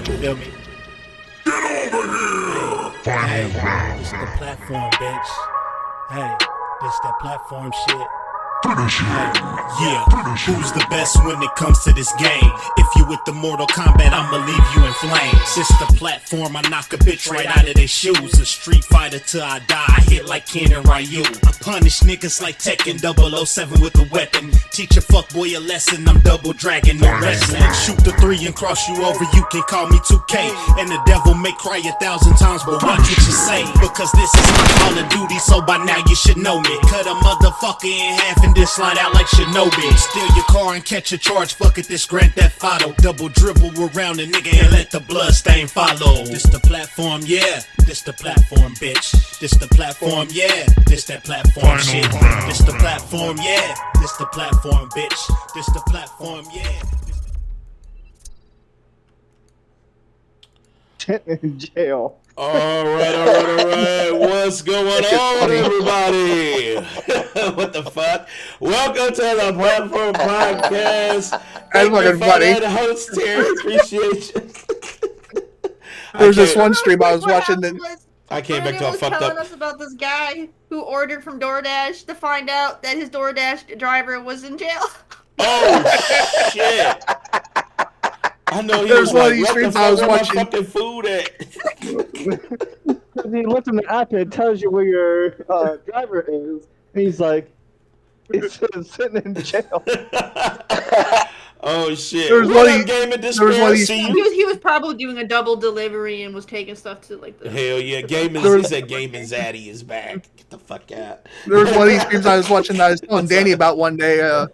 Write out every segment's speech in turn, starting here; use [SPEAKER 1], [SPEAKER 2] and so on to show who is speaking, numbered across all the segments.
[SPEAKER 1] Feel me? Hey, this the platform, bitch. Hey, this that platform shit. Yeah, who's the best when it comes to this game? If you with the Mortal Kombat, I'ma leave you in flames. This the platform, I knock a bitch right out of their shoes. A street fighter till I die, I hit like Ken and Ryu. I punish niggas like Tekken 007 with a weapon. Teach a fuckboy a lesson, I'm double dragon, no wrestling. Shoot the 3 and cross you over, you can call me 2K. And the devil may cry 1,000 times, but watch what you say. Because this is my Call of Duty, so by now you should know me. Cut a motherfucker in half and then slide out like Shinobi. Steal your car and catch a charge, fuck it, this Grand Theft Auto. Double dribble around a nigga and let the blood stain follow. This the platform, yeah, this the platform, bitch. This the platform, yeah, this that platform shit. This the platform, yeah, this the platform, bitch. This the platform, yeah.
[SPEAKER 2] In jail.
[SPEAKER 3] All right. What's going on, everybody? What the fuck? Welcome to the Platform Podcast.
[SPEAKER 2] That's fucking funny.
[SPEAKER 3] Host Terry, appreciate you.
[SPEAKER 2] There's this one stream I was watching.
[SPEAKER 3] I came back to a fucked
[SPEAKER 4] telling
[SPEAKER 3] up.
[SPEAKER 4] us about this guy who ordered from DoorDash to find out that his DoorDash driver was in jail.
[SPEAKER 3] Oh shit! I know he
[SPEAKER 2] There's
[SPEAKER 3] was
[SPEAKER 2] one of
[SPEAKER 3] like,
[SPEAKER 2] these
[SPEAKER 3] what the
[SPEAKER 2] streams I
[SPEAKER 3] fuck,
[SPEAKER 2] was
[SPEAKER 3] where
[SPEAKER 2] watching.
[SPEAKER 3] my fucking food at?
[SPEAKER 2] Because he looks in the app and it tells you where your driver is. And he's like, he's sitting in jail.
[SPEAKER 3] Oh shit!
[SPEAKER 2] There's
[SPEAKER 3] What
[SPEAKER 2] one
[SPEAKER 3] up,
[SPEAKER 2] of
[SPEAKER 3] Game of
[SPEAKER 2] these- there was one of these-
[SPEAKER 3] Despair?
[SPEAKER 4] He was probably doing a double delivery and was taking stuff to like the.
[SPEAKER 3] Hell yeah, he said Gaming Zaddy is back. Get the fuck out.
[SPEAKER 2] There was one of these streams I was watching that I was telling Danny about one day.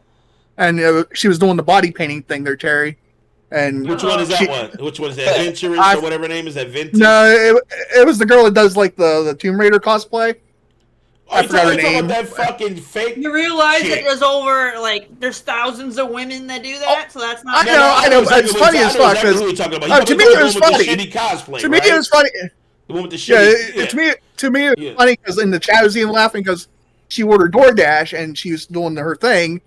[SPEAKER 2] And she was doing the body painting thing there, Terry. And
[SPEAKER 3] Which one is that one? Which one is that? Adventurous or whatever her name is? That Vintage?
[SPEAKER 2] No, it was the girl that does like the Tomb Raider cosplay. I forgot her name.
[SPEAKER 3] That fucking fake.
[SPEAKER 4] You realize
[SPEAKER 3] chick.
[SPEAKER 4] that there's thousands of women that do that, so that's not.
[SPEAKER 2] I know, it's funny as fuck.
[SPEAKER 3] Exactly who we're talking about.
[SPEAKER 2] To me, it was funny.
[SPEAKER 3] Shitty cosplay,
[SPEAKER 2] To me,
[SPEAKER 3] right?
[SPEAKER 2] it was funny.
[SPEAKER 3] The one with the
[SPEAKER 2] Yeah,
[SPEAKER 3] shitty.
[SPEAKER 2] to me, it was funny because in the chat, I was even laughing because she ordered DoorDash and she was doing her thing,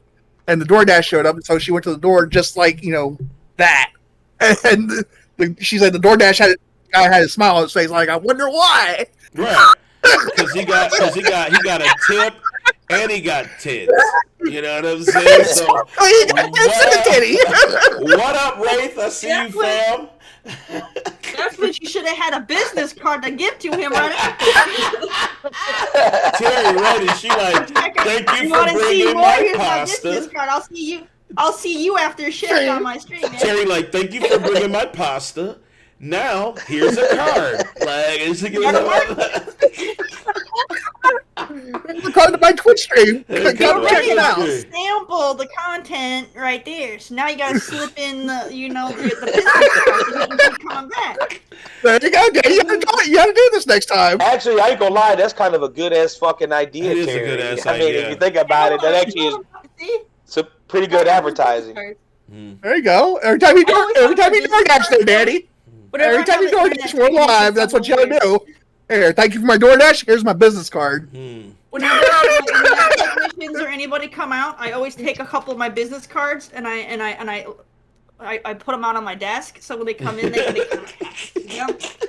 [SPEAKER 2] and the DoorDash showed up, and so she went to the door just like that, and she said the DoorDash guy had a smile on his face, like I wonder why.
[SPEAKER 3] Right. Because he got a tip and he got tits. You know what I'm saying? So
[SPEAKER 2] He got tits and a titty.
[SPEAKER 3] what up, Wraith? I see you, fam.
[SPEAKER 4] That's when she should have had a business card to give to him right after.
[SPEAKER 3] Terry ready. She like, thank you for
[SPEAKER 4] wanna see
[SPEAKER 3] bringing
[SPEAKER 4] more?
[SPEAKER 3] my
[SPEAKER 4] Here's my business
[SPEAKER 3] pasta.
[SPEAKER 4] card. I'll see you after shift on my stream. Man.
[SPEAKER 3] Terry like, thank you for bringing my pasta. Now here's a card. Like, it's a
[SPEAKER 2] Come to my Twitch stream.
[SPEAKER 3] Hey,
[SPEAKER 2] Come
[SPEAKER 3] come
[SPEAKER 2] check
[SPEAKER 3] on.
[SPEAKER 2] it out.
[SPEAKER 4] Sample the content right there. So now you gotta slip in the business card so you can keep coming back.
[SPEAKER 2] There you go, Danny. You gotta do this next time.
[SPEAKER 5] Actually, I ain't gonna lie, that's kind of a good ass fucking idea,
[SPEAKER 3] It is a
[SPEAKER 5] Terry.
[SPEAKER 3] good-ass
[SPEAKER 5] I mean,
[SPEAKER 3] idea.
[SPEAKER 5] if you think about it, that actually is
[SPEAKER 4] See?
[SPEAKER 5] some pretty good advertising.
[SPEAKER 2] There you go. Every time you DoorDash there, Danny.
[SPEAKER 4] Whatever
[SPEAKER 2] Every time you
[SPEAKER 4] I have
[SPEAKER 2] DoorDash,
[SPEAKER 4] internet
[SPEAKER 2] we're live. That's what you gotta do. Here, thank you for my DoorDash. Here's my business card.
[SPEAKER 4] Whenever my technicians or anybody come out, I always take a couple of my business cards and I put them out on my desk. So when they come in, they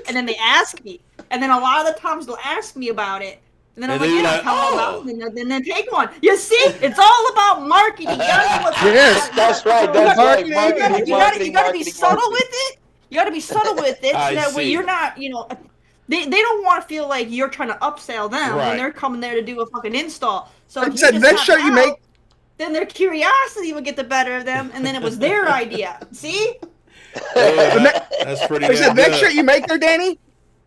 [SPEAKER 4] and then they ask me, and then a lot of the times they'll ask me about it. And then I'm
[SPEAKER 3] And
[SPEAKER 4] like,
[SPEAKER 3] then
[SPEAKER 4] yeah,
[SPEAKER 3] you're
[SPEAKER 4] tell them
[SPEAKER 3] like,
[SPEAKER 4] about it, and then take one. You see, it's all about marketing. You gotta know what's
[SPEAKER 2] Yes,
[SPEAKER 5] That's right. That's right. Marketing,
[SPEAKER 4] you gotta be
[SPEAKER 5] marketing,
[SPEAKER 4] subtle
[SPEAKER 5] marketing.
[SPEAKER 4] with it. You gotta be subtle with it, so
[SPEAKER 3] I
[SPEAKER 4] that way
[SPEAKER 3] see.
[SPEAKER 4] you're not, they don't want to feel like you're trying to upsell them
[SPEAKER 3] Right.
[SPEAKER 4] when they're coming there to do a fucking install. So
[SPEAKER 2] Like
[SPEAKER 4] if
[SPEAKER 2] I
[SPEAKER 4] you
[SPEAKER 2] said,
[SPEAKER 4] just
[SPEAKER 2] next
[SPEAKER 4] have
[SPEAKER 2] show you
[SPEAKER 4] out,
[SPEAKER 2] make.
[SPEAKER 4] then their curiosity would get the better of them, and then it was their idea. See?
[SPEAKER 3] That's pretty
[SPEAKER 2] Like I said,
[SPEAKER 3] good.
[SPEAKER 2] next shirt you make there, Danny.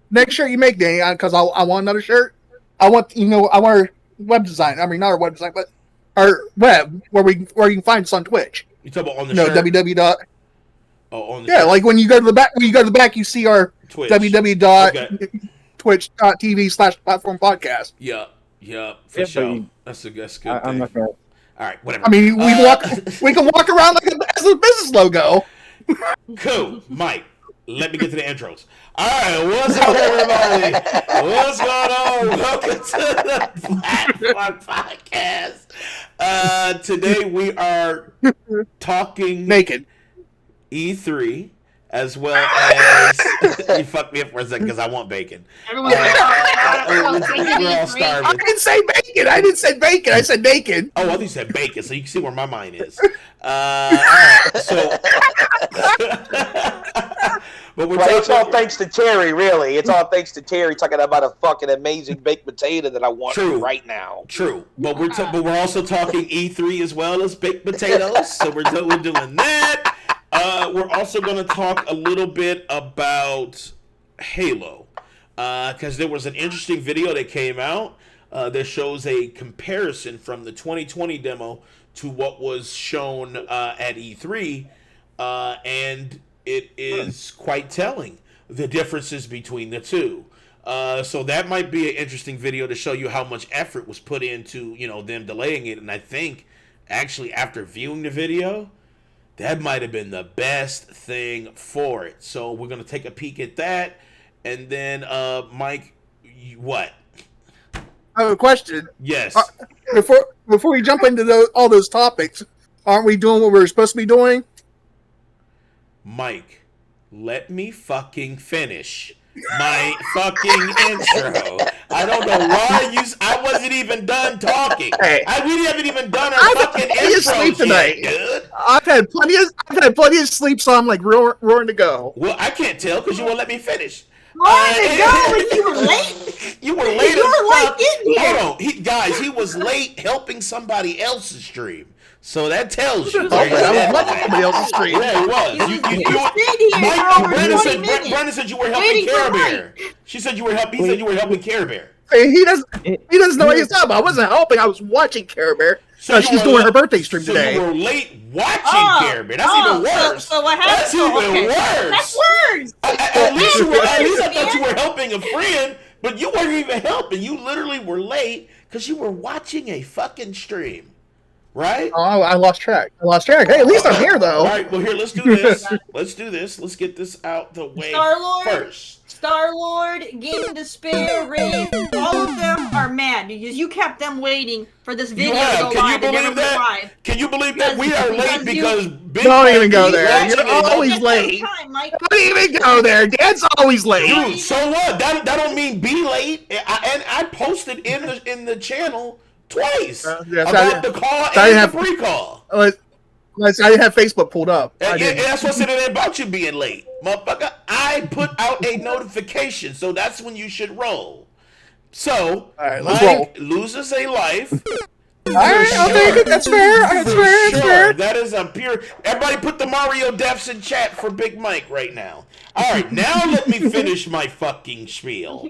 [SPEAKER 2] Next shirt you make, Danny, because I want another shirt. I want our web design. I mean, not our web design, but our web where you can find us on Twitch.
[SPEAKER 3] You talk about on the
[SPEAKER 2] No,
[SPEAKER 3] shirt?
[SPEAKER 2] www.
[SPEAKER 3] Oh, on the
[SPEAKER 2] Yeah,
[SPEAKER 3] shirt.
[SPEAKER 2] like when you go to the back, you see our
[SPEAKER 3] Twitch.
[SPEAKER 2] www.twitch.tv/platform podcast.
[SPEAKER 3] Yeah, for
[SPEAKER 2] Yeah, but
[SPEAKER 3] sure.
[SPEAKER 2] you-
[SPEAKER 3] That's a good
[SPEAKER 2] I'm
[SPEAKER 3] thing.
[SPEAKER 2] not gonna.
[SPEAKER 3] All right, whatever.
[SPEAKER 2] I mean, we can walk around like as a business logo.
[SPEAKER 3] Cool, Mike. Let me get to the intros. All right, what's up, everybody? What's going on? Welcome to the Platform Podcast. Today we are talking
[SPEAKER 2] Naked.
[SPEAKER 3] E3 as well as you fucked me up for a second because I want bacon.
[SPEAKER 4] Everyone's like,
[SPEAKER 3] We're all starving.
[SPEAKER 2] I didn't say bacon. I didn't say bacon. I said bacon.
[SPEAKER 3] Oh, I thought you said bacon, so you can see where my mind is. All right, so. But we're
[SPEAKER 5] Well, it's all
[SPEAKER 3] talking.
[SPEAKER 5] thanks to Terry, really. It's all thanks to Terry talking about a fucking amazing baked potato that I want
[SPEAKER 3] True.
[SPEAKER 5] right now.
[SPEAKER 3] True, but we're also talking E3 as well as baked potatoes. So we're doing that. We're also going to talk a little bit about Halo, because there was an interesting video that came out that shows a comparison from the 2020 demo to what was shown at E3, and it is quite telling, the differences between the two. So that might be an interesting video to show you how much effort was put into, them delaying it. And I think, actually, after viewing the video, that might have been the best thing for it. So we're going to take a peek at that. And then, Mike, what?
[SPEAKER 2] I have a question.
[SPEAKER 3] Yes.
[SPEAKER 2] Before we jump into all those topics, aren't we doing what we're supposed to be doing?
[SPEAKER 3] Mike, let me fucking finish my fucking intro. I don't know why I wasn't even done talking.
[SPEAKER 2] Hey.
[SPEAKER 3] We haven't even done our
[SPEAKER 2] I've had
[SPEAKER 3] fucking
[SPEAKER 2] plenty of sleep
[SPEAKER 3] intro
[SPEAKER 2] tonight.
[SPEAKER 3] yet, dude.
[SPEAKER 2] I've had plenty of sleep, so I'm like roaring to go.
[SPEAKER 3] Well, I can't tell because you won't let me finish.
[SPEAKER 4] Roaring to go, and you were late.
[SPEAKER 3] You were late
[SPEAKER 4] You were
[SPEAKER 3] as
[SPEAKER 4] late
[SPEAKER 3] fuck.
[SPEAKER 4] getting here.
[SPEAKER 3] Hold on, guys, he was late helping somebody else's stream. So that tells you.
[SPEAKER 2] I was watching somebody else's stream.
[SPEAKER 3] Yeah, he was.
[SPEAKER 4] You stayed here for over 20 minutes.
[SPEAKER 3] Brandon said you were helping
[SPEAKER 4] Waiting for
[SPEAKER 3] Care
[SPEAKER 4] Mike.
[SPEAKER 3] Bear. She said you were helping. He said you were helping Care Bear.
[SPEAKER 2] Hey, he doesn't know what he's talking about. I wasn't helping. I was watching Care Bear.
[SPEAKER 3] So you
[SPEAKER 2] She's
[SPEAKER 3] were
[SPEAKER 2] doing
[SPEAKER 3] late-
[SPEAKER 2] her birthday stream
[SPEAKER 3] so
[SPEAKER 2] today.
[SPEAKER 3] you were late watching Care Bear. That's even worse.
[SPEAKER 4] So what happened?
[SPEAKER 3] That's even worse.
[SPEAKER 4] That's worse.
[SPEAKER 3] At least I thought you were helping a friend, but you weren't even helping. You literally were late because you were watching a fucking stream, right?
[SPEAKER 2] Oh, I lost track. Hey, at least I'm here though.
[SPEAKER 3] All right, well here, let's do this. Let's get this out the way
[SPEAKER 4] Star-Lord?
[SPEAKER 3] first.
[SPEAKER 4] Star-Lord, Game Despair, Ray, all of them are mad because you kept them waiting for this video to go
[SPEAKER 3] Can you
[SPEAKER 4] live. They never
[SPEAKER 3] believe
[SPEAKER 4] went
[SPEAKER 3] that?
[SPEAKER 4] live.
[SPEAKER 3] Can you believe that we are late because Big
[SPEAKER 2] Don't
[SPEAKER 3] Mike
[SPEAKER 2] even go
[SPEAKER 3] is
[SPEAKER 2] there.
[SPEAKER 3] watching
[SPEAKER 2] You're
[SPEAKER 3] it.
[SPEAKER 2] always
[SPEAKER 4] Get
[SPEAKER 2] late.
[SPEAKER 4] that time, Mike.
[SPEAKER 2] Don't even go there. Dad's always late.
[SPEAKER 3] Dude, so what? That don't mean be late. I posted in the channel twice
[SPEAKER 2] Yes,
[SPEAKER 3] about the call
[SPEAKER 2] I
[SPEAKER 3] and
[SPEAKER 2] have-
[SPEAKER 3] the pre-call.
[SPEAKER 2] I didn't have Facebook pulled up. I
[SPEAKER 3] And
[SPEAKER 2] didn't.
[SPEAKER 3] that's what's in it about you being late, motherfucker. I put out a notification, so that's when you should roll. So,
[SPEAKER 2] All right, let's
[SPEAKER 3] Mike loses a life.
[SPEAKER 2] All right, I'll take it. That's fair. That's fair. That's fair.
[SPEAKER 3] That is a pure. Everybody put the Mario deaths in chat for Big Mike right now. All right, now let me finish my fucking spiel.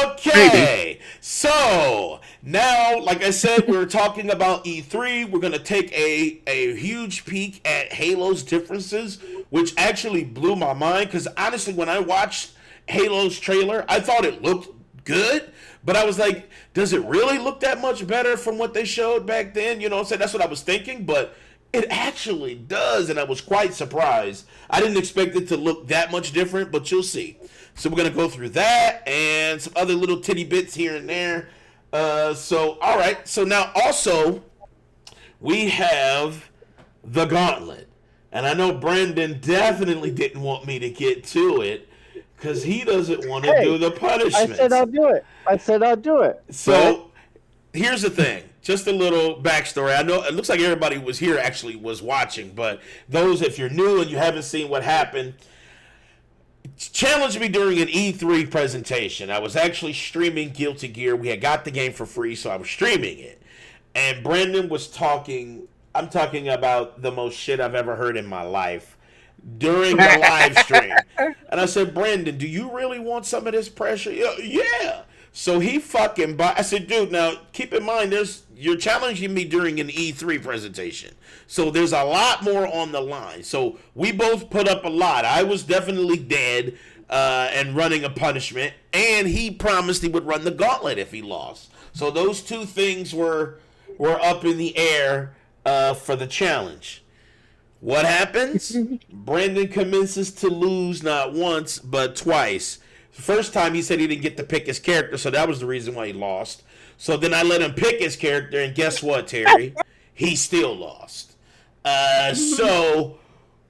[SPEAKER 3] Okay, so now, like I said, we were talking about E3. We're gonna take a huge peek at Halo's differences, which actually blew my mind. Because honestly, when I watched Halo's trailer, I thought it looked good. But I was like, does it really look that much better from what they showed back then? You know what I'm saying? That's what I was thinking, but it actually does, and I was quite surprised. I didn't expect it to look that much different, but you'll see. So we're going to go through that and some other little titty bits here and there. All right. So now also, we have the gauntlet. And I know Brandon definitely didn't want me to get to it, because he doesn't want to do the punishment.
[SPEAKER 6] I said I'll do it.
[SPEAKER 3] So here's the thing. Just a little backstory. I know it looks like everybody was here actually was watching, but those, if you're new and you haven't seen what happened, challenged me during an E3 presentation. I was actually streaming Guilty Gear. We had got the game for free, so I was streaming it. And Brandon was talking, I'm talking about the most shit I've ever heard in my life during the live stream. And I said, Brandon, do you really want some of this pressure? Yeah. So he fucking I said, dude, now keep in mind, you're challenging me during an E3 presentation. So there's a lot more on the line. So we both put up a lot. I was definitely dead and running a punishment. And he promised he would run the gauntlet if he lost. So those two things were up in the air for the challenge. What happens? Brandon commences to lose not once, but twice. The first time he said he didn't get to pick his character, so that was the reason why he lost. So then I let him pick his character, and guess what, Terry? He still lost. So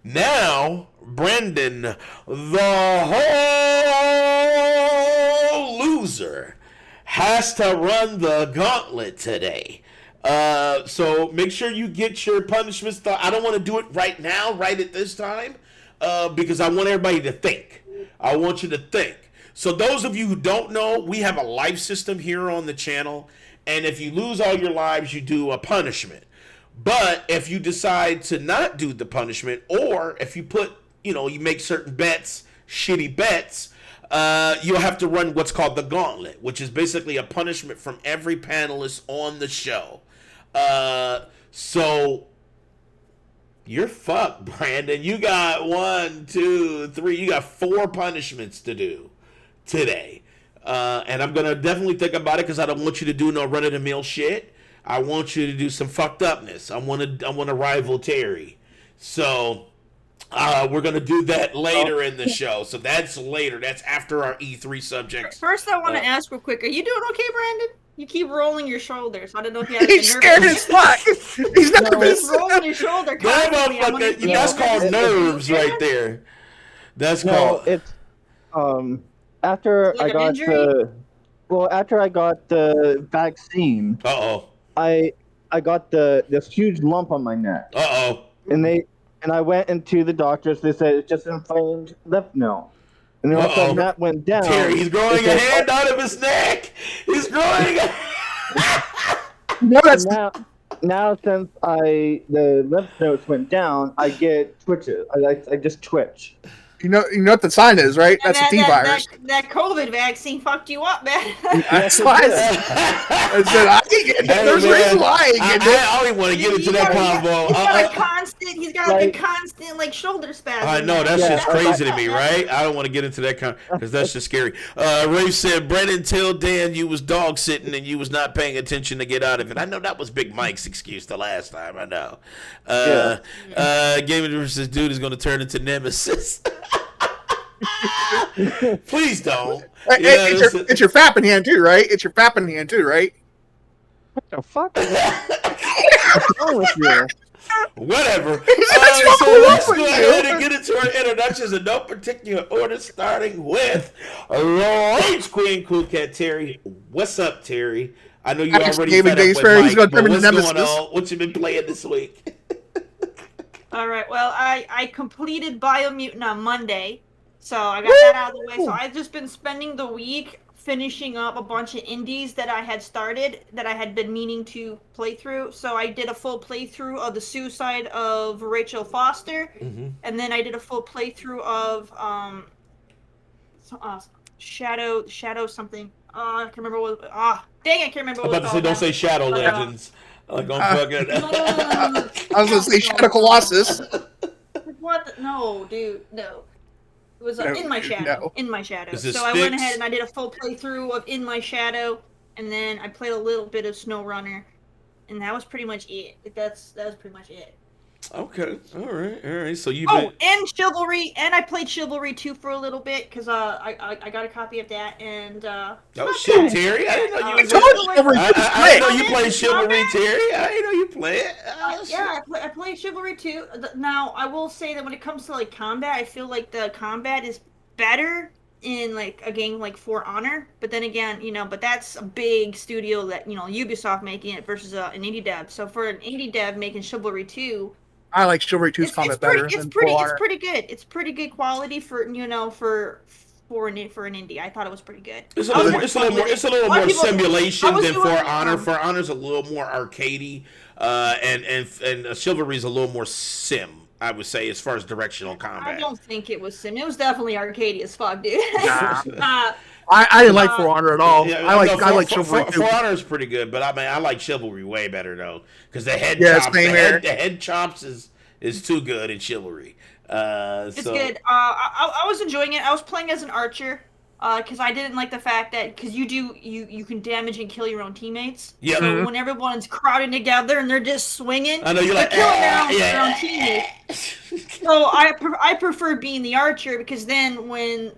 [SPEAKER 3] now Brandon, the whole loser, has to run the gauntlet today. So make sure you get your punishments. I don't want to do it right now, right at this time, because I want everybody to think. I want you to think. So those of you who don't know, we have a life system here on the channel, and if you lose all your lives, you do a punishment. But if you decide to not do the punishment, or if you put, you make certain bets, shitty bets, you'll have to run what's called the gauntlet, which is basically a punishment from every panelist on the show. So you're fucked, Brandon. You got 1, 2, 3. You got 4 punishments to do today. And I'm gonna definitely think about it because I don't want you to do no run-of-the-mill shit. I want you to do some fucked upness. I want to rival Terry. So we're gonna do that later in the show. So that's later. That's after our E3 subjects.
[SPEAKER 4] First, I want to ask real quick: are you doing okay, Brandon? You keep rolling your shoulders. I don't know if you have
[SPEAKER 2] He's scared as fuck. He's nervous.
[SPEAKER 4] Keep rolling your shoulder.
[SPEAKER 3] That's called nerves right there. That's called.
[SPEAKER 6] It's after
[SPEAKER 4] Like
[SPEAKER 6] I
[SPEAKER 4] an
[SPEAKER 6] got after I got the vaccine, I got this huge lump on my neck. And I went into the doctors. They said it's just an inflamed lymph node. And then when that went down,
[SPEAKER 3] Terry, he's growing a hand out of his neck. He's growing.
[SPEAKER 2] No, that's
[SPEAKER 6] now since the lymph nodes went down, I get twitches. I just twitch.
[SPEAKER 2] you know what the sign is, right? That's a T virus.
[SPEAKER 4] That COVID vaccine fucked you up, man.
[SPEAKER 2] That's why I said there's a reason why I get it.
[SPEAKER 3] I don't even want to get into that combo.
[SPEAKER 4] He's got like a constant like shoulder spasm.
[SPEAKER 3] I know, that's just crazy to me, right? I don't want to get into that because that's just scary. Rafe said, Brennan, tell Dan you was dog sitting and you was not paying attention to get out of it. I know that was Big Mike's excuse the last time, I know. Gaming versus Dude is going to turn into Nemesis. Please don't.
[SPEAKER 2] It's your fapping hand too, right? It's your fapping hand too, right?
[SPEAKER 6] What the fuck? What's wrong with you?
[SPEAKER 3] Whatever. So let's go ahead and get into our introductions in no particular order, starting with Rage Queen Cool Cat Terry. What's up, Terry? I know you already fed up with Mike, but what's going on? What you been playing this week?
[SPEAKER 4] All right. Well, I completed Biomutant on Monday, so I got that out of the way. So I've just been spending the week finishing up a bunch of indies that I had started that I had been meaning to play through. So I did a full playthrough of The Suicide of Rachel Foster, and then I did a full playthrough of Shadow something. I can't remember what. Dang! I can't remember.
[SPEAKER 3] I'm about to say, don't say Shadow Legends. Like on fucking.
[SPEAKER 2] I was gonna say Shadow Colossus.
[SPEAKER 4] What? No, dude, no. It was In My Shadow.
[SPEAKER 2] No.
[SPEAKER 4] In My Shadow.
[SPEAKER 3] Is this
[SPEAKER 4] So I went ahead and I did a full playthrough of In My Shadow, and then I played a little bit of SnowRunner, and that was pretty much it. That was pretty much it.
[SPEAKER 3] Okay, all right. So you.
[SPEAKER 4] And Chivalry, and I played Chivalry 2 for a little bit because I got a copy of that, and
[SPEAKER 3] shit, Terry! I didn't know you. I know you play Chivalry, Terry. I didn't know you play it.
[SPEAKER 4] I play Chivalry 2. Now I will say that when it comes to like combat, I feel like the combat is better in like a game like For Honor, but then again, but that's a big studio that Ubisoft making it versus an indie dev. So for an indie dev making Chivalry 2.
[SPEAKER 2] I like Chivalry 2's combat better.
[SPEAKER 4] It's pretty good. It's pretty good quality for an indie. I thought it was pretty good.
[SPEAKER 3] It's a little more simulation than For Honor. For Honor's a little more arcadey, and Chivalry's a little more sim. I would say, as far as directional combat.
[SPEAKER 4] I don't think it was sim. It was definitely arcadey as fuck, dude.
[SPEAKER 2] I didn't like For Honor at all.
[SPEAKER 3] Yeah,
[SPEAKER 2] I like Chivalry too.
[SPEAKER 3] For Honor is pretty good, but I like Chivalry way better though, because the head chops is too good in Chivalry.
[SPEAKER 4] It's good. I was enjoying it. I was playing as an archer, because I didn't like the fact that you can damage and kill your own teammates.
[SPEAKER 3] Yeah.
[SPEAKER 4] So when everyone's crowded together and they're just swinging,
[SPEAKER 3] I know you're like
[SPEAKER 4] killing their own teammates. So I prefer being the archer because then when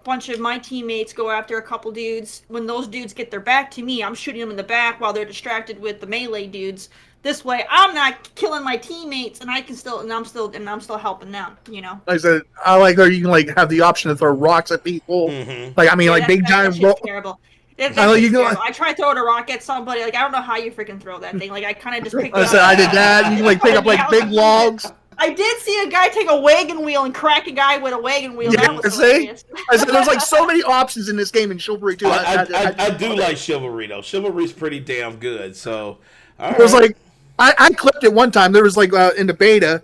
[SPEAKER 4] bunch of my teammates go after a couple dudes. When those dudes get their back to me, I'm shooting them in the back while they're distracted with the melee dudes. This way, I'm not killing my teammates, and I'm still helping them.
[SPEAKER 2] Like I said, I like how you can like have the option to throw rocks at people. Like I mean, like big giant.
[SPEAKER 4] That's terrible. I try to throw a rock at somebody. Like I don't know how you freaking throw that thing. Like I kind of just picked it up.
[SPEAKER 2] I did that. You can like pick up like big logs.
[SPEAKER 4] I did see a guy take a wagon wheel and crack a guy with a wagon wheel.
[SPEAKER 2] Yeah,
[SPEAKER 4] that was hilarious.
[SPEAKER 2] I said there's like so many options in this game in Chivalry too.
[SPEAKER 3] I do like Chivalry though. Chivalry's pretty damn good. So
[SPEAKER 2] it was like I clipped it one time. There was like in the beta,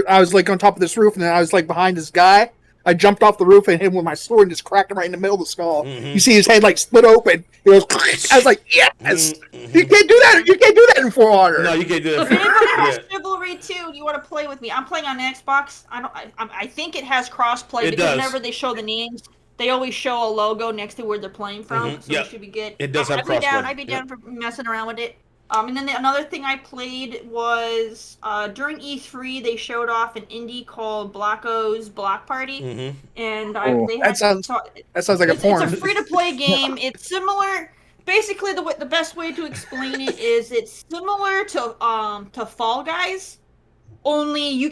[SPEAKER 2] I was like on top of this roof and then I was like behind this guy. I jumped off the roof and hit him with my sword and just cracked him right in the middle of the skull. You see his head like split open. It was. I was like, yes. You can't do that. You can't do that in For Honor.
[SPEAKER 3] No, you can't do that.
[SPEAKER 4] If anybody has Chivalry 2, you want to play with me? I'm playing on Xbox. I think it has crossplay because whenever they show the names, they always show a logo next to where they're playing from. So it should be good.
[SPEAKER 3] It does have crossplay.
[SPEAKER 4] I'd be down for messing around with it. And then another thing I played was during E3 they showed off an indie called Blacko's Block Party, and that sounds
[SPEAKER 2] like a porn.
[SPEAKER 4] It's a free-to-play game. It's similar. Basically, the best way to explain it is it's similar to Fall Guys, only you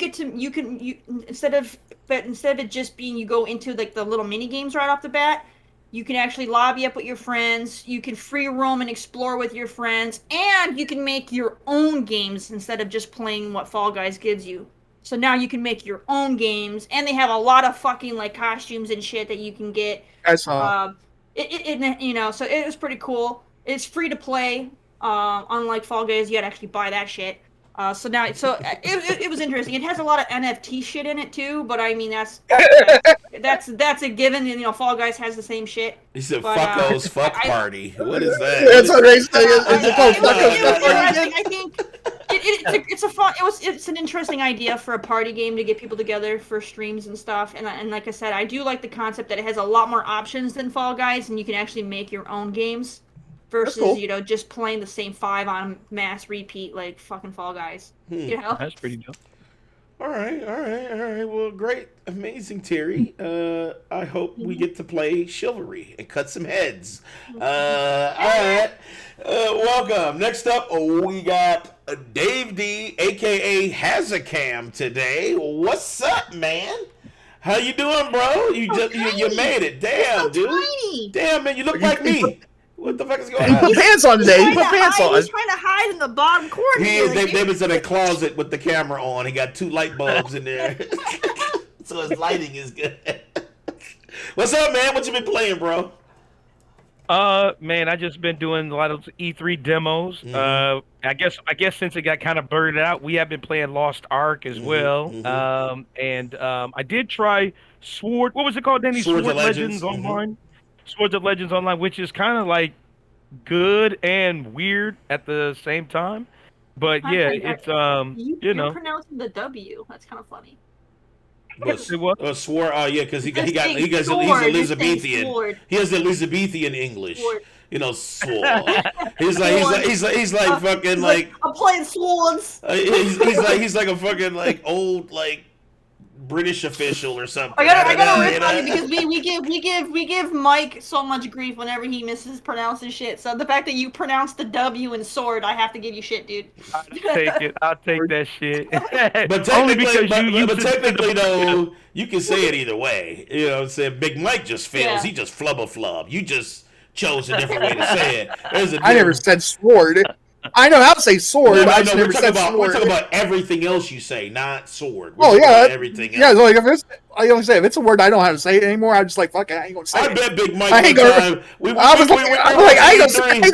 [SPEAKER 4] instead of it just being you go into like the little mini games right off the bat. You can actually lobby up with your friends, you can free roam and explore with your friends, and you can make your own games instead of just playing what Fall Guys gives you. So now you can make your own games, and they have a lot of fucking like costumes and shit that you can get.
[SPEAKER 2] I saw.
[SPEAKER 4] So it was pretty cool. It's free to play. Unlike Fall Guys, you had to actually buy that shit. It was interesting. It has a lot of NFT shit in it too, but I mean that's a given. And Fall Guys has the same shit.
[SPEAKER 3] He said, "Fuckos fuck party." What is that?
[SPEAKER 2] That's what they say. It's called Fuckos fuck party.
[SPEAKER 4] I think it's an interesting idea for a party game to get people together for streams and stuff. And like I said, I do like the concept that it has a lot more options than Fall Guys, and you can actually make your own games. Versus, cool. Just playing the same 5 on mass repeat like fucking Fall Guys.
[SPEAKER 7] That's pretty dope.
[SPEAKER 3] All right. Well, great, amazing, Terry. I hope we get to play Chivalry and cut some heads. All right. Welcome. Next up, we got Dave D, aka Hazakam today. What's up, man? How you doing, bro? You made it. Damn, dude.
[SPEAKER 4] Tiny.
[SPEAKER 3] Damn, man, you look like me. What the fuck is going on?
[SPEAKER 2] He put pants on today. He put pants on.
[SPEAKER 4] He's trying to hide in the bottom corner.
[SPEAKER 3] David's in a closet with the camera on. He got 2 light bulbs in there. So his lighting is good. What's up, man? What you been playing, bro?
[SPEAKER 7] Man, I just been doing a lot of E3 demos. I guess since it got kind of blurred out, we have been playing Lost Ark as well. I did try Sword. What was it called, Danny? Sword Legends Online. Swords of Legends Online, which is kind of like good and weird at the same time. But yeah, it's
[SPEAKER 4] You're pronouncing the W. That's kind of funny.
[SPEAKER 3] Sword. Yeah, because he's Elizabethan. He has Elizabethan English. Sword. Sword. He's like fucking like
[SPEAKER 4] I'm playing swords.
[SPEAKER 3] He's like a fucking like old like British official or something.
[SPEAKER 4] I gotta rip on you because we give Mike so much grief whenever he mispronouncing shit. So the fact that you pronounce the W in sword, I have to give you shit, dude.
[SPEAKER 7] I'll take that shit.
[SPEAKER 3] But technically, though, you can say it either way. You know what I'm saying? Big Mike just fails. He just flub. You just chose a different way to say it.
[SPEAKER 2] I never said sword. I know how to say sword. I just never said sword.
[SPEAKER 3] We're talking about everything else you say, not sword. Everything else.
[SPEAKER 2] Yeah, like I only say if it's a word I don't know how to say it anymore, I'm just like fuck it, I ain't gonna say it.
[SPEAKER 3] I bet Big Mike. I
[SPEAKER 2] ain't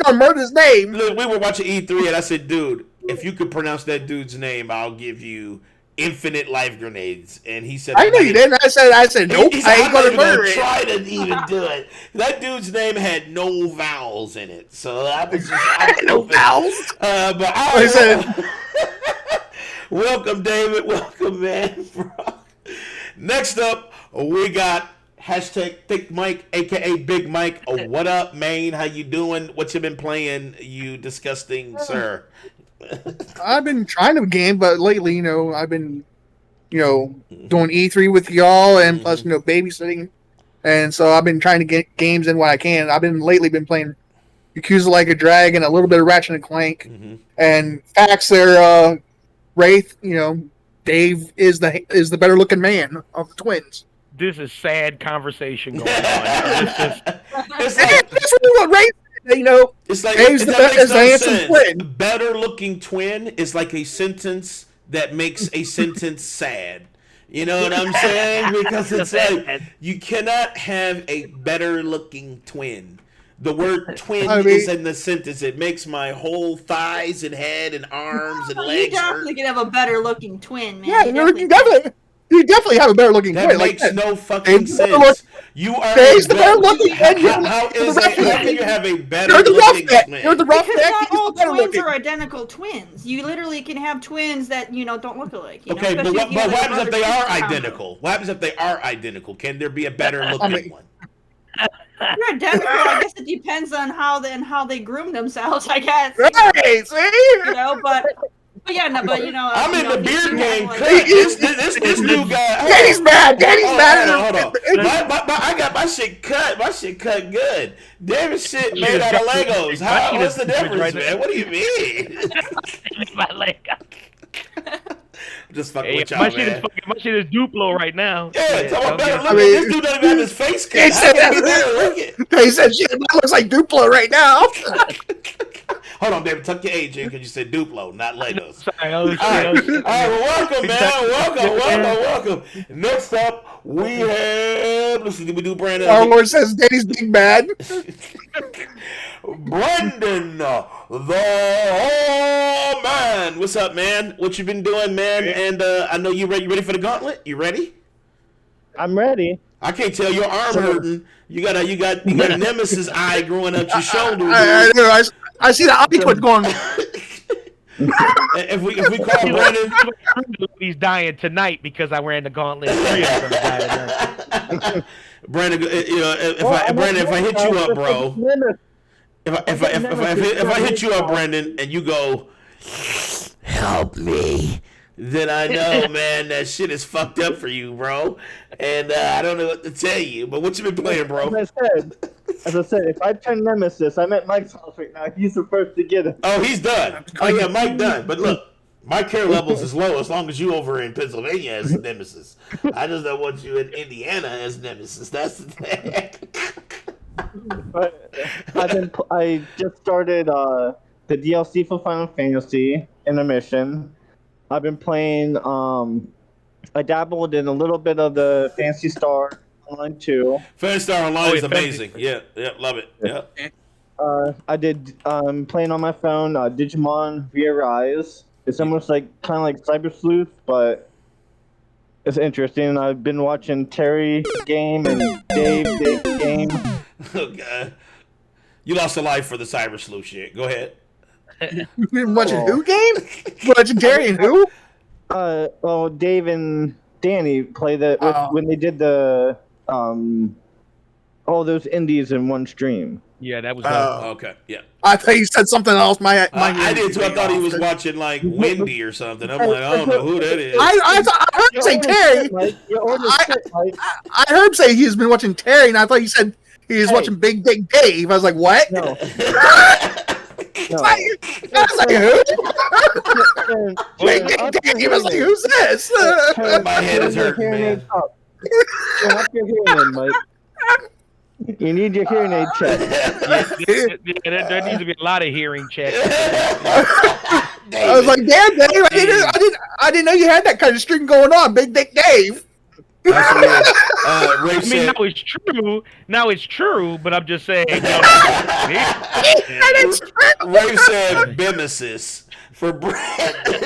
[SPEAKER 2] gonna murder his name.
[SPEAKER 3] Look, we were watching E3 and I said, dude, if you could pronounce that dude's name, I'll give you infinite life grenades. And he said,
[SPEAKER 2] I know you didn't. I said nope. I ain't gonna murder it.
[SPEAKER 3] Try to even do it. That dude's name had no vowels in it, so I was just
[SPEAKER 2] no vowels.
[SPEAKER 3] But I said, welcome, David. Welcome, man. Next up, we got #Thick Mike, aka Big Mike. What up, man? How you doing? What you been playing? You disgusting sir.
[SPEAKER 2] I've been trying to game, but lately, I've been, doing E3 with y'all, and plus, babysitting and so I've been trying to get games in when I can. I've been playing Yakuza Like a Dragon, a little bit of Ratchet and Clank, and facts there. Wraith, Dave is the better looking man of the twins.
[SPEAKER 7] This is sad conversation going on.
[SPEAKER 3] It's like,
[SPEAKER 2] it's like Dave's the handsome twin.
[SPEAKER 3] Better looking twin is like a sentence that makes a sentence sad. You know what I'm saying? Because it's like you cannot have a better looking twin. The word twin is in the sentence. It makes my whole thighs and head and arms and legs
[SPEAKER 4] You definitely can have a better looking twin, man.
[SPEAKER 2] Yeah, you definitely have a better looking twin.
[SPEAKER 3] That makes no fucking sense. You are
[SPEAKER 2] Dave's the better looking.
[SPEAKER 3] How can you have a better looking twin?
[SPEAKER 2] You're the rough
[SPEAKER 4] Because not all twins are identical twins. You literally can have twins that don't look alike.
[SPEAKER 3] Okay, but what happens if they are identical? What happens if they are identical? Can there be a better looking one?
[SPEAKER 4] You're identical. I guess it depends on how they groom themselves. I guess.
[SPEAKER 2] Right, see?
[SPEAKER 4] But yeah, no, but
[SPEAKER 3] I'm in the beard game. This new guy.
[SPEAKER 2] Daddy's mad.
[SPEAKER 3] Hold on. I got my shit cut. My shit cut good. David's shit made out of Legos. What's the difference, man? What do you mean?
[SPEAKER 7] My Lego.
[SPEAKER 3] Just fucking with y'all, man.
[SPEAKER 7] My shit is Duplo right now.
[SPEAKER 3] Yeah, talking about this dude doesn't even have his face cut.
[SPEAKER 2] They said shit looks like Duplo right now.
[SPEAKER 3] Hold on, David, tuck your age in because you said Duplo, not Legos.
[SPEAKER 7] Sorry,
[SPEAKER 3] all right, well, welcome, man. Welcome. Next up, we have. Let's see, did we do Brandon?
[SPEAKER 2] Our Lord says Daddy's big bad.
[SPEAKER 3] Brendan, the whole man. What's up, man? What you been doing, man? And I know you ready. You ready for the gauntlet? You ready?
[SPEAKER 6] I'm ready.
[SPEAKER 3] I can't tell your arm hurting. You got a nemesis eye growing up your shoulder.
[SPEAKER 2] I see the eye twitch going.
[SPEAKER 3] If we call Brendan,
[SPEAKER 7] he's dying tonight because I ran the gauntlet.
[SPEAKER 3] Brandon, if I hit you up, bro. If I hit you up, Brendan, and you go, help me, then I know, man, that shit is fucked up for you, bro. And I don't know what to tell you. But what you been playing, bro?
[SPEAKER 6] As I said, if I turn Nemesis, I'm at Mike's house right now. He's the first to get it.
[SPEAKER 3] Oh, he's done. Oh, yeah, Mike done. But look, my care levels is low as long as you over in Pennsylvania as Nemesis. I just don't want you in Indiana as Nemesis. That's the thing.
[SPEAKER 6] But I just started the DLC for Final Fantasy Intermission. I've been playing. I dabbled in a little bit of the Phantasy Star Online too.
[SPEAKER 3] Phantasy Star Online is amazing. Yeah, love it. Yeah.
[SPEAKER 6] I did playing on my phone. Digimon Re-Arise. It's almost kind of like Cyber Sleuth, but it's interesting. I've been watching Terry game and Dave game.
[SPEAKER 3] Okay. You lost a life for the Cyber Sleuth shit. Go ahead.
[SPEAKER 2] You been watching who game? Watching Terry and who?
[SPEAKER 6] Well, Dave and Danny play when they did the all those indies in one stream.
[SPEAKER 7] Yeah, that was
[SPEAKER 3] okay. Yeah.
[SPEAKER 2] I thought you said something else.
[SPEAKER 3] I did too. I thought he was watching like Wendy or something. I'm like, I don't know who that is.
[SPEAKER 2] I heard him say Terry. I heard him say he's been watching Terry, and I thought you said he was watching Big Dick Dave. I was like, what?
[SPEAKER 6] No.
[SPEAKER 2] I was like, who? Big Dick Dave. I was like, who's this?
[SPEAKER 3] My head is hurting, man.
[SPEAKER 6] Turn up your hearing, Mike. You need your hearing aid check.
[SPEAKER 7] There needs to be a lot of hearing checks.
[SPEAKER 2] I was like, damn, Dave, I didn't know you had that kind of string going on, Big Dick Dave.
[SPEAKER 3] I
[SPEAKER 7] mean, now it's true, but I'm just saying.
[SPEAKER 3] Ray said Bimesis for Brandon.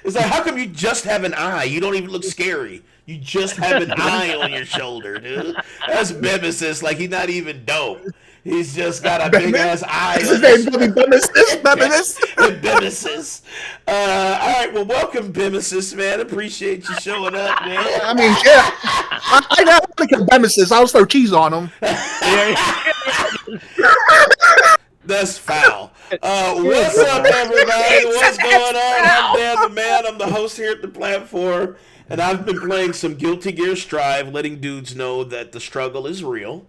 [SPEAKER 3] It's like, how come you just have an eye? You don't even look scary. You just have an eye on your shoulder, dude. That's Bimesis. Like, he's not even dope. He's just got a big ass eye.
[SPEAKER 2] His name's gonna be Bimesis.
[SPEAKER 3] Bimesis. All right, well, welcome, Bimesis, man. Appreciate you showing up, man.
[SPEAKER 2] I mean, yeah. I know how to make a Bimesis. I'll throw cheese on him.
[SPEAKER 3] That's foul. What's up, everybody? What's going on? I'm Dan the Man. I'm the host here at the platform. And I've been playing some Guilty Gear Strive, letting dudes know that the struggle is real.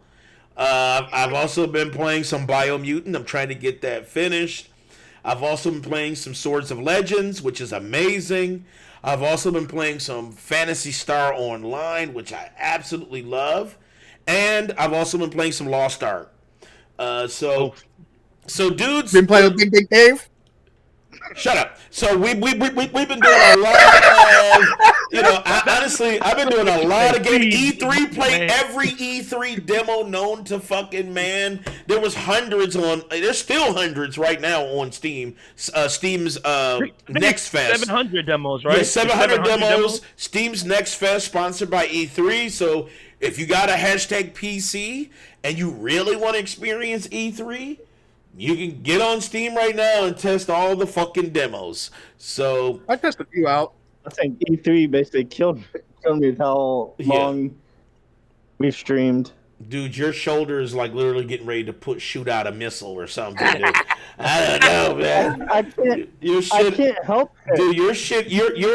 [SPEAKER 3] I've also been playing some Biomutant. I'm trying to get that finished. I've also been playing some Swords of Legends, which is amazing. I've also been playing some Phantasy Star Online, which I absolutely love. And I've also been playing some Lost Ark. So dudes...
[SPEAKER 2] Been playing with Big Big Cave?
[SPEAKER 3] Shut up. So we've been doing a lot of, honestly, I've been doing a lot of games. E3 played every E3 demo known to fucking man. There was there's still hundreds right now on Steam. Steam's Next Fest.
[SPEAKER 7] 700 demos, right?
[SPEAKER 3] Yeah, 700 demos. Steam's Next Fest, sponsored by E3. So if you got a hashtag PC and you really want to experience E3, you can get on Steam right now and test all the fucking demos. So
[SPEAKER 2] I tested a few out.
[SPEAKER 6] I think E3 basically killed me with how long we've streamed.
[SPEAKER 3] Dude, your shoulder is like literally getting ready to shoot out a missile or something, dude. I don't know, man.
[SPEAKER 6] I can't help it.
[SPEAKER 3] Dude, you're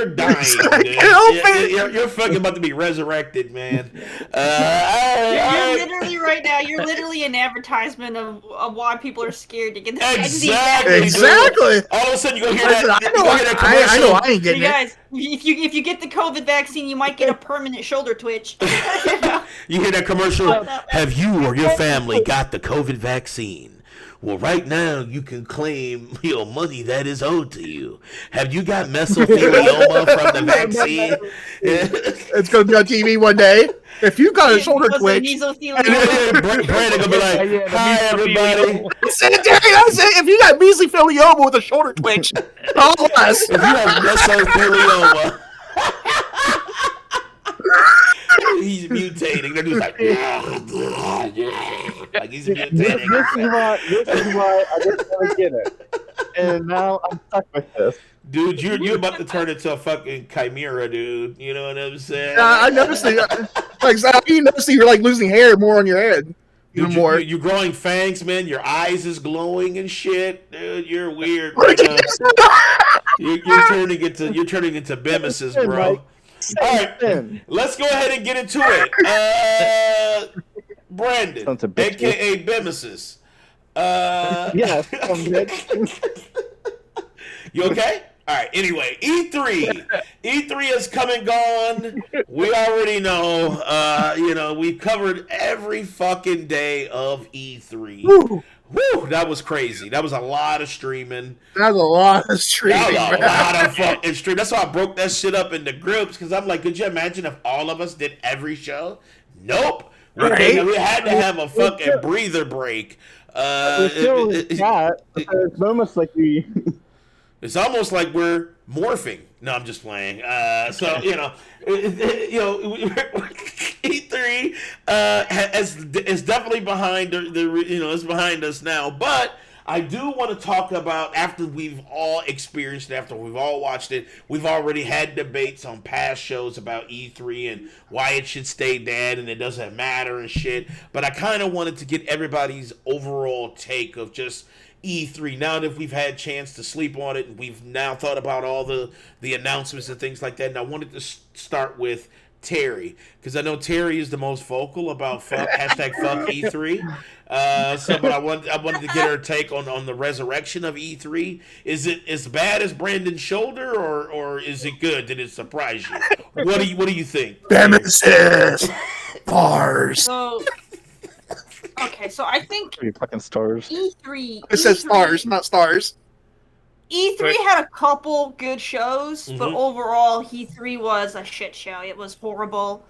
[SPEAKER 3] dying, dude. You're fucking about to be resurrected, man.
[SPEAKER 4] You're literally right now. You're literally an advertisement of why people are scared to get this.
[SPEAKER 2] Exactly.
[SPEAKER 3] All of a sudden, you go hear that.
[SPEAKER 2] I know. I ain't getting
[SPEAKER 4] it. Guys, if you get the COVID vaccine, you might get a permanent shoulder twitch.
[SPEAKER 3] You hear that commercial? Have you or your family got the COVID vaccine? Well, right now you can claim money that is owed to you. Have you got mesothelioma from the vaccine?
[SPEAKER 2] It's going to be on TV one day. If you got a shoulder twitch,
[SPEAKER 3] Brandon gonna be like, "Hi, everybody."
[SPEAKER 2] If you got mesothelioma with a shoulder twitch, call us.
[SPEAKER 3] If you have mesothelioma. He's mutating. They're just like he's mutating.
[SPEAKER 6] This is why I didn't want to get it, and now I'm stuck with this.
[SPEAKER 3] Dude, you're about to turn into a fucking chimera, dude. You know what I'm saying?
[SPEAKER 2] I noticed that. You notice that you're like losing hair more on your head.
[SPEAKER 3] Dude, you're growing fangs, man. Your eyes is glowing and shit. Dude, you're weird. You're turning into Bemis's, bro. All right, let's go ahead and get into it. Brandon, a.k.a. Bemis's.
[SPEAKER 6] Yes, I'm good.
[SPEAKER 3] You okay? All right, anyway, E3. E3 has come and gone. We already know. We've covered every fucking day of E3. Woo, that was crazy. That was a lot of streaming.
[SPEAKER 2] That was a lot of streaming.
[SPEAKER 3] That was a lot of fucking streaming. That's why I broke that shit up into groups, because I'm like, could you imagine if all of us did every show? Nope. We had to have a fucking breather break.
[SPEAKER 6] It's almost like we...
[SPEAKER 3] It's almost like we're morphing. No, I'm just playing. E3 is definitely behind it's behind us now. But I do want to talk about, after we've all experienced it, after we've all watched it, we've already had debates on past shows about E3 and why it should stay dead and it doesn't matter and shit. But I kind of wanted to get everybody's overall take of just E3 now that we've had a chance to sleep on it, and we've now thought about all the announcements and things like that. And I wanted to start with Terry, because I know Terry is the most vocal about hashtag fuck E3. But I wanted to get her take on the resurrection of E3. Is it as bad as Brandon's shoulder, or is it good? Did it surprise you? What do you think?
[SPEAKER 2] Nemesis bars.
[SPEAKER 4] Okay, so I think
[SPEAKER 6] fucking stars.
[SPEAKER 4] E3.
[SPEAKER 2] It says stars, not stars.
[SPEAKER 4] E3 had a couple good shows, but overall, E3 was a shit show. It was horrible.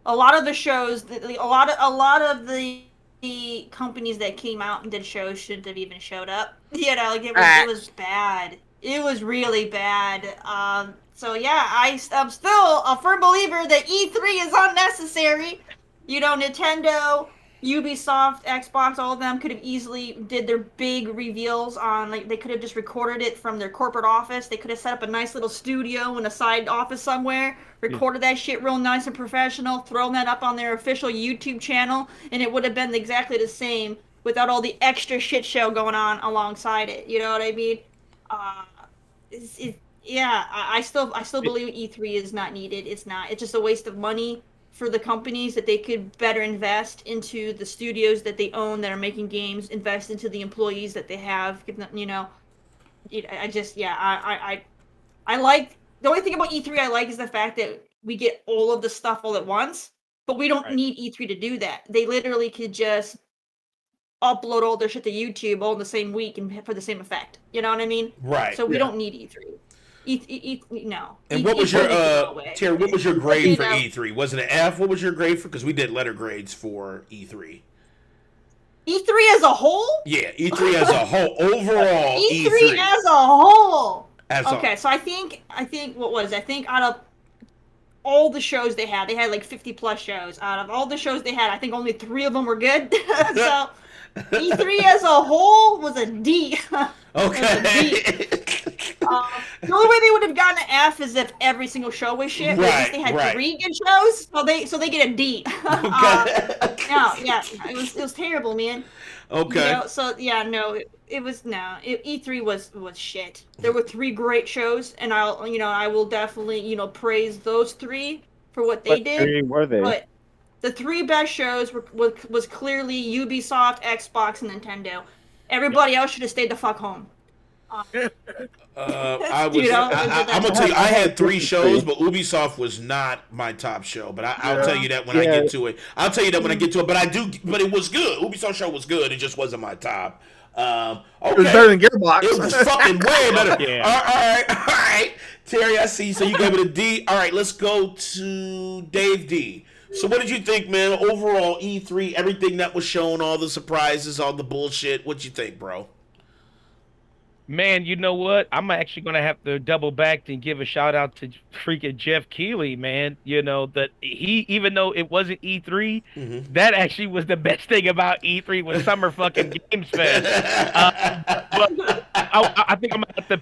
[SPEAKER 4] A lot of the shows, a lot of the companies that came out and did shows shouldn't have even showed up. It was bad. It was really bad. I'm still a firm believer that E3 is unnecessary. Nintendo, Ubisoft, Xbox, all of them could have easily did their big reveals on, they could have just recorded it from their corporate office. They could have set up a nice little studio in a side office somewhere, recorded that shit real nice and professional, thrown that up on their official YouTube channel, and it would have been exactly the same without all the extra shit show going on alongside it. You know what I mean? Yeah, I still believe E3 is not needed. It's not. It's just a waste of money for the companies that they could better invest into the studios that they own that are making games, invest into the employees that they have. Give them, I just I like the only thing about E3 I like is the fact that we get all of the stuff all at once, but we don't need E3 to do that. They literally could just upload all their shit to YouTube all in the same week and for the same effect. You know what I mean?
[SPEAKER 3] Right.
[SPEAKER 4] So we don't need E3. No.
[SPEAKER 3] And what was your Terry? What was your grade for E3? Was it an F? What was your grade for? Because we did letter grades for E3.
[SPEAKER 4] E3 as a whole?
[SPEAKER 3] Yeah, E3 as a whole. Overall,
[SPEAKER 4] E3 as a whole. So I think what was it? I think out of all the shows they had like 50 plus shows. Out of all the shows they had, I think only 3 of them were good. So E3 as a whole was a D.
[SPEAKER 3] Okay.
[SPEAKER 4] The only way they would have gotten an F is if every single show was shit. But at least they had 3 good shows, so they get a D. It was terrible, man.
[SPEAKER 3] Okay.
[SPEAKER 4] E3 was shit. There were 3 great shows, and I will definitely praise those 3 for what they did.
[SPEAKER 6] 3 were they?
[SPEAKER 4] But the 3 best shows was clearly Ubisoft, Xbox, and Nintendo. Everybody else should have stayed the fuck home.
[SPEAKER 3] I'm gonna tell you, I had 3 shows, but Ubisoft was not my top show. But I'll tell you that when I get to it. But it was good. Ubisoft show was good. It just wasn't my top. Okay.
[SPEAKER 2] It was better than Gearbox.
[SPEAKER 3] It was fucking way better.
[SPEAKER 7] Yeah.
[SPEAKER 3] All right. Terry, I see. So you gave it a D. All right, let's go to Dave D. So what did you think, man? Overall, E3, everything that was shown, all the surprises, all the bullshit. What'd you think, bro?
[SPEAKER 7] Man, you know what? I'm actually going to have to double back and give a shout out to freaking Jeff Keighley, man. That even though it wasn't E3, that actually was the best thing about E3 was Summer fucking Games Fest. But I think I'm going to have to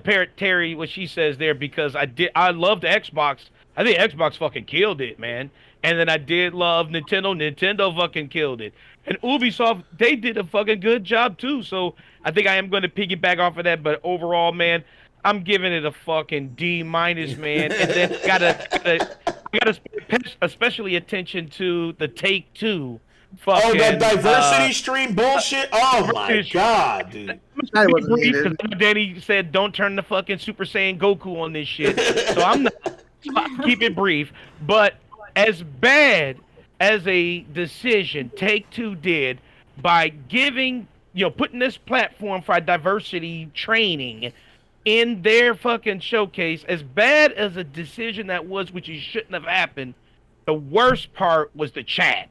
[SPEAKER 7] parrot Terry what she says there because I loved Xbox. I think Xbox fucking killed it, man. And then I did love Nintendo. Nintendo fucking killed it. And Ubisoft, they did a fucking good job too. So I think I am going to piggyback off of that. But overall, man, I'm giving it a fucking D-, man. And then gotta pay especially attention to the Take-Two.
[SPEAKER 3] Fucking, that diversity stream bullshit. Oh my god, dude.
[SPEAKER 7] Danny said, "Don't turn the fucking Super Saiyan Goku on this shit." So I'm not. Keep it brief, but as bad as a decision Take-Two did by giving, putting this platform for diversity training in their fucking showcase, as bad as a decision that was, which it shouldn't have happened, the worst part was the chat.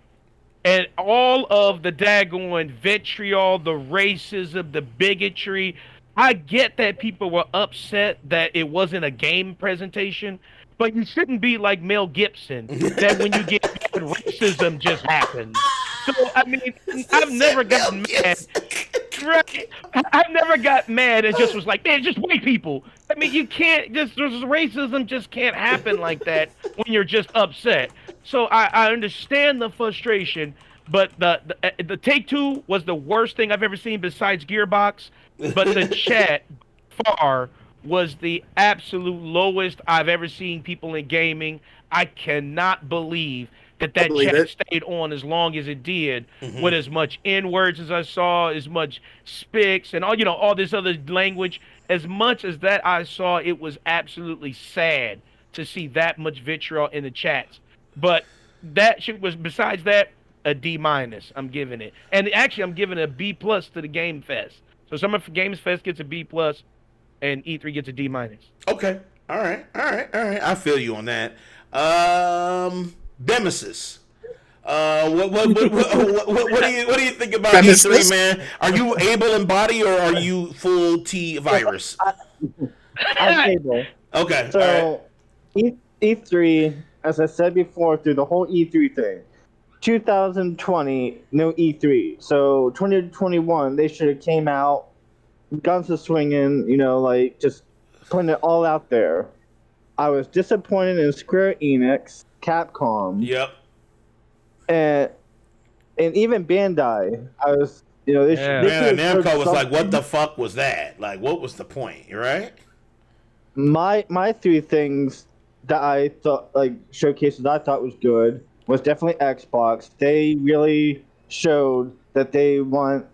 [SPEAKER 7] And all of the daggone vitriol, the racism, the bigotry. I get that people were upset that it wasn't a game presentation, but you shouldn't be like Mel Gibson, that when you get mad, racism just happens. So, I mean, I've never gotten mad. Right? I've never got mad and just was like, man, just white people. I mean, you can't, racism just can't happen like that when you're just upset. So I understand the frustration, but the Take-Two was the worst thing I've ever seen besides Gearbox, but the chat far was the absolute lowest I've ever seen people in gaming. I cannot believe that chat stayed on as long as it did, with as much N-words as I saw, as much spics and all this other language. As much as that I saw, it was absolutely sad to see that much vitriol in the chats. But that shit was, besides that, a D-. I'm giving it. And actually, I'm giving a B+ to the Game Fest. So Summer Games Fest gets a B+, and E3 gets a D-.
[SPEAKER 3] Okay. All right. I feel you on that. Demesis. What do you think about E3, man? Are you able in body or are you full T virus?
[SPEAKER 6] I'm able.
[SPEAKER 3] Okay.
[SPEAKER 6] So E3, as I said before, through the whole E3 thing, 2020 no E3. So 2021 they should have came out, guns a swinging, just putting it all out there. I was disappointed in Square Enix, Capcom.
[SPEAKER 3] Yep.
[SPEAKER 6] And even Bandai. I was,
[SPEAKER 3] Namco was like, what the fuck was that? Like, what was the point? You're right.
[SPEAKER 6] my three things that I thought like showcases I thought was good was definitely Xbox. They really showed that they want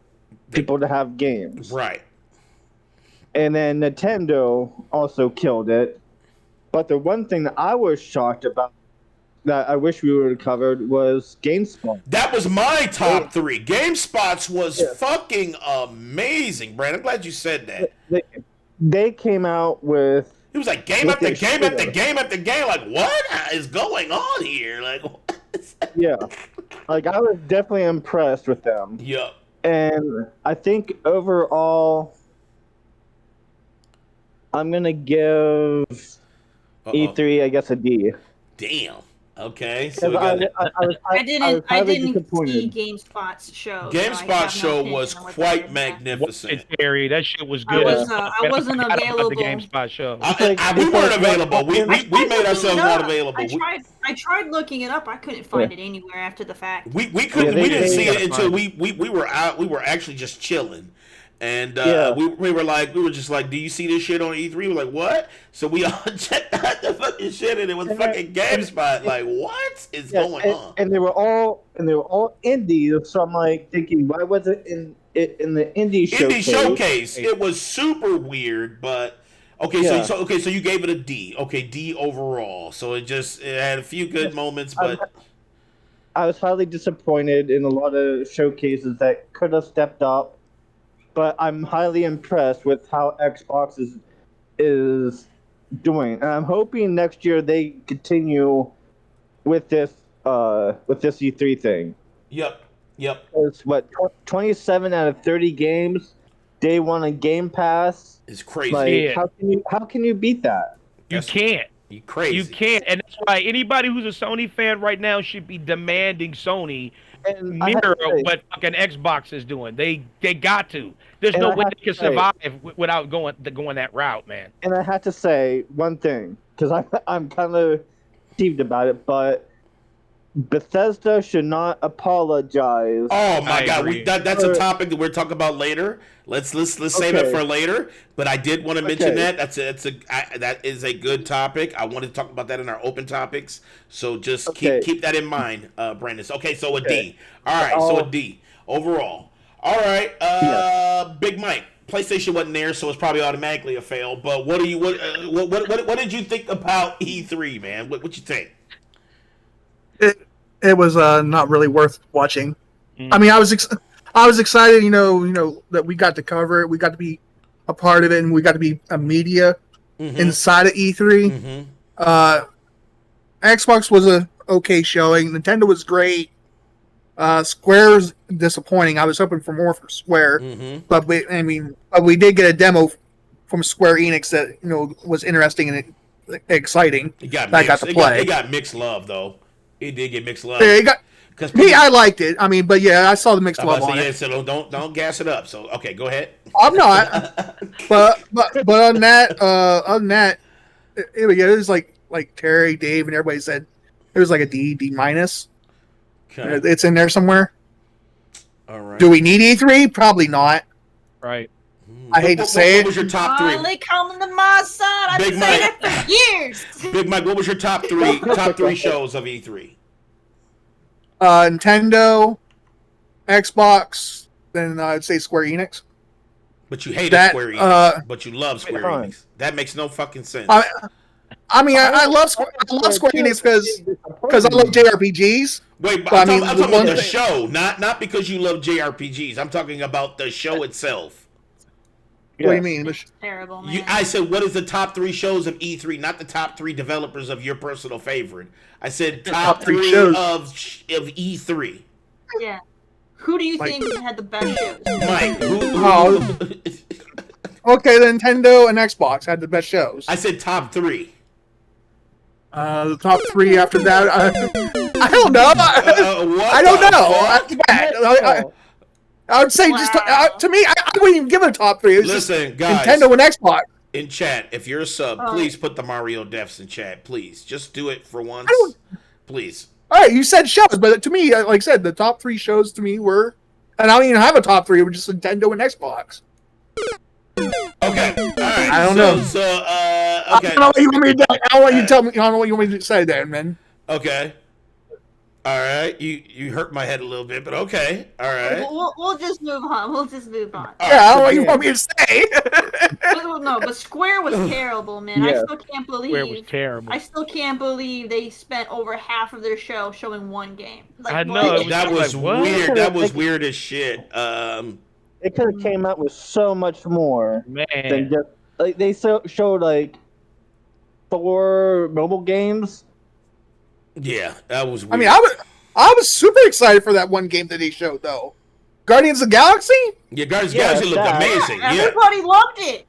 [SPEAKER 6] people to have games.
[SPEAKER 3] Right.
[SPEAKER 6] And then Nintendo also killed it. But the one thing that I was shocked about that I wish we would have covered was GameSpot.
[SPEAKER 3] That was my top three. GameSpots was fucking amazing, Brad. I'm glad you said that.
[SPEAKER 6] They came out with...
[SPEAKER 3] It was like game after game after game after game. Like, what is going on here? Like, what?
[SPEAKER 6] Yeah. Like, I was definitely impressed with them.
[SPEAKER 3] Yup.
[SPEAKER 6] And I think overall, I'm going to give E3, I guess, a D.
[SPEAKER 3] Damn. Okay. So
[SPEAKER 6] I
[SPEAKER 4] didn't see GameSpot's show.
[SPEAKER 3] GameSpot show was quite magnificent.
[SPEAKER 7] Terry, that shit was good.
[SPEAKER 4] I wasn't available.
[SPEAKER 7] The GameSpot show.
[SPEAKER 3] We weren't available. We made ourselves not available.
[SPEAKER 4] I tried looking it up. I couldn't find it anywhere after the fact.
[SPEAKER 3] We couldn't. We didn't see it until we were out. We were actually just chilling. And we were just like, do you see this shit on E3? We were like, what? So we all checked out the fucking shit, and it was fucking GameSpot. Like, what is going on?
[SPEAKER 6] And they were all indies. So I'm like thinking, why was it in the indie showcase?
[SPEAKER 3] Indie showcase. It was super weird, but okay. So you gave it a D. Okay, D overall. So it had a few good moments, but
[SPEAKER 6] I was highly disappointed in a lot of showcases that could have stepped up. But I'm highly impressed with how Xbox is doing, and I'm hoping next year they continue with this E3 thing.
[SPEAKER 3] Yep.
[SPEAKER 6] It's 27 out of 30 games day one on Game Pass.
[SPEAKER 3] It's crazy.
[SPEAKER 6] Like, how can you beat that?
[SPEAKER 7] You can't.
[SPEAKER 3] You crazy.
[SPEAKER 7] You can't, and that's why anybody who's a Sony fan right now should be demanding Sony mirror what fucking Xbox is doing. They got to. There's no way they can survive without going that route, man.
[SPEAKER 6] And I had to say one thing because I'm kind of peeved about it, but Bethesda should not apologize.
[SPEAKER 3] Oh my God, that's a topic that we're talking about later. Let's save it for later. But I did want to mention that that is a good topic. I wanted to talk about that in our open topics. So just keep that in mind, Brandon. Okay, so a D. All right, so a D overall. All right, Big Mike. PlayStation wasn't there, so it's probably automatically a fail. But what did you think about E3, man? What you think?
[SPEAKER 2] It was not really worth watching. I mean, I was excited, you know that we got to cover it, we got to be a part of it, and we got to be a media inside of E3. Xbox was a okay showing. Nintendo was great. Square's disappointing. I was hoping for more from Square, but we did get a demo from Square Enix that was interesting and exciting.
[SPEAKER 3] It got mixed love though. It did get mixed love.
[SPEAKER 2] Yeah, I liked it. I mean, but yeah, I saw the mixed love on it.
[SPEAKER 3] So don't gas it up. So okay, go ahead.
[SPEAKER 2] I'm not. but on that, it was like Terry, Dave, and everybody said it was like a D minus. Okay. It's in there somewhere.
[SPEAKER 3] All right.
[SPEAKER 2] Do we need E3? Probably not.
[SPEAKER 7] Right.
[SPEAKER 2] I hate to say it.
[SPEAKER 3] What was your top three?
[SPEAKER 4] Finally coming to my side. I've been saying it for years.
[SPEAKER 3] Big Mike, what was your top three shows of E3?
[SPEAKER 2] Nintendo, Xbox, then I'd say Square Enix.
[SPEAKER 3] But you hated Square Enix. But you love Square Enix. That makes no fucking sense.
[SPEAKER 2] I love Square Enix because I love JRPGs.
[SPEAKER 3] Wait, but I'm talking about the show, not because you love JRPGs. I'm talking about the show itself.
[SPEAKER 2] What do you mean?
[SPEAKER 4] Terrible, man.
[SPEAKER 3] I said, what is the top three shows of E3, not the top three developers of your personal favorite. I said top three
[SPEAKER 2] shows
[SPEAKER 3] of E3.
[SPEAKER 4] Yeah. Who do you think had the best shows?
[SPEAKER 3] Mike.
[SPEAKER 2] Okay, then Nintendo and Xbox had the best shows.
[SPEAKER 3] I said top three.
[SPEAKER 2] The top three after that, I don't know. I don't know. I would say just to me, I wouldn't even give it a top three. It was
[SPEAKER 3] Listen, guys,
[SPEAKER 2] Nintendo and Xbox.
[SPEAKER 3] In chat, if you're a sub, please put the Mario deaths in chat. Please, just do it for once. Please.
[SPEAKER 2] All right, you said shows, but to me, like I said, the top three shows to me were, and I don't even have a top three. It was just Nintendo and Xbox.
[SPEAKER 3] Okay, all right.
[SPEAKER 2] I don't know.
[SPEAKER 3] So, Okay.
[SPEAKER 2] I don't know what you want me to do. I don't want you to tell me. I don't know what you want me to say there, man.
[SPEAKER 3] Okay. All right. You hurt my head a little bit, but okay. All right.
[SPEAKER 4] We'll just move on. We'll just move on.
[SPEAKER 2] Yeah, I don't know what you want me to say.
[SPEAKER 4] But Square was terrible, man.
[SPEAKER 6] Yeah.
[SPEAKER 4] I still can't believe.
[SPEAKER 7] Square was terrible.
[SPEAKER 4] I still can't believe they spent over half of their show showing one game. Like,
[SPEAKER 7] I know.
[SPEAKER 3] That was
[SPEAKER 7] like,
[SPEAKER 3] weird. That was weird as shit.
[SPEAKER 6] It could have came out with so much more
[SPEAKER 7] Man.
[SPEAKER 6] than just like they showed like 4 mobile games.
[SPEAKER 3] Yeah, that was weird.
[SPEAKER 2] I mean, I was super excited for that one game that they showed though. Guardians of the Galaxy.
[SPEAKER 3] Yeah, Guardians of the Galaxy looked amazing. Yeah.
[SPEAKER 4] Everybody loved it.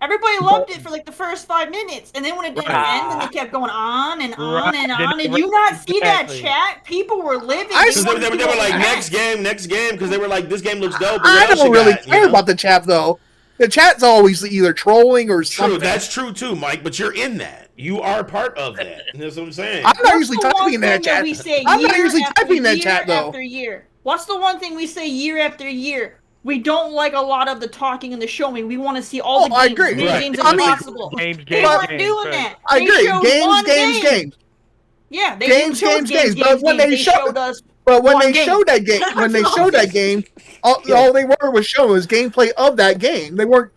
[SPEAKER 4] Everybody loved it for like the first 5 minutes, and then when it didn't end, and they kept going on and on and on. Did you not see that chat? People were living.
[SPEAKER 3] They were like, next game, because they were like, this game looks dope.
[SPEAKER 2] I don't really care about the chat though. The chat's always either trolling or something.
[SPEAKER 3] True, that's true too, Mike. But you're in that. You are part of that. That's what I'm saying.
[SPEAKER 2] I'm not usually typing in that chat. I'm not usually typing in that chat though.
[SPEAKER 4] After year. What's the one thing we say year after year? We don't like a lot of the talking and the showing. We want to see all the games,
[SPEAKER 2] I agree.
[SPEAKER 4] games as possible. They weren't doing that.
[SPEAKER 2] I agree. Games.
[SPEAKER 4] Yeah, they
[SPEAKER 2] games. But when they showed us, showed that game, all they were was showing was gameplay of that game. They weren't,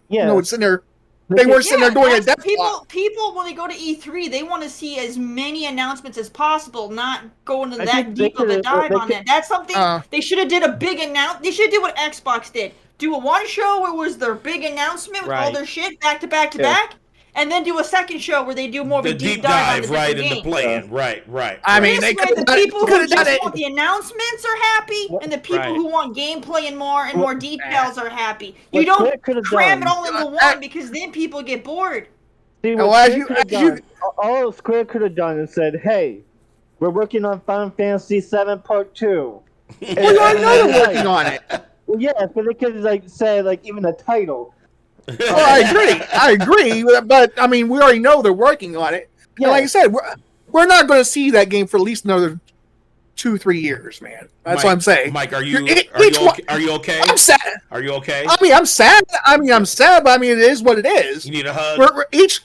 [SPEAKER 2] sitting there. They weren't sitting there doing it.
[SPEAKER 4] People, when they go to E3, they want to see as many announcements as possible, not go into that deep of a dive on that. That's something they should have did a big announce. They should have did what Xbox did. Do a one show where it was their big announcement with all their shit back to back to back, and then do a second show where they do more of a deep dive on the
[SPEAKER 3] right
[SPEAKER 4] game.
[SPEAKER 3] In the plan. Right.
[SPEAKER 2] I mean, they
[SPEAKER 4] the people who just want the announcements are happy, and the people who want gameplay and more details are happy. You don't cram it all into one because then people get bored.
[SPEAKER 6] See, all Square could have done and said, "Hey, we're working on Final Fantasy VII Part 2."
[SPEAKER 2] Well, I know they're working on it.
[SPEAKER 6] Well, yeah, but they could have say even a title.
[SPEAKER 2] Well, I agree, but I mean, we already know they're working on it. Yeah. And like I said, we're not going to see that game for at least another 2-3 years, man. That's what I'm saying.
[SPEAKER 3] Mike, are you okay?
[SPEAKER 2] I'm sad.
[SPEAKER 3] Are you okay?
[SPEAKER 2] I mean, I'm sad. But I mean, it is what it is.
[SPEAKER 3] You need a hug.
[SPEAKER 2] Each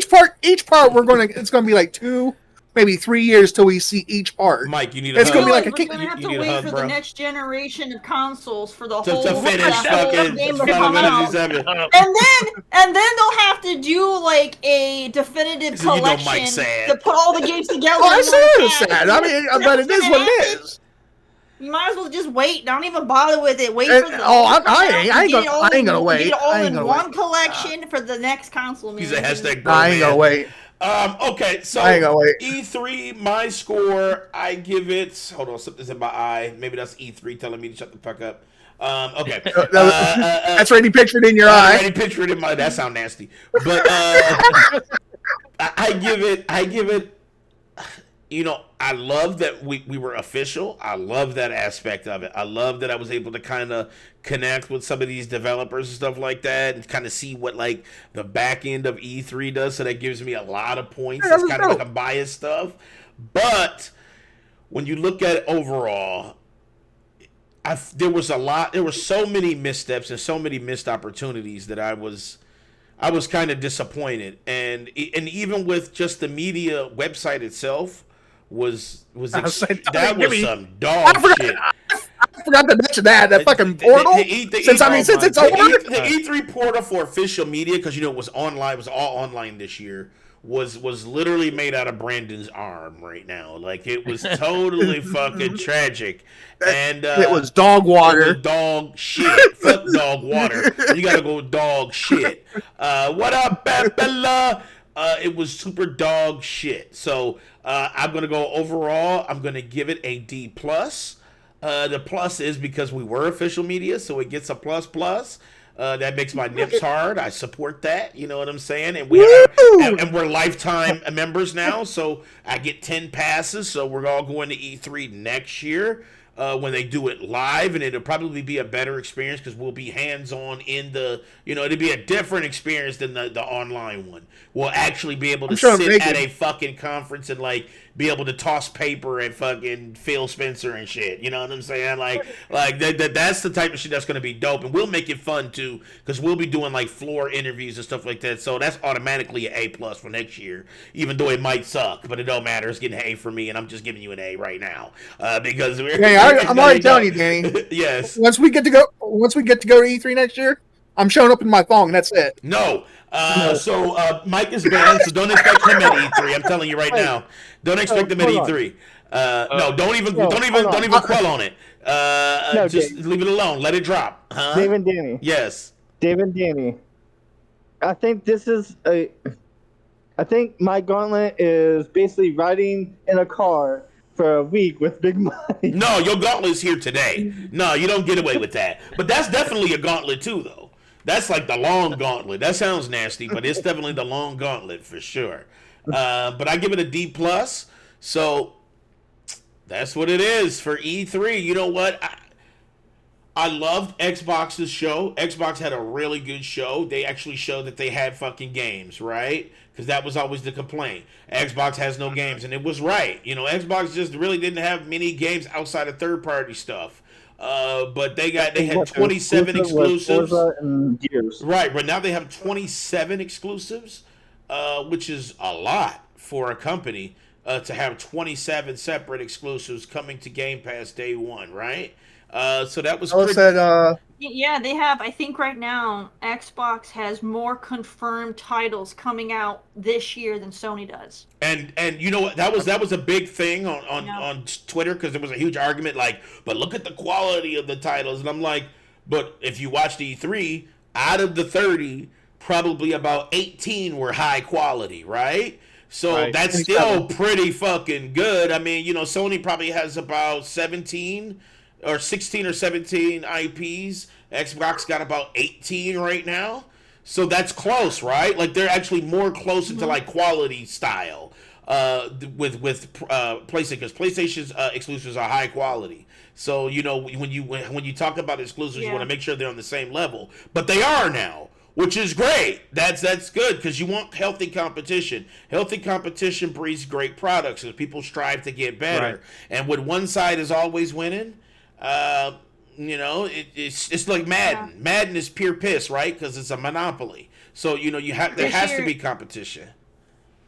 [SPEAKER 2] part, it's going to be like 2, maybe 3 years till we see each part.
[SPEAKER 3] Mike, you need a hug.
[SPEAKER 2] It's going to be like
[SPEAKER 4] we're going to have to wait for the next generation of consoles for the whole game to come out. And then they'll have to do like a definitive collection to put all the games together.
[SPEAKER 2] Oh, I said it's sad. I mean, but it is what it is.
[SPEAKER 4] You might as well just wait. Don't even bother with it. Wait for the.
[SPEAKER 2] I ain't gonna wait.
[SPEAKER 4] Get it all in one collection for the next console.
[SPEAKER 3] He's a hashtag.
[SPEAKER 2] I ain't gonna wait.
[SPEAKER 3] Okay, so E3, my score, I give it. Hold on, something's in my eye. Maybe that's E3 telling me to shut the fuck up. Okay,
[SPEAKER 2] that's already pictured in your eye.
[SPEAKER 3] Already pictured in my. That sound nasty, but I give it. You know, I love that we were official. I love that aspect of it. I love that I was able to kind of connect with some of these developers and stuff like that and kind of see what like the back end of E3 does. So that gives me a lot of points. It's kind of like a biased stuff. But when you look at it overall, there were so many missteps and so many missed opportunities that I was kind of disappointed. And even with just the media website itself, was some dog shit.
[SPEAKER 2] I forgot to mention that fucking portal. Since it's over.
[SPEAKER 3] The E3 portal for official media, because it was online, it was all online this year, was literally made out of Brandon's arm right now. Like it was totally fucking tragic. And
[SPEAKER 2] it was dog water.
[SPEAKER 3] Dog shit. Fuck dog water. You gotta go dog shit. What up, Bella? It was super dog shit. So I'm gonna go overall. I'm gonna give it a D+. The plus is because we were official media, so it gets a plus. That makes my nips hard. I support that. You know what I'm saying? And we're lifetime members now, so I get 10 passes. So we're all going to E3 next year. when they do it live, and it'll probably be a better experience because we'll be hands-on in the, it'll be a different experience than the online one. We'll actually be able to sit at a fucking conference and like be able to toss paper at fucking Phil Spencer and shit. You know what I'm saying? Like that's the type of shit that's going to be dope, and we'll make it fun too because we'll be doing like floor interviews and stuff like that. So that's automatically an A+ for next year, even though it might suck, but it don't matter. It's getting an A for me, and I'm just giving you an A right now because
[SPEAKER 2] I'm already telling you, Danny.
[SPEAKER 3] Yes.
[SPEAKER 2] Once we get to go to E3 next year, I'm showing up in my thong. That's it.
[SPEAKER 3] No. So Mike is banned, so don't expect him at E3. I'm telling you right now. Don't expect him at E3. No, don't even quell on it. Just leave it alone. Let it drop. Huh?
[SPEAKER 6] Dave and Danny.
[SPEAKER 3] Yes.
[SPEAKER 6] Dave and Danny. I think my gauntlet is basically riding in a car for a week with Big Mike.
[SPEAKER 3] No, your gauntlet's here today. No, you don't get away with that. But that's definitely a gauntlet too, though. That's like the long gauntlet. That sounds nasty, but it's definitely the long gauntlet for sure. But I give it a D+. So that's what it is for E3. You know what? I loved Xbox's show. Xbox had a really good show. They actually showed that they had fucking games, right? Because that was always the complaint. Xbox has no games, and it was right. Xbox just really didn't have many games outside of third-party stuff. But they had 27 exclusives. Right, but now they have 27 exclusives, which is a lot for a company to have 27 separate exclusives coming to Game Pass day one, right? So that was
[SPEAKER 4] yeah, they have. I think right now Xbox has more confirmed titles coming out this year than Sony does.
[SPEAKER 3] And you know what? That was a big thing on Twitter because there was a huge argument like, but look at the quality of the titles, and I'm like, but if you watched E3, out of the 30, probably about 18 were high quality, right? So that's still pretty fucking good. I mean, Sony probably has about 17 or 16 or 17 IPs. Xbox got about 18 right now. So that's close, right? Like they're actually more closer to like quality style with PlayStation, because PlayStation's exclusives are high quality. So when you talk about exclusives, you want to make sure they're on the same level. But they are now, which is great. That's good because you want healthy competition. Healthy competition breeds great products as people strive to get better. Right. And when one side is always winning, it's like Madden. Yeah. Madden is pure piss, right? Because it's a monopoly. So there has to be competition.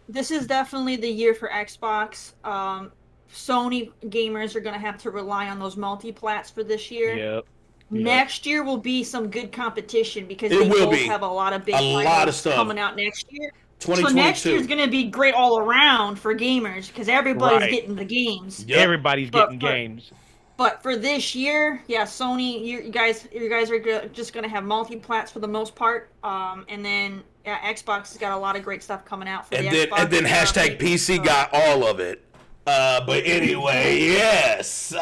[SPEAKER 4] This is definitely the year for Xbox. Sony gamers are going to have to rely on those multi-plats for this year.
[SPEAKER 7] Yep.
[SPEAKER 4] Next year will be some good competition because they both have a lot of big titles coming out next year. So next year is going to be great all around for gamers because everybody's getting the games.
[SPEAKER 7] Yep. Everybody's getting games.
[SPEAKER 4] But for this year, Sony, you guys are just going to have multi-plats for the most part. And then Xbox has got a lot of great stuff coming out for Xbox.
[SPEAKER 3] And then hashtag PC got all of it. But anyway, yes.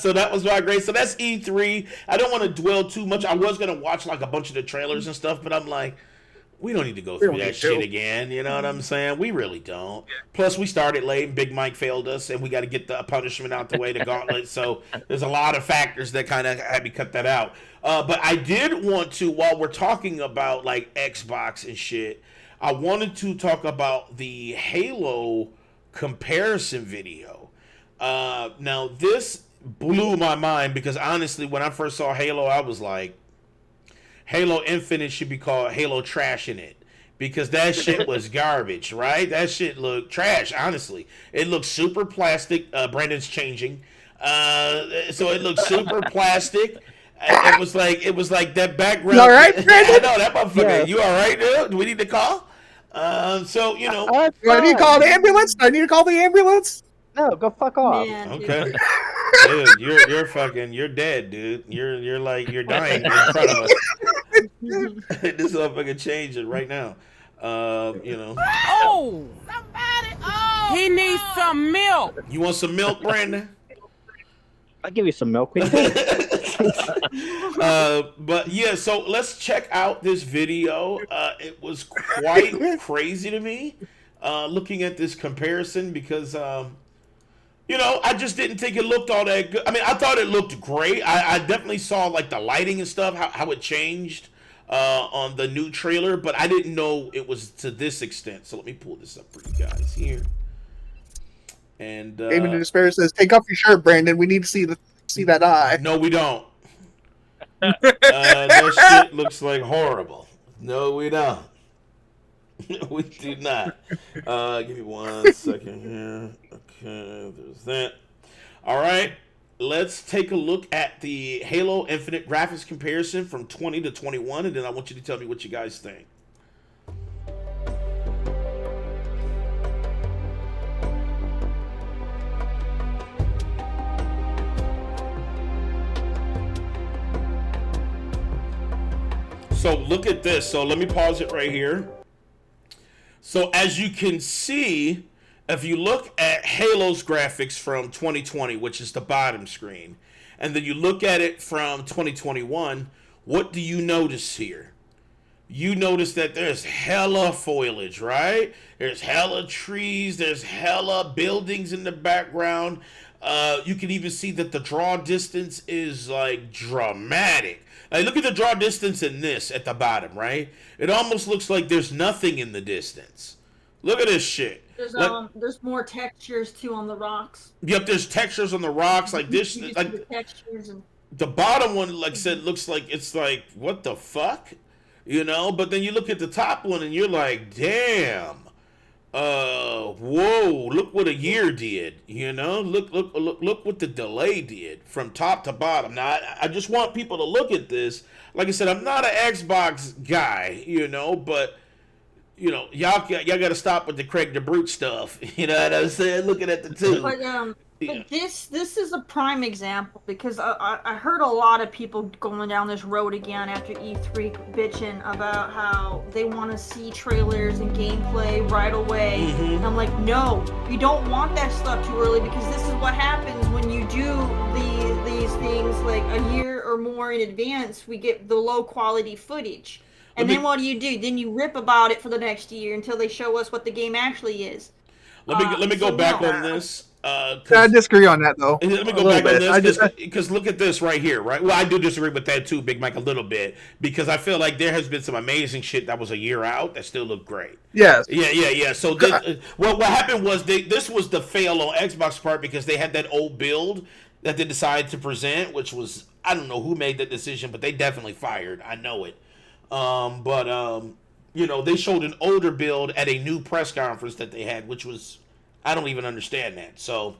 [SPEAKER 3] So that was not great. So that's E3. I don't want to dwell too much. I was going to watch like a bunch of the trailers and stuff, but I'm like, we don't need to go through that shit again. You know what I'm saying? We really don't. Plus, we started late and Big Mike failed us, and we got to get the punishment out the way, the gauntlet. So there's a lot of factors that kind of had me cut that out. But I did want to, while we're talking about like Xbox and shit, I wanted to talk about the Halo comparison video. Now, this blew my mind because honestly, when I first saw Halo, I was like, Halo Infinite should be called Halo Trash in it because that shit was garbage, right? That shit looked trash, honestly. It looked super plastic. Brandon's changing. So it looked super plastic. It was like that background.
[SPEAKER 2] You all right, Brandon?
[SPEAKER 3] I know that motherfucker. Yeah. You all right, dude? Do we need to call? So
[SPEAKER 2] do I need to call the ambulance? Do I need to call the ambulance?
[SPEAKER 6] No, go fuck off.
[SPEAKER 4] Man,
[SPEAKER 3] okay. Dude, you're dead, dude. You're dying in front of us. This motherfucker change it right now.
[SPEAKER 8] Oh, somebody! Oh, he needs some milk.
[SPEAKER 3] You want some milk, Brandon?
[SPEAKER 6] I'll give you some milk.
[SPEAKER 3] But yeah, so let's check out this video. It was quite crazy to me looking at this comparison because You know, I just didn't think it looked all that good. I mean, I thought it looked great. I definitely saw like the lighting and stuff, how it changed on the new trailer, but I didn't know it was to this extent. So let me pull this up for you guys here. And
[SPEAKER 2] Game in Despair says, "Take off your shirt, Brandon. We need to see that eye."
[SPEAKER 3] No, we don't. That shit looks like horrible. No, we don't. We do not. Give me 1 second here. Okay, there's that. All right, let's take a look at the Halo Infinite graphics comparison from 20 to 21, and then I want you to tell me what you guys think. So look at this. So let me pause it right here. So as you can see, if you look at Halo's graphics from 2020, which is the bottom screen, and then you look at it from 2021, what do you notice here? You notice that there's hella foliage, right? There's hella trees, there's hella buildings in the background. You can even see that the draw distance is like dramatic. Like, look at the draw distance in this at the bottom, right? It almost looks like there's nothing in the distance. Look at this shit.
[SPEAKER 4] There's more textures too on the rocks.
[SPEAKER 3] Yep, there's textures on the rocks like this. Like
[SPEAKER 4] the textures and
[SPEAKER 3] the bottom one, like I said, looks like it's like, what the fuck, you know? But then you look at the top one and you're like, damn. Whoa, look what a year did, you know? Look what the delay did from top to bottom. Now, I just want people to look at this. Like I said, I'm not an Xbox guy, you know, but, you know, y'all got to stop with the Craig DeBrute stuff. You know what I'm saying? Looking at the two.
[SPEAKER 4] But this is a prime example because I heard a lot of people going down this road again after E3 bitching about how they want to see trailers and gameplay right away.
[SPEAKER 3] Mm-hmm.
[SPEAKER 4] And I'm like, no, you don't want that stuff too early because this is what happens when you do these things like a year or more in advance. We get the low quality footage. And then what do? Then you rip about it for the next year until they show us what the game actually is.
[SPEAKER 3] Let me go back on this.
[SPEAKER 2] I disagree on that, though.
[SPEAKER 3] Let me go back on this because look at this right here, right? Well, I do disagree with that too, Big Mike, a little bit because I feel like there has been some amazing shit that was a year out that still looked great.
[SPEAKER 2] Yes.
[SPEAKER 3] Yeah. So what happened was this was the fail on Xbox part because they had that old build that they decided to present, which was, I don't know who made that decision, but they definitely fired. I know it. You know, they showed an older build at a new press conference that they had, which was, I don't even understand that. So,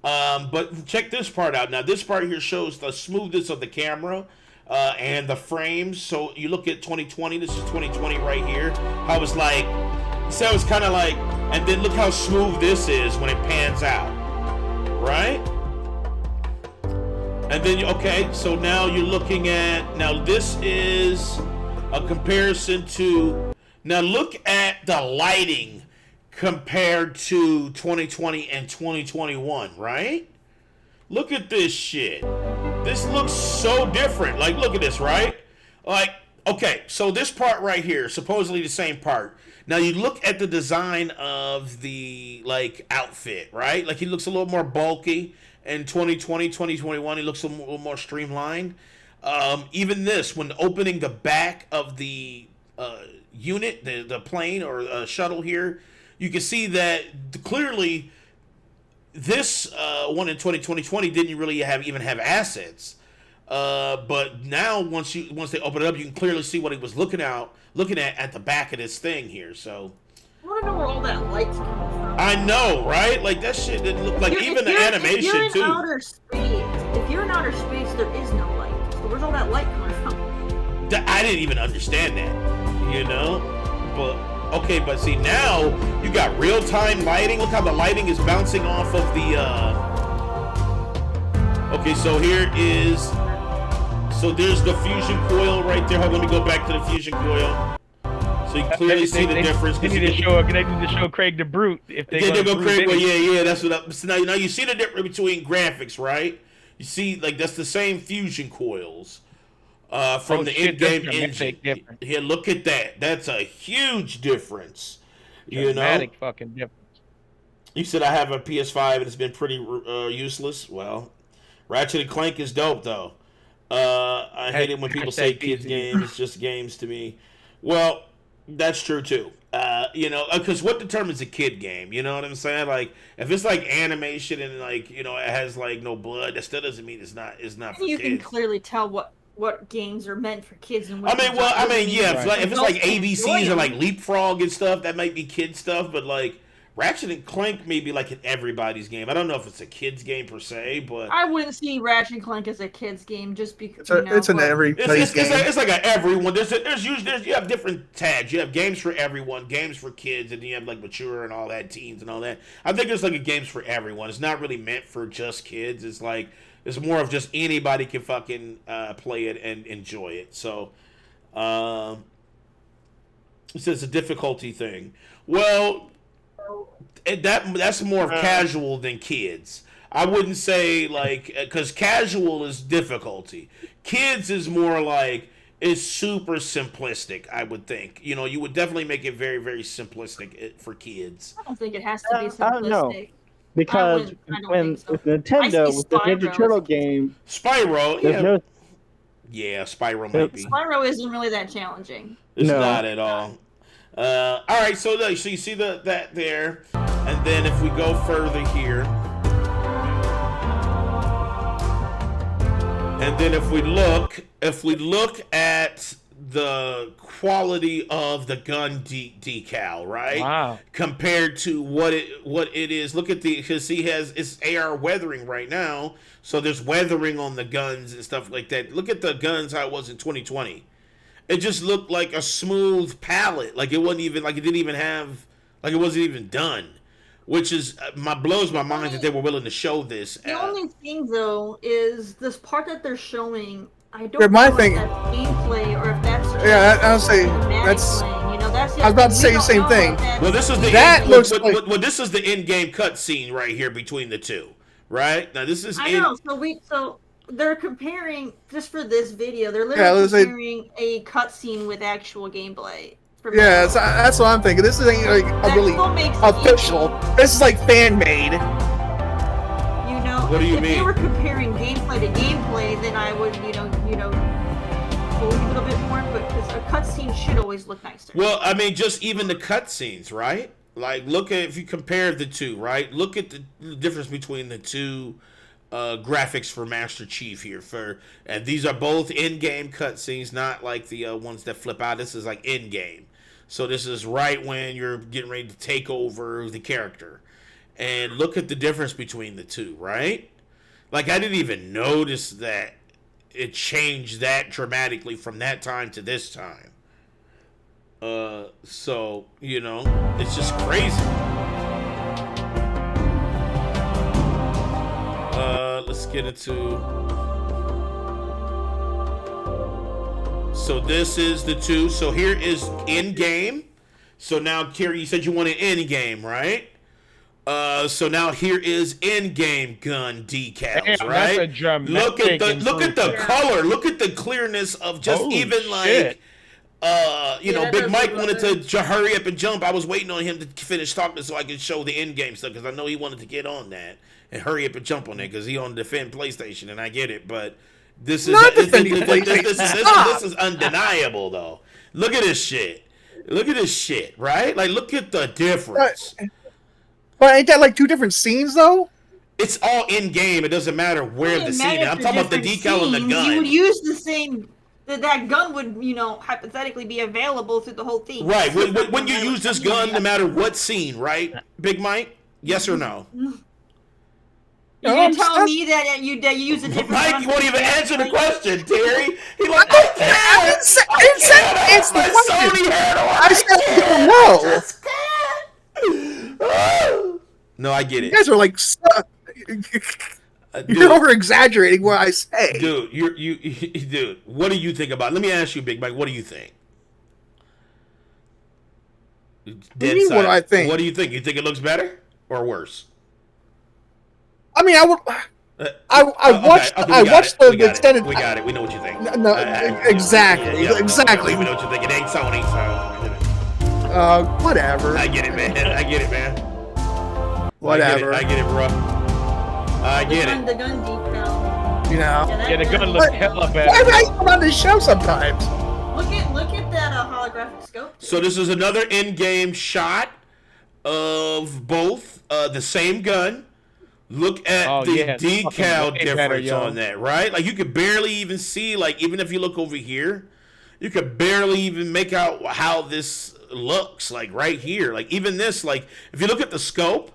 [SPEAKER 3] but check this part out. Now, this part here shows the smoothness of the camera and the frames. So you look at 2020. This is 2020 right here. How it's like, so it's kind of like, and then look how smooth this is when it pans out, right? And then, okay, so now you're looking at, now this is a comparison to, now look at the lighting compared to 2020 and 2021, right? Look at this shit. This looks so different. Like, look at this, right? Like, okay, so this part right here, supposedly the same part. Now you look at the design of the, like, outfit, right? Like, he looks a little more bulky. In 2020, 2021, he looks a little more streamlined. Even this, when opening the back of the unit, the plane or shuttle here, you can see that clearly this one in 2020 didn't really even have assets. But now once they open it up, you can clearly see what he was looking at the back of this thing here. So
[SPEAKER 4] I want to know where all that light's coming from.
[SPEAKER 3] I know, right? Like that shit didn't look like even the animation
[SPEAKER 4] if you're in
[SPEAKER 3] too.
[SPEAKER 4] If you're in outer space, there is no light. So where's all that light coming from?
[SPEAKER 3] I didn't even understand that, you know. But okay, but see now you got real-time lighting. Look how the lighting is bouncing off of the. Okay, so here is. So there's the fusion coil right there. Hold on, let me go back to the fusion coil. So you clearly see the difference.
[SPEAKER 7] They need to show Craig DeBrute if they
[SPEAKER 3] go Craig. Well, yeah, that's what. So now you see the difference between graphics, right? You see, like that's the same fusion coils from the in-game engine. Here, look at that. That's a huge difference.
[SPEAKER 7] Dramatic fucking difference.
[SPEAKER 3] You said I have a PS5 and it's been pretty useless. Well, Ratchet and Clank is dope though. I hate it when people say kids games. It's just games to me. Well, that's true too. You know, because what determines a kid game? You know what I'm saying? Like, if it's like animation and like, you know, it has like no blood, that still doesn't mean it's not for
[SPEAKER 4] you
[SPEAKER 3] kids.
[SPEAKER 4] Can clearly tell what games are meant for kids and
[SPEAKER 3] yeah, if it's like ABCs or like Leapfrog and stuff, that might be kid stuff, but like Ratchet and Clank may be like an everybody's game. I don't know if it's a kid's game per se, but
[SPEAKER 4] I wouldn't see Ratchet and Clank as a kid's game just because
[SPEAKER 2] it's an everybody's game.
[SPEAKER 3] It's like an everyone. There's usually you have different tags. You have games for everyone, games for kids, and you have like mature and all that, teens and all that. I think it's like a games for everyone. It's not really meant for just kids. It's like it's more of just anybody can fucking play it and enjoy it. So it says a difficulty thing. Well, that's more of casual than kids. I wouldn't say like, because casual is difficulty. Kids is more like, is super simplistic, I would think. You know, you would definitely make it very, very simplistic for kids.
[SPEAKER 4] I don't think it has to be simplistic.
[SPEAKER 6] I don't know. Because with Nintendo, with the Ninja Turtle game...
[SPEAKER 3] Spyro, yeah. Spyro might be.
[SPEAKER 4] Spyro isn't really that challenging.
[SPEAKER 3] It's not at all. All right, so you see that there, and then if we go further here, and then if we look at the quality of the gun decal, right?
[SPEAKER 7] Wow.
[SPEAKER 3] Compared to what it is. Look at because he has it's AR weathering right now, so there's weathering on the guns and stuff like that. Look at the guns how it was in 2020. It just looked like a smooth palette. Like it wasn't even it wasn't even done. Which is blows my mind that they were willing to show this.
[SPEAKER 4] The only thing though is this part that they're showing. I don't know if that's gameplay or if that's
[SPEAKER 2] I'll say that's.
[SPEAKER 4] Playing. You know, that's
[SPEAKER 2] I was about to say the same thing.
[SPEAKER 3] Well, this is the this is the in-game cutscene right here between the two, right? Now this is.
[SPEAKER 4] So they're comparing just for this video. They're literally comparing a cutscene with actual gameplay.
[SPEAKER 2] Yeah, that's what I'm thinking. This isn't like a really official. This is like fan made.
[SPEAKER 4] You know,
[SPEAKER 3] what do you mean?
[SPEAKER 4] If they were comparing gameplay to gameplay, then I would, believe a little bit more. But because a cutscene should always look nicer.
[SPEAKER 3] Well, I mean, just even the cutscenes, right? Like, look at if you compare the two, right? Look at the difference between the two graphics for Master Chief here. And these are both in-game cutscenes, not like the ones that flip out. This is like in-game. So this is right when you're getting ready to take over the character. And look at the difference between the two, right? Like, I didn't even notice that it changed that dramatically from that time to this time. So, it's just crazy. Let's get into... So this is the two. So here is in-game. So now, Terry, you said you wanted in-game, right? So now here is in-game gun decals, right?
[SPEAKER 7] That's a dramatic
[SPEAKER 3] look at the color. Look at the clearness of just Big Mike wanted to hurry up and jump. I was waiting on him to finish talking so I could show the in-game stuff because I know he wanted to get on that and hurry up and jump on that because he on the Defend PlayStation, and I get it, but this is this is undeniable though. Look at this shit. Look at this shit, right? Like, look at the difference.
[SPEAKER 2] But ain't that like two different scenes though?
[SPEAKER 3] It's all in game. It doesn't matter where the scene is. I'm talking about the decal and the gun.
[SPEAKER 4] You would use the same. That gun would, hypothetically be available through the whole thing.
[SPEAKER 3] Right. When you use this gun, no matter what scene, right, Big Mike? Yes or no?
[SPEAKER 4] You're telling me that you use a different
[SPEAKER 3] Mike,
[SPEAKER 4] gun.
[SPEAKER 3] you won't even answer the question, Terry. He like,
[SPEAKER 2] I said no.
[SPEAKER 3] No, I get it.
[SPEAKER 2] You guys are like, you're over exaggerating what I say,
[SPEAKER 3] dude. Dude. What do you think about it? Let me ask you, Big Mike. What do you think?
[SPEAKER 2] What do I think?
[SPEAKER 3] What do you think? You think it looks better or worse?
[SPEAKER 2] I mean, I watched the extended.
[SPEAKER 3] We got it. We know what you think.
[SPEAKER 2] No, exactly. Exactly.
[SPEAKER 3] We know what you think. It ain't Sony, so.
[SPEAKER 2] Whatever.
[SPEAKER 3] I get it, man.
[SPEAKER 2] Whatever.
[SPEAKER 3] I get it, bro. I get it.
[SPEAKER 4] The gun decal.
[SPEAKER 2] You know.
[SPEAKER 7] Yeah, the gun looks hella better.
[SPEAKER 2] Why do I come on this show sometimes?
[SPEAKER 4] Look at that holographic scope.
[SPEAKER 3] So this is another in-game shot of both the same gun. Look at the decal difference on that, right? Like you could barely even see, like even if you look over here, you could barely even make out how this looks, like right here. Like even this, like if you look at the scope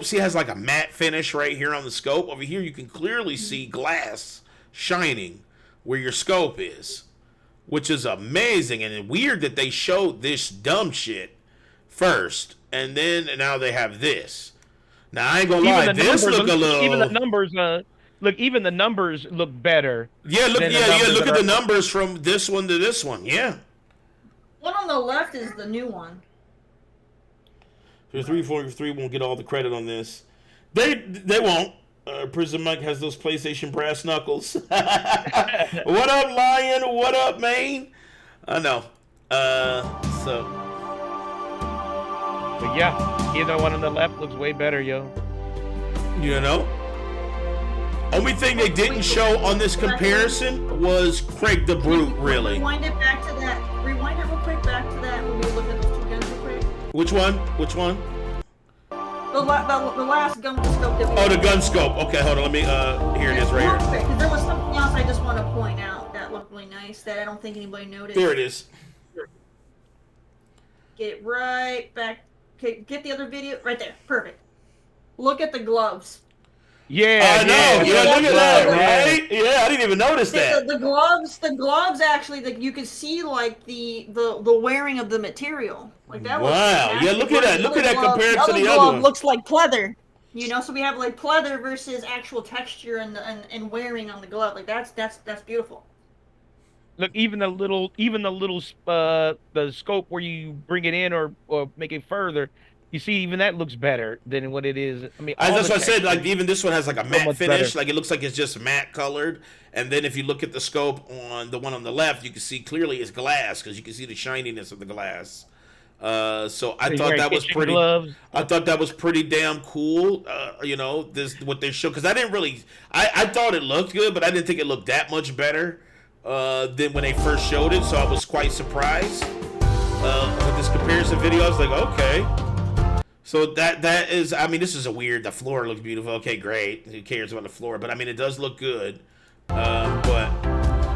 [SPEAKER 3] see has like a matte finish right here on the scope. Over here you can clearly see glass shining where your scope is, which is amazing. And it's weird that they showed this dumb shit first and then now they have this. Now I ain't gonna lie, this look a little.
[SPEAKER 7] Even the numbers, even the numbers look better.
[SPEAKER 3] Yeah, look at the numbers from this one to this one. Yeah.
[SPEAKER 4] One on the left is the new one.
[SPEAKER 3] So 343 won't get all the credit on this. They won't. Prison Mike has those PlayStation brass knuckles. What up, Lion? What up, man? I know.
[SPEAKER 7] But yeah, either one on the left looks way better, yo.
[SPEAKER 3] You know? Only thing they didn't show on this comparison was Craig the Brute, really.
[SPEAKER 4] Rewind it back to that. Rewind it real quick back to that when we look at those two guns real quick.
[SPEAKER 3] Which one?
[SPEAKER 4] The last gun scope that we
[SPEAKER 3] the gun scope. Okay, hold on. Let me, here it is right here.
[SPEAKER 4] Because there was something else I just want to point out that looked really nice that I don't think anybody noticed.
[SPEAKER 3] There it is.
[SPEAKER 4] Get it right back. Okay, get the other video. Right there. Perfect. Look at the gloves.
[SPEAKER 7] Yeah,
[SPEAKER 3] I know. Yeah, look at that, right? Yeah, I didn't even notice that.
[SPEAKER 4] The gloves actually, you can see like the wearing of the material. Like that was.
[SPEAKER 3] Wow. Yeah, look at that. Look at that compared to the other one.
[SPEAKER 4] Looks like pleather. You know, so we have like pleather versus actual texture and wearing on the glove. Like that's beautiful.
[SPEAKER 7] Look, even the little the scope where you bring it in or make it further, you see even that looks better than what it is. I mean,
[SPEAKER 3] that's what I said. Like even this one has like a matte finish. Better. Like it looks like it's just matte colored. And then if you look at the scope on the one on the left, you can see clearly it's glass because you can see the shininess of the glass. So I thought that was pretty. I thought that was pretty damn cool. You know, this what they showed because I didn't really. I thought it looked good, but I didn't think it looked that much better than when they first showed it. So I was quite surprised with this comparison video. I was like, okay. So that is. I mean, this is a weird. The floor looks beautiful. Okay, great. Who cares about the floor? But I mean, it does look good. But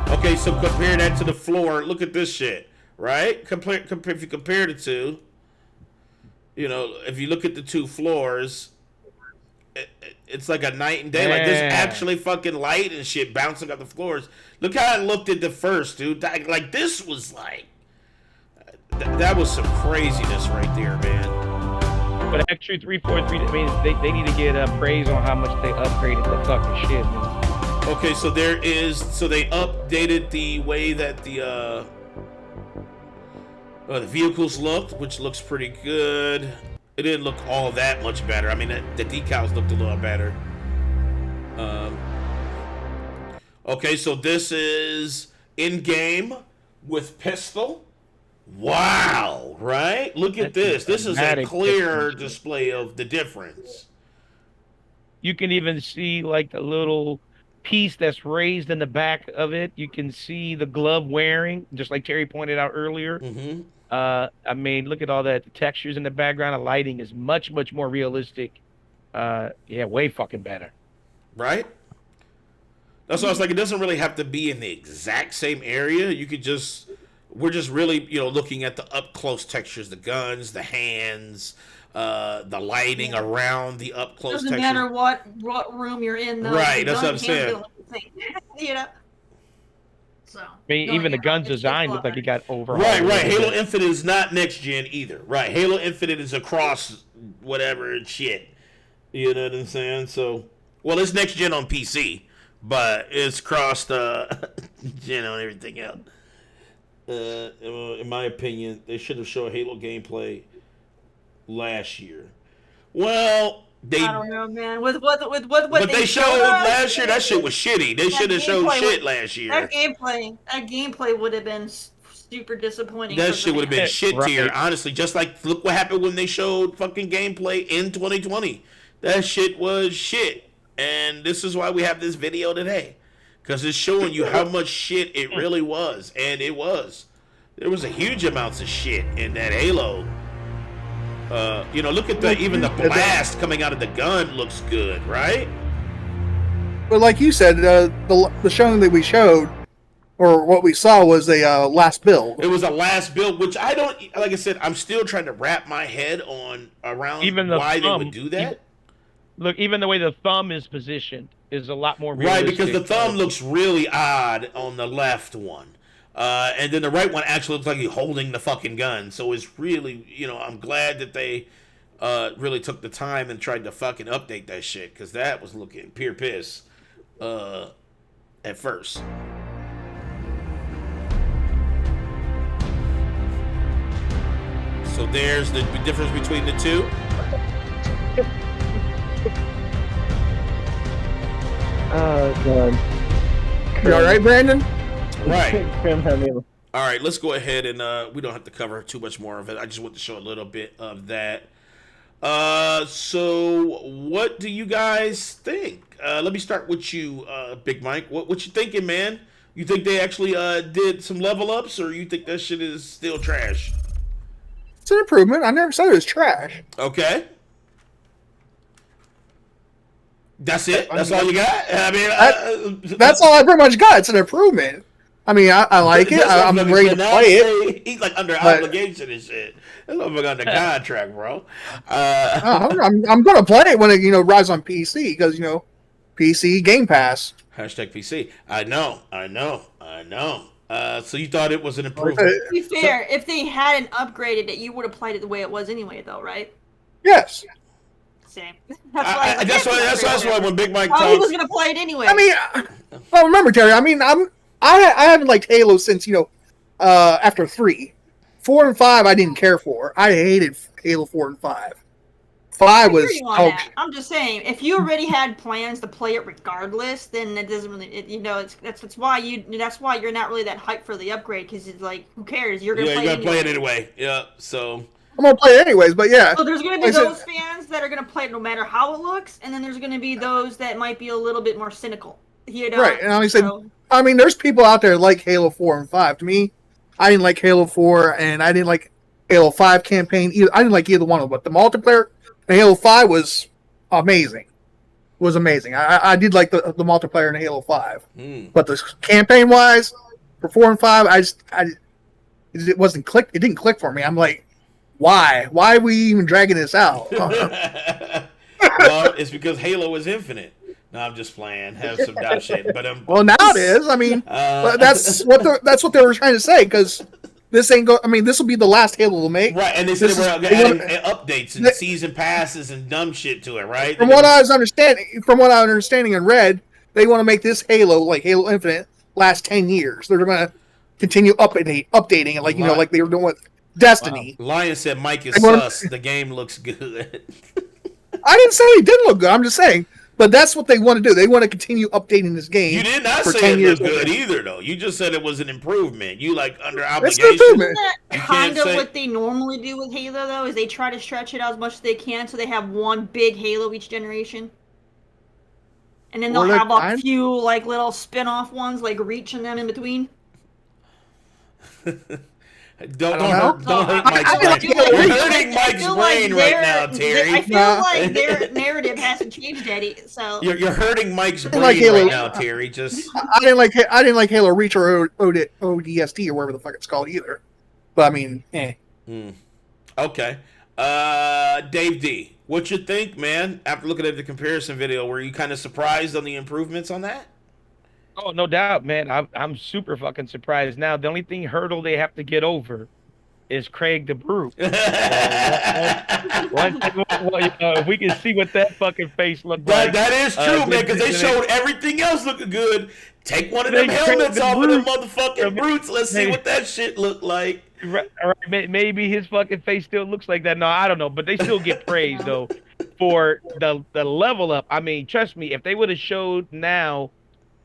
[SPEAKER 3] okay, so compare that to the floor. Look at this shit. Right? Compare if you compare the two, you know, if you look at the two floors, it's like a night and day. Yeah. Like there's actually fucking light and shit bouncing off the floors. Look how I looked at the first, dude. Like this was like that was some craziness right there, man.
[SPEAKER 7] But actually, 343. I mean, they need to get praise on how much they upgraded the fucking shit, man.
[SPEAKER 3] Okay, so there is. So they updated the way that the vehicles looked, which looks pretty good. It didn't look all that much better. I mean, the decals looked a little better. Okay, so this is in-game with pistol. Wow, right? Look at this. This is a clear display of the difference.
[SPEAKER 7] You can even see like the little piece that's raised in the back of it. You can see the glove wearing, just like Terry pointed out earlier.
[SPEAKER 3] Mm-hmm.
[SPEAKER 7] I mean, look at all that. The textures in the background. The lighting is much, much more realistic. Yeah, way fucking better.
[SPEAKER 3] Right? That's why I was like, it doesn't really have to be in the exact same area. You could just, we're just really, you know, looking at the up close textures, the guns, the hands, the lighting around the up close texture.
[SPEAKER 4] Doesn't matter what room you're in, though.
[SPEAKER 3] Right, that's what I'm saying.
[SPEAKER 4] You know? So,
[SPEAKER 7] I mean, even the gun's design looked like it got overhauled.
[SPEAKER 3] Right. Halo Infinite is not next gen either. Right. Halo Infinite is across whatever and shit. You know what I'm saying? So, well, it's next gen on PC, but it's crossed gen on everything else. In my opinion, they should have shown Halo gameplay last year. Well,
[SPEAKER 4] I don't know, man. With what
[SPEAKER 3] they showed last year, that shit was shitty. They should have showed shit last year.
[SPEAKER 4] That gameplay would have been super disappointing.
[SPEAKER 3] That
[SPEAKER 4] for
[SPEAKER 3] shit would have been
[SPEAKER 4] fans.
[SPEAKER 3] shit
[SPEAKER 7] Right.
[SPEAKER 3] tier, honestly. Just like look what happened when they showed fucking gameplay in 2020. That shit was shit, and this is why we have this video today, because it's showing you how much shit it really was, and it was. There was a huge amounts of shit in that Halo. Look at even the blast coming out of the gun looks good, right?
[SPEAKER 2] But like you said, the showing that we showed, or what we saw, was a last build.
[SPEAKER 3] It was a last build, which I don't, like I said, I'm still trying to wrap my head around why they would do that.
[SPEAKER 7] Even the way the thumb is positioned is a lot more
[SPEAKER 3] Right,
[SPEAKER 7] realistic.
[SPEAKER 3] because the thumb looks really odd on the left one. And then the right one actually looks like he's holding the fucking gun. So it's really, I'm glad that they really took the time and tried to fucking update that shit, because that was looking pure piss at first. So there's the difference between the two.
[SPEAKER 6] Oh god.
[SPEAKER 2] You all right, Brandon?
[SPEAKER 3] Right. All right, let's go ahead and we don't have to cover too much more of it. I just want to show a little bit of that. So what do you guys think? Let me start with you, Big Mike. What you thinking, man? You think they actually did some level ups, or you think that shit is still trash?
[SPEAKER 2] It's an improvement. I never said it was trash.
[SPEAKER 3] Okay. That's it? That's all you got? I mean,
[SPEAKER 2] that's all I pretty much got. It's an improvement. I mean, I like it. I'm ready to play it.
[SPEAKER 3] He's like under obligation and shit. That's what under contract, bro.
[SPEAKER 2] I'm going to play it when it rides on PC, because PC Game Pass.
[SPEAKER 3] Hashtag PC. I know. So you thought it was an improvement?
[SPEAKER 4] To be fair, if they hadn't upgraded it, you would have played it the way it was anyway, though, right?
[SPEAKER 2] Yes.
[SPEAKER 4] Same.
[SPEAKER 3] That's why when Big Mike
[SPEAKER 4] he
[SPEAKER 3] talks,
[SPEAKER 4] was gonna play it anyway.
[SPEAKER 2] I mean, well, remember, Terry. I mean, I haven't liked Halo since after 3, 4 and 5. I didn't care for. I hated Halo 4 and 5. 5 was.
[SPEAKER 4] I'm just saying, if you already had plans to play it regardless, then it doesn't really. That's why you're not really that hyped for the upgrade, because it's like, who cares? You're gonna
[SPEAKER 3] play it anyway. Yeah. So.
[SPEAKER 2] I'm gonna play it anyways, but yeah.
[SPEAKER 4] So there's gonna be those fans that are gonna play it no matter how it looks, and then there's gonna be those that might be a little bit more cynical.
[SPEAKER 2] Right, and I mean, there's people out there like Halo 4 and 5. To me, I didn't like Halo 4, and I didn't like Halo 5 campaign either. I didn't like either one of them, but the multiplayer in Halo 5 was amazing. I did like the multiplayer in Halo 5, but the campaign wise for 4 and 5, it wasn't click. It didn't click for me. I'm like, why? Why are we even dragging this out?
[SPEAKER 3] Well, it's because Halo is infinite. No, I'm just playing. Have some doubt shit, but
[SPEAKER 2] well, now it is. I mean, that's what they were trying to say, because this ain't go. I mean, this will be the last Halo to make.
[SPEAKER 3] Right, and they said we're adding updates and season passes and dumb shit to it. Right.
[SPEAKER 2] From what I'm understanding and read, they want to make this Halo, like Halo Infinite, last 10 years. They're going to continue updating it, like like they were doing with Destiny.
[SPEAKER 3] Wow. Lion said Mike is sus. The game looks good.
[SPEAKER 2] I didn't say it didn't look good. I'm just saying. But that's what they want to do. They want to continue updating this game.
[SPEAKER 3] You did not
[SPEAKER 2] for
[SPEAKER 3] say
[SPEAKER 2] 10
[SPEAKER 3] it
[SPEAKER 2] years
[SPEAKER 3] looked good either, though. You just said it was an improvement. You under obligation.
[SPEAKER 4] Isn't that kind of what they normally do with Halo, though? Is they try to stretch it out as much as they can, so they have one big Halo each generation, and then they'll have a few little spin-off ones, like Reach and them in between.
[SPEAKER 3] Don't hurt Mike's brain. You're hurting Mike's brain right now, Terry.
[SPEAKER 4] I feel like their narrative hasn't changed, Eddie. So
[SPEAKER 3] you're hurting Mike's brain right now, Terry. Just
[SPEAKER 2] I didn't like Halo Reach or ODST or whatever the fuck it's called either. But I mean,
[SPEAKER 3] Okay. Dave D, what you think, man? After looking at the comparison video, were you kind of surprised on the improvements on that?
[SPEAKER 7] Oh, no doubt, man. I'm super fucking surprised. Now, the only hurdle they have to get over is Craig the Brute. We can see what that fucking face looked like.
[SPEAKER 3] That is true, man, because they showed everything else looking good. Take one of them helmets off of them motherfucking brutes. Let's see what that shit looked like.
[SPEAKER 7] Right, maybe his fucking face still looks like that. No, I don't know, but they still get praised, though, for the level up. I mean, trust me, if they would have showed now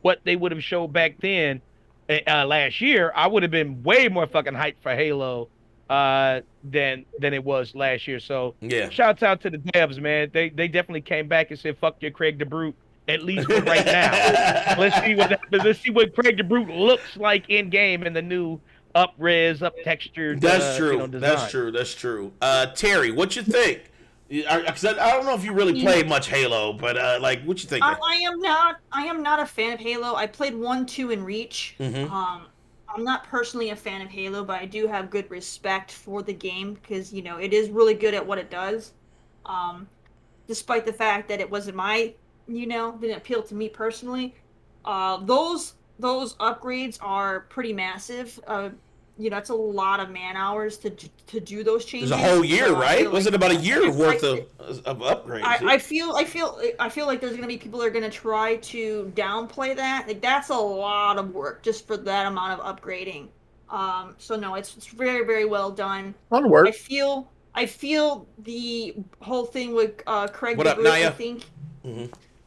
[SPEAKER 7] what they would have showed back then, last year, I would have been way more fucking hyped for Halo than it was last year. So
[SPEAKER 3] yeah,
[SPEAKER 7] shouts out to the devs, man. They definitely came back and said, "Fuck your Craig DeBrute." At least for right now. Let's see what happens. Let's see what Craig DeBrute looks like in game in the new up-res, up-textured.
[SPEAKER 3] That's true.
[SPEAKER 7] Design.
[SPEAKER 3] That's true. Terry, what you think? Because I don't know if you really played much Halo, but like, what you think?
[SPEAKER 4] I am not a fan of Halo. I played 1, 2, and Reach. I'm not personally a fan of Halo, but I do have good respect for the game because it is really good at what it does. Despite the fact that it wasn't didn't appeal to me personally. Those upgrades are pretty massive. It's a lot of man hours to do those changes.
[SPEAKER 3] There's a whole year, so right? Was it about a year worth of upgrades?
[SPEAKER 4] I feel like there's gonna be people that are gonna try to downplay that. Like that's a lot of work just for that amount of upgrading. So no, it's very, very well done.
[SPEAKER 2] On work.
[SPEAKER 4] I feel the whole thing with Craig
[SPEAKER 3] what
[SPEAKER 4] DeBrute,
[SPEAKER 3] up, Naya?
[SPEAKER 4] I think.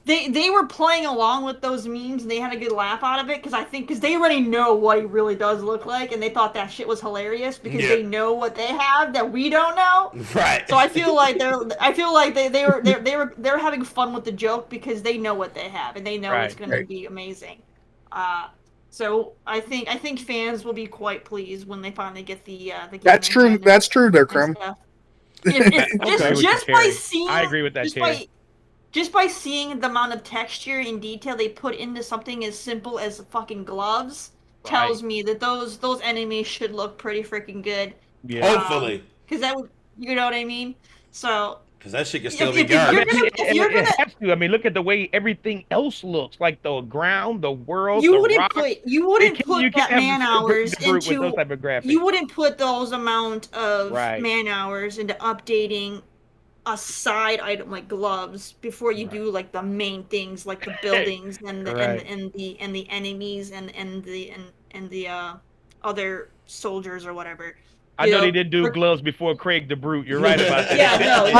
[SPEAKER 4] They were playing along with those memes and they had a good laugh out of it because they already know what he really does look like and they thought that shit was hilarious because they know what they have that we don't know.
[SPEAKER 3] Right.
[SPEAKER 4] So I feel like they're having fun with the joke because they know what they have and they know it's going to be amazing. So I think fans will be quite pleased when they finally get the game.
[SPEAKER 2] That's true. That's true, there, Crum.
[SPEAKER 4] Just by seeing,
[SPEAKER 7] I agree with that, Terry.
[SPEAKER 4] Just by seeing the amount of texture and detail they put into something as simple as fucking gloves tells me that those enemies should look pretty freaking good.
[SPEAKER 3] Yeah. Hopefully.
[SPEAKER 4] Because that would, you know what I mean? So.
[SPEAKER 3] Because that shit can still be garbage.
[SPEAKER 7] It has to. I mean, look at the way everything else looks, like the ground, the world,
[SPEAKER 4] you
[SPEAKER 7] the
[SPEAKER 4] wouldn't
[SPEAKER 7] rock.
[SPEAKER 4] put that man hours into
[SPEAKER 7] those type of graphics.
[SPEAKER 4] You wouldn't put those amount of man hours into updating a side item like gloves before you do like the main things like the buildings and the and the enemies and the other soldiers or whatever.
[SPEAKER 7] I know they didn't do gloves before Craig DeBrute. You're right about that.
[SPEAKER 4] Yeah, no.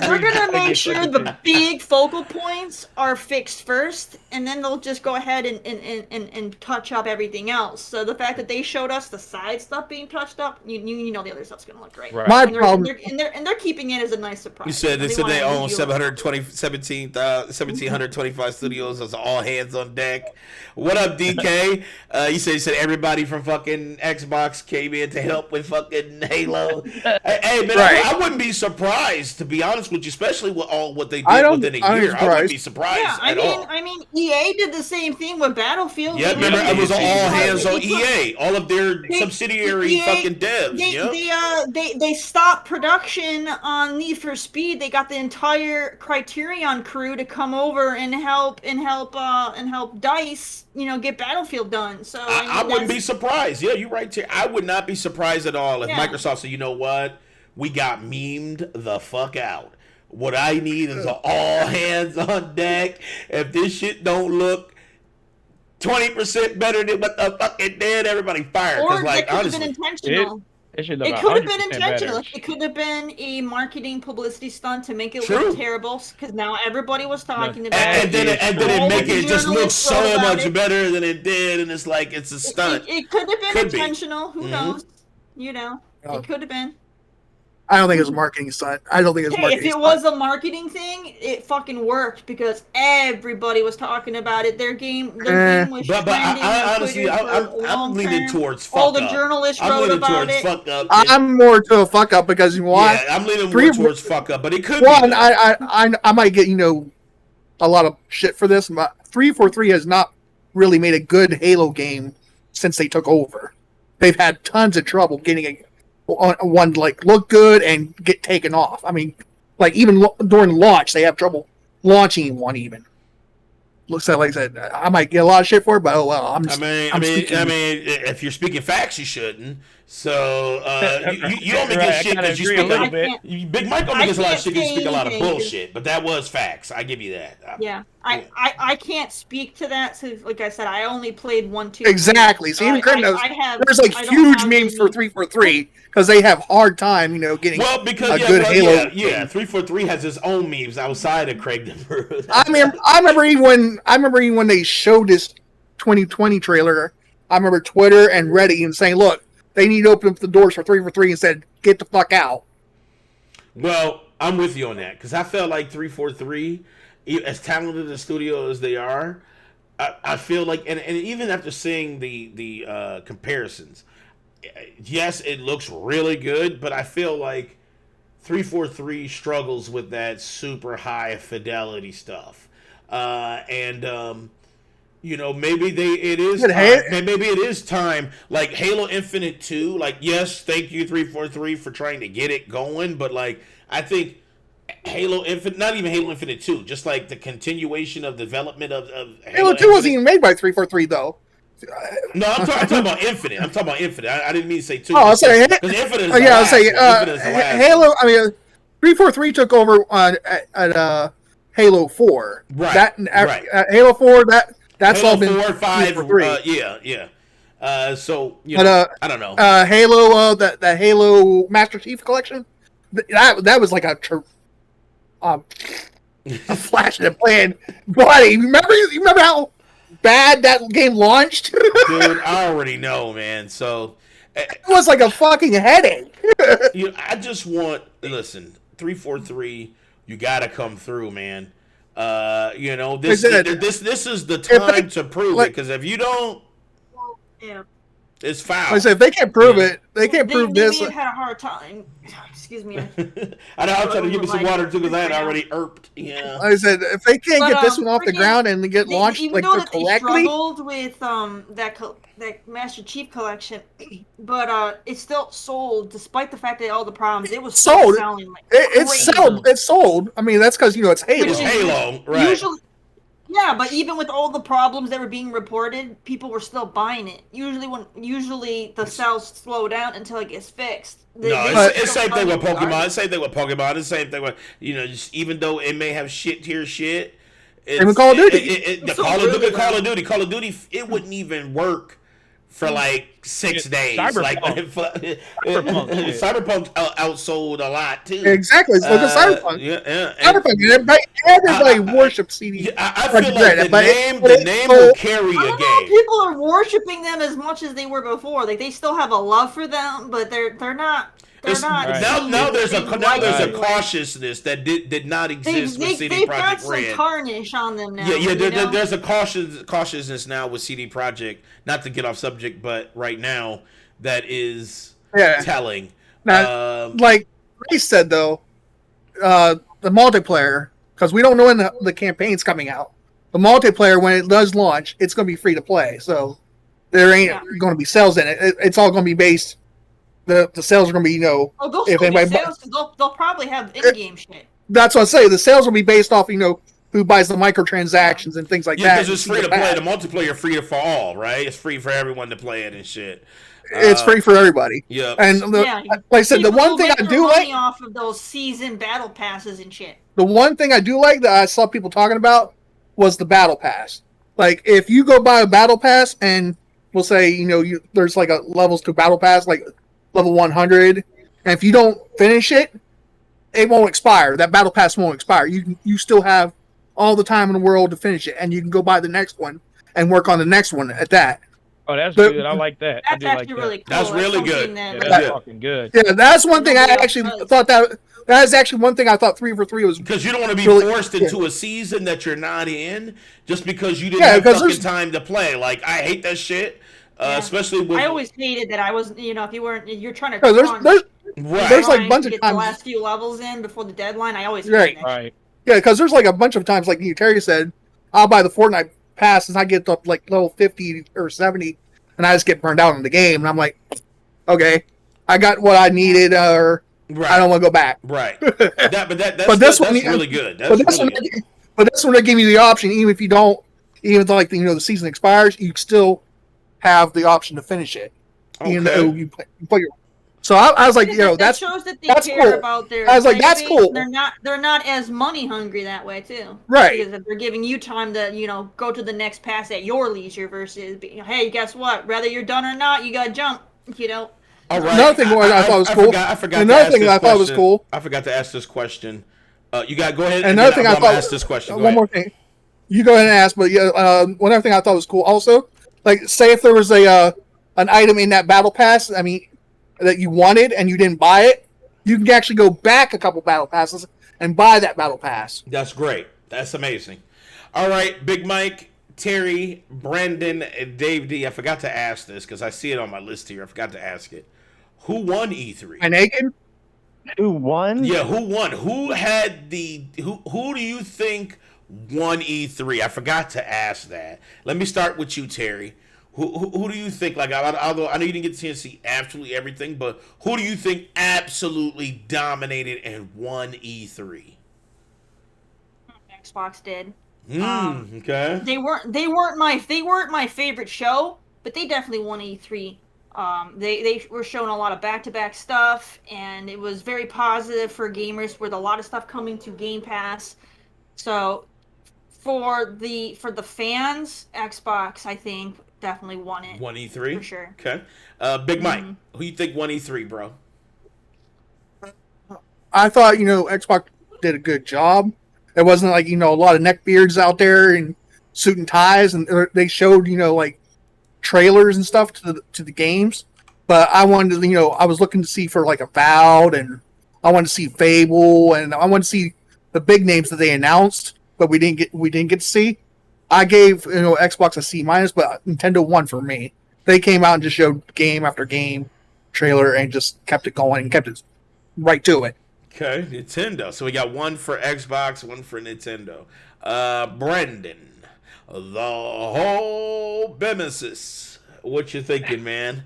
[SPEAKER 4] They're gonna make sure the big focal points are fixed first, and then they'll just go ahead and touch up everything else. So the fact that they showed us the side stuff being touched up, you know the other stuff's gonna look great.
[SPEAKER 7] Right.
[SPEAKER 2] My
[SPEAKER 4] and
[SPEAKER 2] problem.
[SPEAKER 4] They're keeping it as a nice surprise.
[SPEAKER 3] You said they own 1,725 studios. That's all hands on deck. What up, DK? You said everybody from fucking Xbox came in to help with fucking Halo. Hey man, I wouldn't be surprised, to be honest with you, especially with all what they did within a year. I wouldn't be surprised at all.
[SPEAKER 4] I mean, EA did the same thing with Battlefield.
[SPEAKER 3] Yeah, remember it was all hands on EA, all of their subsidiary fucking devs.
[SPEAKER 4] They stopped production on Need for Speed. They got the entire Criterion crew to come over and help DICE, get Battlefield done. So
[SPEAKER 3] I wouldn't be surprised. Yeah, you're right, Terry. I would not be surprised at all if Microsoft said, you know what, we got memed the fuck out. What I need is an all hands on deck. If this shit don't look 20% better than what the fuck it did, everybody fired.
[SPEAKER 4] Or
[SPEAKER 3] like,
[SPEAKER 4] it could have been intentional. It could have been intentional.
[SPEAKER 7] Better.
[SPEAKER 4] It could have been a marketing publicity stunt to make it look terrible, because now everybody was talking about it.
[SPEAKER 3] And then it make it just look so much better than it did, and it's like it's a stunt.
[SPEAKER 4] It could have been intentional. Who knows? It could have been.
[SPEAKER 2] I don't think it was a marketing stunt. I don't think it was marketing.
[SPEAKER 4] If it was a marketing thing, it fucking worked because everybody was talking about it. Their game was
[SPEAKER 3] but I honestly, I'm leaning towards fuck up.
[SPEAKER 4] All the journalists wrote about it.
[SPEAKER 3] Fuck up.
[SPEAKER 2] I'm more to a fuck up because you know what?
[SPEAKER 3] Yeah, I'm leaning more towards fuck up, but it could be.
[SPEAKER 2] I might get a lot of shit for this. But 343 has not really made a good Halo game since they took over. They've had tons of trouble getting one like look good and get taken off. I mean, like even during launch, they have trouble launching one. Even looks like I said, I might get a lot of shit for it, but oh well. I mean,
[SPEAKER 3] if you're speaking facts, you shouldn't. So you only get shit because you speak a little bit. Big Mike only gets a lot of shit because you speak a lot of bullshit. But that was facts. I give you that.
[SPEAKER 4] I can't speak to that. So like I said, I only played 1, 2.
[SPEAKER 2] Exactly. So even Craig knows there's like huge memes for 343 because they have hard time, getting a good Halo.
[SPEAKER 3] Yeah, 343 has its own memes outside of Craig DeBrute.
[SPEAKER 2] I remember even when they showed this 2020 trailer, I remember Twitter and Reddit even saying, "Look, they need to open up the doors for 343," and said, "Get the fuck out."
[SPEAKER 3] Well, I'm with you on that because I felt like 343, as talented a studio as they are, I feel like, and even after seeing the comparisons, yes, it looks really good, but I feel like 343 struggles with that super high fidelity stuff, you know, maybe it is time. Like Halo Infinite 2, like, yes, thank you 343 for trying to get it going, but like I think Halo Infinite, not even Halo Infinite 2, just like the continuation of development of
[SPEAKER 2] Halo 2 wasn't even made by 343 though.
[SPEAKER 3] No, I'm talking about Infinite. I didn't mean to say 2.
[SPEAKER 2] Oh, I'll say
[SPEAKER 3] because Infinite is
[SPEAKER 2] I'll say Halo. I mean, 343 took over at Halo 4.
[SPEAKER 3] Right.
[SPEAKER 2] Halo 4. That's
[SPEAKER 3] Halo
[SPEAKER 2] all been
[SPEAKER 3] 4, 5. So you know, I don't know.
[SPEAKER 2] Halo, that Halo Master Chief Collection. That was like a flash in the pan. Buddy, remember how bad that game launched?
[SPEAKER 3] Dude, I already know, man. So
[SPEAKER 2] it was like a fucking headache.
[SPEAKER 3] I just want 343. You gotta come through, man. You know, this is the time to prove it, because if you don't, it's foul.
[SPEAKER 2] I said if they can't prove it, they can't prove this.
[SPEAKER 4] They had a hard time. Excuse me.
[SPEAKER 3] I know. I'm trying to give me some water too because I had already irped. Yeah.
[SPEAKER 2] I said if they can't get this one off the ground and get launched
[SPEAKER 4] even
[SPEAKER 2] like
[SPEAKER 4] though
[SPEAKER 2] correctly.
[SPEAKER 4] They struggled with that Master Chief Collection, but it still sold despite the fact that all the problems. It was
[SPEAKER 2] sold.
[SPEAKER 4] Selling like
[SPEAKER 2] It's sold. I mean, that's because it's Halo.
[SPEAKER 3] It's Halo, right?
[SPEAKER 4] Usually, yeah, but even with all the problems that were being reported, people were still buying it. Usually the sales slow down until it gets fixed.
[SPEAKER 3] It's same thing with Pokemon. It's same thing with Pokemon. It's same thing with just even though it may have shit tier shit.
[SPEAKER 2] Even Call of Duty.
[SPEAKER 3] Call of Duty, it wouldn't even work for like 6 days.
[SPEAKER 7] Cyberpunk
[SPEAKER 3] outsold a lot too.
[SPEAKER 2] Exactly. So the Cyberpunk. Cyberpunk. Everybody worships CD.
[SPEAKER 3] I feel like the name will carry a game.
[SPEAKER 4] People are worshiping them as much as they were before. Like they still have a love for them, but they're not.
[SPEAKER 3] Now there's a cautiousness that did not exist with CD Projekt Red.
[SPEAKER 4] They've got some tarnish on them now.
[SPEAKER 3] There's a cautiousness now with CD Projekt. Not to get off subject, but right now that is telling.
[SPEAKER 2] Now, like Ray said though, the multiplayer, because we don't know when the campaign's coming out. The multiplayer, when it does launch, it's going to be free to play. So there ain't going to be sales in it. It's all going to be based. The sales are going to be,
[SPEAKER 4] they'll
[SPEAKER 2] if anybody
[SPEAKER 4] sales, they'll probably have in-game shit.
[SPEAKER 2] That's what I'm saying. The sales will be based off, who buys the microtransactions and things like that.
[SPEAKER 3] Yeah, because it's free to play. The multiplayer free for all, right? It's free for everyone to play it and shit.
[SPEAKER 2] It's free for everybody.
[SPEAKER 3] Yeah.
[SPEAKER 2] And like I said, the one thing I do like
[SPEAKER 4] off of those season battle passes and shit.
[SPEAKER 2] The one thing I do like that I saw people talking about was the battle pass. Like if you go buy a battle pass and we'll say, there's like a levels to battle pass, like level 100, and if you don't finish it, it won't expire. That battle pass won't expire. You still have all the time in the world to finish it, and you can go buy the next one and work on the next one at that.
[SPEAKER 7] Oh, that's good. I like that.
[SPEAKER 4] That's actually really cool.
[SPEAKER 3] That's really good.
[SPEAKER 7] That's fucking good.
[SPEAKER 2] Yeah, that's one thing I actually thought that is actually one thing I thought 343 was,
[SPEAKER 3] because you don't want to be forced into a season that you're not in just because you didn't have fucking time to play. Like I hate that shit. Especially with,
[SPEAKER 4] I always hated that I was, if you're trying to
[SPEAKER 2] there's like a bunch of
[SPEAKER 4] times the last few levels in before the deadline. I always
[SPEAKER 2] hated that. Right. Yeah, because there's like a bunch of times, like Terry said, I'll buy the Fortnite pass and I get up like level 50 or 70, and I just get burned out in the game, and I'm like, okay, I got what I needed, or I don't want to go back.
[SPEAKER 3] Right. That's really good.
[SPEAKER 2] But this one they give you the option, even if you don't, even though the season expires, you still have the option to finish it.
[SPEAKER 3] Okay.
[SPEAKER 2] You play your. So I was like,
[SPEAKER 4] that shows that they care
[SPEAKER 2] cool.
[SPEAKER 4] about their.
[SPEAKER 2] I was like, that's cool.
[SPEAKER 4] They're not as money hungry that way too.
[SPEAKER 2] Right.
[SPEAKER 4] Because they're giving you time to go to the next pass at your leisure versus, hey, guess what? Whether you're done or not, you got to jump.
[SPEAKER 3] All right.
[SPEAKER 2] Another thing I thought was cool.
[SPEAKER 3] I forgot.
[SPEAKER 2] Another thing I thought was cool.
[SPEAKER 3] I forgot to ask this question. Go ahead.
[SPEAKER 2] Another thing I thought.
[SPEAKER 3] Ask this question.
[SPEAKER 2] One more thing. You go ahead and ask, but one other thing I thought was cool also Like, say if there was a an item in that battle pass, I mean, that you wanted and you didn't buy it, you can actually go back a couple battle passes and buy that battle pass.
[SPEAKER 3] That's great. That's amazing. All right, Big Mike, Terry, Brandon, and Dave D. I forgot to ask this because I see it on my list here. I forgot to ask it. Who won E3?
[SPEAKER 2] And Aiken?
[SPEAKER 6] Who won?
[SPEAKER 3] Yeah, who won? Who had the who do you think won E3? I forgot to ask that. Let me start with you, Terry. Who do you think, like, although I know you didn't get a chance to see absolutely everything, but who do you think absolutely dominated and won E3?
[SPEAKER 4] Xbox did.
[SPEAKER 3] Okay.
[SPEAKER 4] They weren't my favorite show, but they definitely won E3. They were showing a lot of back-to-back stuff, and it was very positive for gamers with a lot of stuff coming to Game Pass. So for the fans, Xbox, I think, definitely won it.
[SPEAKER 3] Won E3?
[SPEAKER 4] For sure.
[SPEAKER 3] Okay. Big Mike, who you think won E3, bro?
[SPEAKER 2] I thought, Xbox did a good job. It wasn't like, a lot of neckbeards out there in suit and ties, and they showed, like trailers and stuff to the games. But I wanted to, I was looking to see for like Avowed, and I wanted to see Fable, and I wanted to see the big names that they announced, but we didn't get to see. I gave Xbox a C-, but Nintendo won for me. They came out and just showed game after game trailer and just kept it going and kept it right to it.
[SPEAKER 3] Okay, Nintendo. So we got one for Xbox, one for Nintendo. Brendan, the whole Bemesis. What you thinking, man?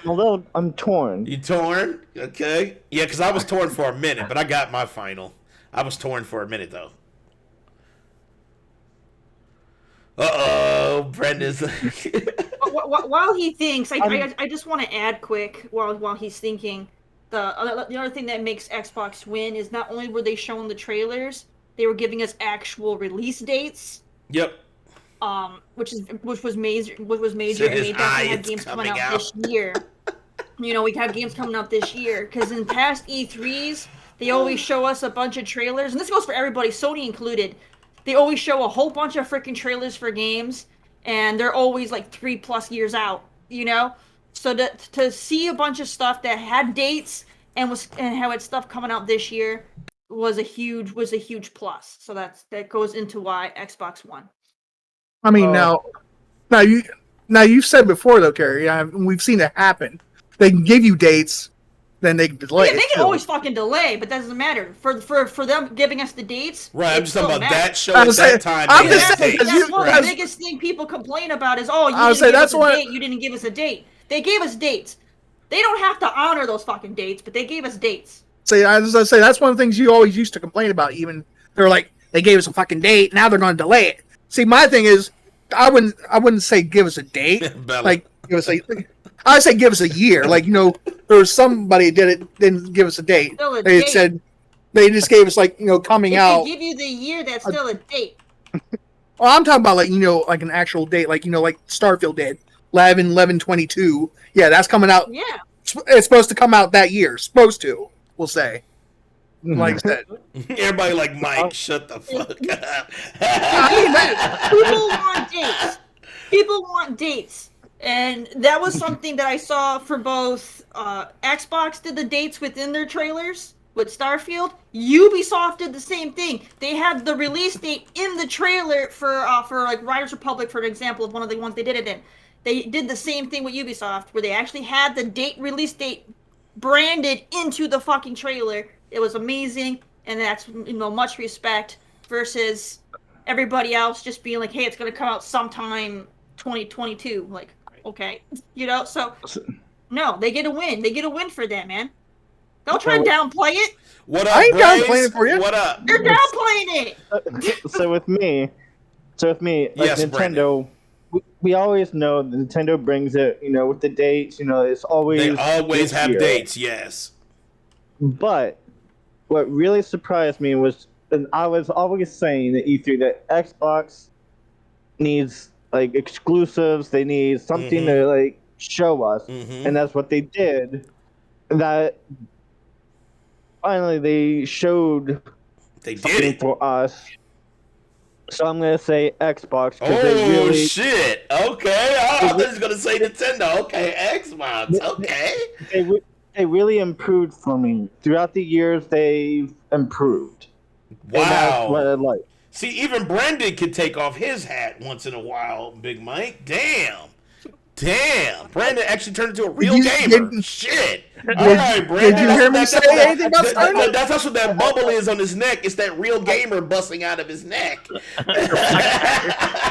[SPEAKER 6] I'm torn.
[SPEAKER 3] You torn? Okay. Yeah, because I was torn for a minute, but I got my final. I was torn for a minute, though. Uh-oh, Brendan's...
[SPEAKER 4] While he thinks, I just want to add quick, while he's thinking, the other thing that makes Xbox win is not only were they showing the trailers, they were giving us actual release dates.
[SPEAKER 3] Yep.
[SPEAKER 4] Which was major, and they definitely have games coming out this year. We have games coming out this year, because in past E3s, they always show us a bunch of trailers, and this goes for everybody, Sony included. They always show a whole bunch of freaking trailers for games, and they're always like 3+ years out, So to see a bunch of stuff that had dates and had stuff coming out this year was a huge plus. So that goes into why Xbox won.
[SPEAKER 2] I mean, now you've said before though, Terry. We've seen it happen. They can give you dates, then they can delay.
[SPEAKER 4] Yeah, they can always fucking delay, but that doesn't matter. For them giving us the dates,
[SPEAKER 3] right? I'm just talking about that show at that time.
[SPEAKER 2] I'm just saying,
[SPEAKER 4] that's one of the biggest thing people complain about is, you didn't give us a date. You didn't give us a date. They gave us dates. They don't have to honor those fucking dates, but they gave us dates.
[SPEAKER 2] I was gonna say that's one of the things you always used to complain about. Even they're like, they gave us a fucking date, now they're going to delay it. See, my thing is, I wouldn't say give us a date. Like, I'd say give us a year. Like, there was somebody didn't give us a date. They said they just gave us coming out.
[SPEAKER 4] If they give you the year, that's still a date.
[SPEAKER 2] Well, I'm talking about like an actual date, like Starfield did. 11/11/22. Yeah, that's coming out.
[SPEAKER 4] Yeah.
[SPEAKER 2] It's supposed to come out that year. Supposed to, we'll say. Like I said.
[SPEAKER 3] Everybody like, Mike, shut the fuck up.
[SPEAKER 4] People want dates. And that was something that I saw for both Xbox did the dates within their trailers with Starfield. Ubisoft did the same thing. They had the release date in the trailer for like Riders Republic, for an example of one of the ones they did it in. They did the same thing with Ubisoft, where they actually had the release date branded into the fucking trailer. It was amazing, and that's much respect versus everybody else just being like, hey, it's gonna come out sometime 2022. Like, okay, so no, they get a win. They get a win for that, man. Don't try and downplay it.
[SPEAKER 3] What up,
[SPEAKER 2] I ain't downplaying it for you.
[SPEAKER 3] What up?
[SPEAKER 4] You're downplaying it.
[SPEAKER 6] So with me, like,
[SPEAKER 3] yes,
[SPEAKER 6] Nintendo, we always know that Nintendo brings it, with the dates, it's always...
[SPEAKER 3] They always have dates, yes.
[SPEAKER 6] But what really surprised me was, and I was always saying at E3 that Xbox needs, like, exclusives, they need something to, like, show us, and that's what they did. That finally they showed
[SPEAKER 3] they did
[SPEAKER 6] something
[SPEAKER 3] it
[SPEAKER 6] for us. So I'm gonna say Xbox.
[SPEAKER 3] Oh
[SPEAKER 6] they really,
[SPEAKER 3] shit! Okay, I was gonna say Nintendo. Okay, Xbox. Okay.
[SPEAKER 6] They really improved for me throughout the years. They've improved.
[SPEAKER 3] Wow.
[SPEAKER 6] And that's what I like.
[SPEAKER 3] See, even Brandon can take off his hat once in a while, Big Mike. Damn. Brandon actually turned into a real gamer. Shit. All right, Brandon.
[SPEAKER 2] Did you hear me say anything about Sony?
[SPEAKER 3] That's what that bubble is on his neck. It's that real gamer busting out of his neck.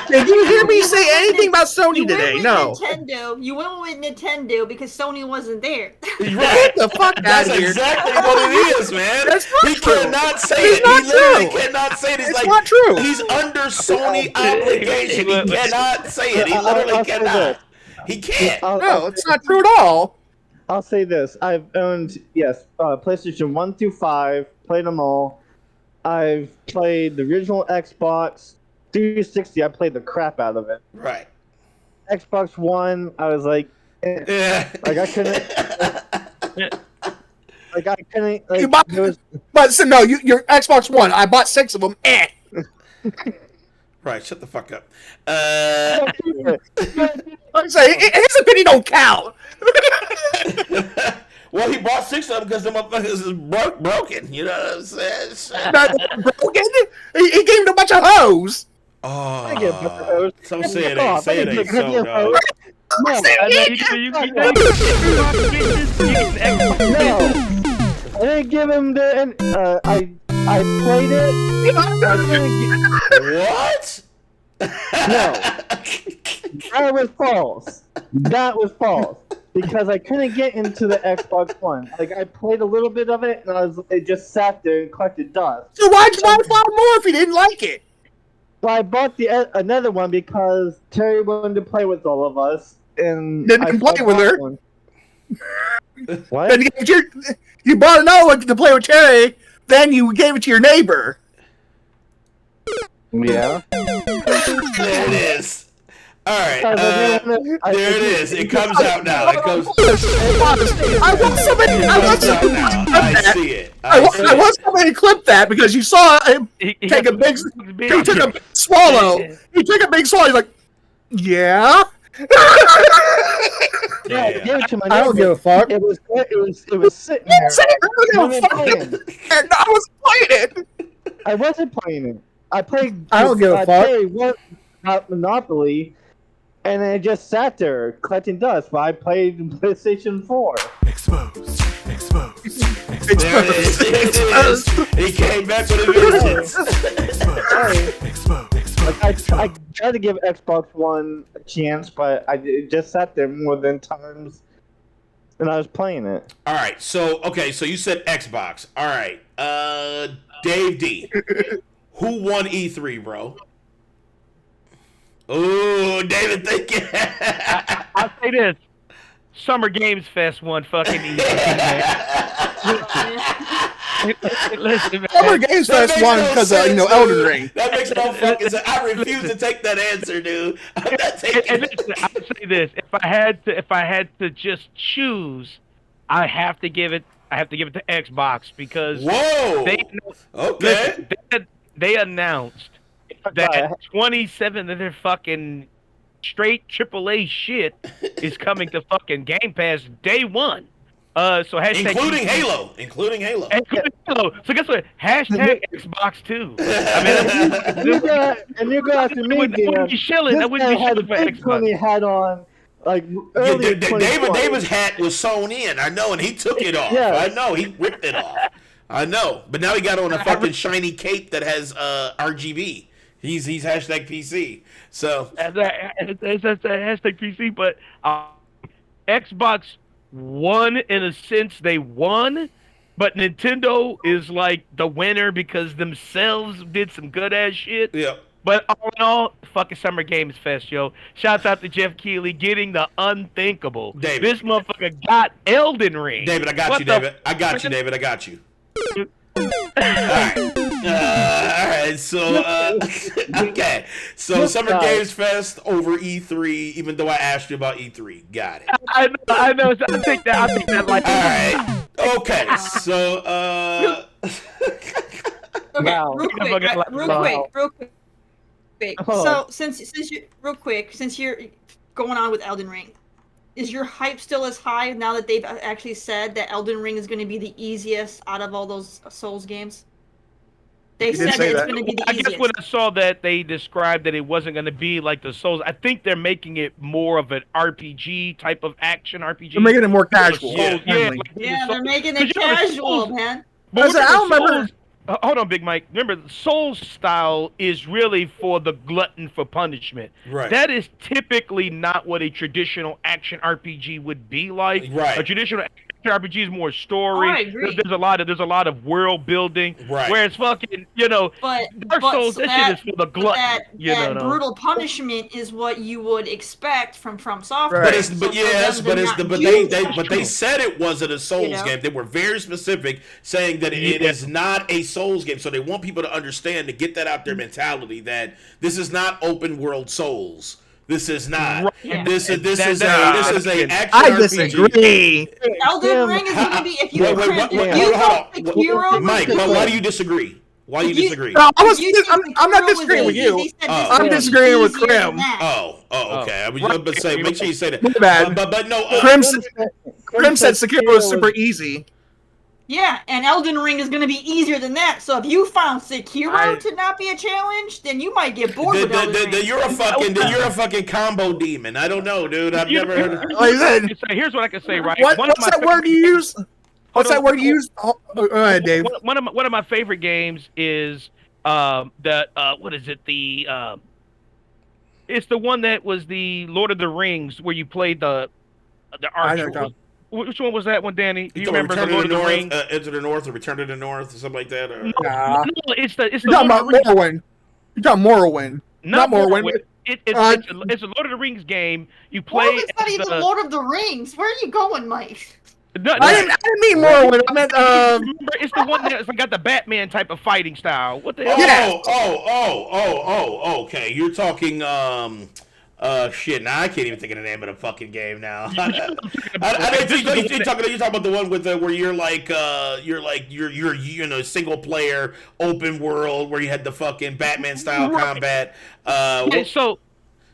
[SPEAKER 2] Did you hear me say anything about Sony today? No.
[SPEAKER 4] Nintendo. You went with Nintendo because Sony wasn't there.
[SPEAKER 3] Right.
[SPEAKER 2] Get the fuck
[SPEAKER 3] That's
[SPEAKER 2] out of here.
[SPEAKER 3] exactly what it is, man.
[SPEAKER 2] That's not
[SPEAKER 3] He
[SPEAKER 2] true.
[SPEAKER 3] cannot say
[SPEAKER 2] It's
[SPEAKER 3] it.
[SPEAKER 2] not
[SPEAKER 3] He literally
[SPEAKER 2] true.
[SPEAKER 3] cannot say it. He's
[SPEAKER 2] It's
[SPEAKER 3] like,
[SPEAKER 2] not true.
[SPEAKER 3] He's under Sony obligation. He cannot say it. He literally
[SPEAKER 6] I'll say
[SPEAKER 3] cannot.
[SPEAKER 6] this.
[SPEAKER 3] He can't.
[SPEAKER 2] No, it's not true at all.
[SPEAKER 6] I'll say this. I've owned, PlayStation 1 through 5, played them all. I've played the original Xbox 360. I played the crap out of it.
[SPEAKER 3] Right.
[SPEAKER 6] Xbox One, I was like,
[SPEAKER 3] Yeah.
[SPEAKER 6] like I couldn't, like
[SPEAKER 2] You bought,
[SPEAKER 6] there was,
[SPEAKER 2] but so no, your Xbox One. I bought 6 of them.
[SPEAKER 3] Right. Shut the fuck up.
[SPEAKER 2] I'm saying his opinion don't count.
[SPEAKER 3] Well, he bought 6 of them because the motherfuckers is broken. You know what I'm saying?
[SPEAKER 2] Not broken. He gave him a bunch of hoes.
[SPEAKER 3] Oh.
[SPEAKER 6] I get a bunch of those.
[SPEAKER 3] So say it ain't. Say it ain't so, dog.
[SPEAKER 6] No,
[SPEAKER 7] I
[SPEAKER 6] didn't give him the. I played it.
[SPEAKER 3] What?
[SPEAKER 6] No, that was false. That was false because I couldn't get into the Xbox One. Like I played a little bit of it, and it just sat there and collected dust.
[SPEAKER 2] So why'd you buy 5 more if you didn't like it?
[SPEAKER 6] So I bought another one because Terry wanted to play with all of us, and
[SPEAKER 2] Didn't
[SPEAKER 6] I
[SPEAKER 2] you play
[SPEAKER 6] still
[SPEAKER 2] with
[SPEAKER 6] bought
[SPEAKER 2] her?
[SPEAKER 6] one. What?
[SPEAKER 2] Then you bought another one to play with Terry. Then you gave it to your neighbor.
[SPEAKER 6] Yeah.
[SPEAKER 3] There it is. All right.
[SPEAKER 6] There
[SPEAKER 3] There it is. It comes out now. It comes.
[SPEAKER 2] I want somebody. I want
[SPEAKER 3] Comes out
[SPEAKER 2] somebody.
[SPEAKER 3] now. I see it.
[SPEAKER 2] I want somebody to clip that because you saw him take a big. He took a big swallow. He took a big swallow. He's like, yeah.
[SPEAKER 6] Yeah, I gave it to my
[SPEAKER 2] I don't give a fuck.
[SPEAKER 6] It was sitting there.
[SPEAKER 2] I don't give a fuck. And I was playing it.
[SPEAKER 6] I wasn't playing it. I played.
[SPEAKER 2] I don't give a fuck.
[SPEAKER 6] Terry Monopoly, and then it just sat there collecting dust. But I played PlayStation 4.
[SPEAKER 1] Exposed.
[SPEAKER 3] There it is. There it is. He came back with a vengeance.
[SPEAKER 6] Like I tried to give Xbox One a chance, but it just sat there more than times, and I was playing it.
[SPEAKER 3] All right. So So you said Xbox. All right. Dave D. Who won E3, bro? Ooh, David thinking.
[SPEAKER 7] I'll say this. Summer Games Fest won fucking E3, Listen, man.
[SPEAKER 2] Summer Games Fest won because of Elden Ring.
[SPEAKER 3] That makes no fucking sense. I refuse to take that answer, dude. I'm not taking
[SPEAKER 7] And listen, I'll say this: if I had to just choose, I have to give it to Xbox because they announced that 27 of their fucking straight AAA shit is coming to fucking Game Pass day one. So hashtag
[SPEAKER 3] including Halo.
[SPEAKER 7] So guess what? Hashtag Xbox too. I mean,
[SPEAKER 6] and you go after me,
[SPEAKER 7] that wouldn't be shilling. That wouldn't be
[SPEAKER 6] had a
[SPEAKER 7] shilling for
[SPEAKER 6] big Sony
[SPEAKER 7] Xbox.
[SPEAKER 6] hat on, like early.
[SPEAKER 3] David's hat was sewn in. I know, and he took it off.
[SPEAKER 6] Yes.
[SPEAKER 3] I know, he ripped it off. I know, but now he got on a fucking shiny cape that has RGB. He's hashtag PC. So
[SPEAKER 7] That's hashtag PC, but Xbox won in a sense. They won, but Nintendo is like the winner because themselves did some good ass shit.
[SPEAKER 3] Yeah.
[SPEAKER 7] But all in all, fucking Summer Games Fest, yo. Shouts out to Jeff Keighley getting the unthinkable.
[SPEAKER 3] David.
[SPEAKER 7] This motherfucker got Elden Ring.
[SPEAKER 3] David, I got you, David. I got you, David. I got you. Alright, so okay. So Summer Games Fest over E3, even though I asked you about E3. Got it.
[SPEAKER 7] I know. So I think that like
[SPEAKER 3] Alright. Okay, so
[SPEAKER 4] Okay,
[SPEAKER 6] Wow.
[SPEAKER 4] real quick. Okay,
[SPEAKER 6] Oh.
[SPEAKER 4] so since you real quick, since you're going on with Elden Ring, is your hype still as high now that they've actually said that Elden Ring is going to be the easiest out of all those Souls games? They
[SPEAKER 2] did
[SPEAKER 4] said
[SPEAKER 2] say
[SPEAKER 4] that it's
[SPEAKER 2] that.
[SPEAKER 4] going to be the
[SPEAKER 7] I
[SPEAKER 4] easiest.
[SPEAKER 7] guess when I saw that they described that it wasn't going to be like the Souls, I think they're making it more of an RPG type of action RPG.
[SPEAKER 2] They're making it more casual.
[SPEAKER 7] Souls,
[SPEAKER 2] Yeah.
[SPEAKER 4] They're making it
[SPEAKER 7] 'cause you know, the
[SPEAKER 4] casual,
[SPEAKER 7] Souls-
[SPEAKER 4] man.
[SPEAKER 7] But
[SPEAKER 2] I don't remember.
[SPEAKER 7] Souls, hold on, Big Mike. Remember, the Souls style is really for the glutton for punishment.
[SPEAKER 3] Right.
[SPEAKER 7] That is typically not what a traditional action RPG would be like.
[SPEAKER 3] Right.
[SPEAKER 7] A traditional action RPG is more story.
[SPEAKER 4] I agree.
[SPEAKER 7] There's a lot of world building.
[SPEAKER 3] Right.
[SPEAKER 7] Whereas fucking, Dark Souls,
[SPEAKER 4] so
[SPEAKER 7] that shit is for the glutton.
[SPEAKER 4] That brutal punishment is what you would expect from Software.
[SPEAKER 2] Right.
[SPEAKER 3] But they said it wasn't a Souls game. They were very specific, saying that it is not a Souls game. So they want people to understand, to get that out their mentality, that this is not open world Souls. This is not.
[SPEAKER 7] Right.
[SPEAKER 4] Yeah.
[SPEAKER 3] This is a action
[SPEAKER 2] I
[SPEAKER 3] RPG.
[SPEAKER 2] disagree.
[SPEAKER 4] Elden Ring is going to be if you
[SPEAKER 3] Wait,
[SPEAKER 4] print
[SPEAKER 3] hold
[SPEAKER 4] if you
[SPEAKER 3] on.
[SPEAKER 4] thought Sekiro.
[SPEAKER 3] Mike, why do you disagree? Why do you disagree?
[SPEAKER 2] No,
[SPEAKER 4] You think
[SPEAKER 2] I'm not
[SPEAKER 4] Sekiro was
[SPEAKER 2] disagreeing with
[SPEAKER 4] easy,
[SPEAKER 2] you.
[SPEAKER 4] they said this
[SPEAKER 2] I'm
[SPEAKER 4] was
[SPEAKER 2] disagreeing with
[SPEAKER 4] easier than
[SPEAKER 2] Krim.
[SPEAKER 4] that.
[SPEAKER 3] Okay. I was just about to say, make sure you say that.
[SPEAKER 2] My bad.
[SPEAKER 3] But no.
[SPEAKER 2] Krim said Sekiro was super easy.
[SPEAKER 4] Yeah, and Elden Ring is going to be easier than that. So if you found Sekiro to not be a challenge, then you might get bored with Elden Ring.
[SPEAKER 3] You're a fucking combo demon. I don't know, dude. I've never heard of.
[SPEAKER 2] Like I said,
[SPEAKER 7] Here's what I can say, right?
[SPEAKER 2] what's that word you use? What's that word you use? Oh, go ahead, Dave.
[SPEAKER 7] One of my favorite games is what is it? It's the one that was the Lord of the Rings where you played the archer. Which one was that one, Danny? Do you remember the Lord of the Rings?
[SPEAKER 3] Enter the North or Return to the North or something like that? Or...
[SPEAKER 2] Nah.
[SPEAKER 7] No, it's the
[SPEAKER 2] You're talking about Morrowind. You're talking Morrowind. Not Morrowind.
[SPEAKER 7] It's a Lord of the Rings game. You play.
[SPEAKER 4] Morrowind's not even Lord of the Rings. Where are you going, Mike?
[SPEAKER 2] I didn't mean Morrowind. I meant
[SPEAKER 7] Remember, it's the one that's got the Batman type of fighting style. What the hell?
[SPEAKER 3] Okay. You're talking shit. Now I can't even think of the name of the fucking game now. You're talking about the one with where you're single player open world where you had the fucking Batman style combat.
[SPEAKER 7] So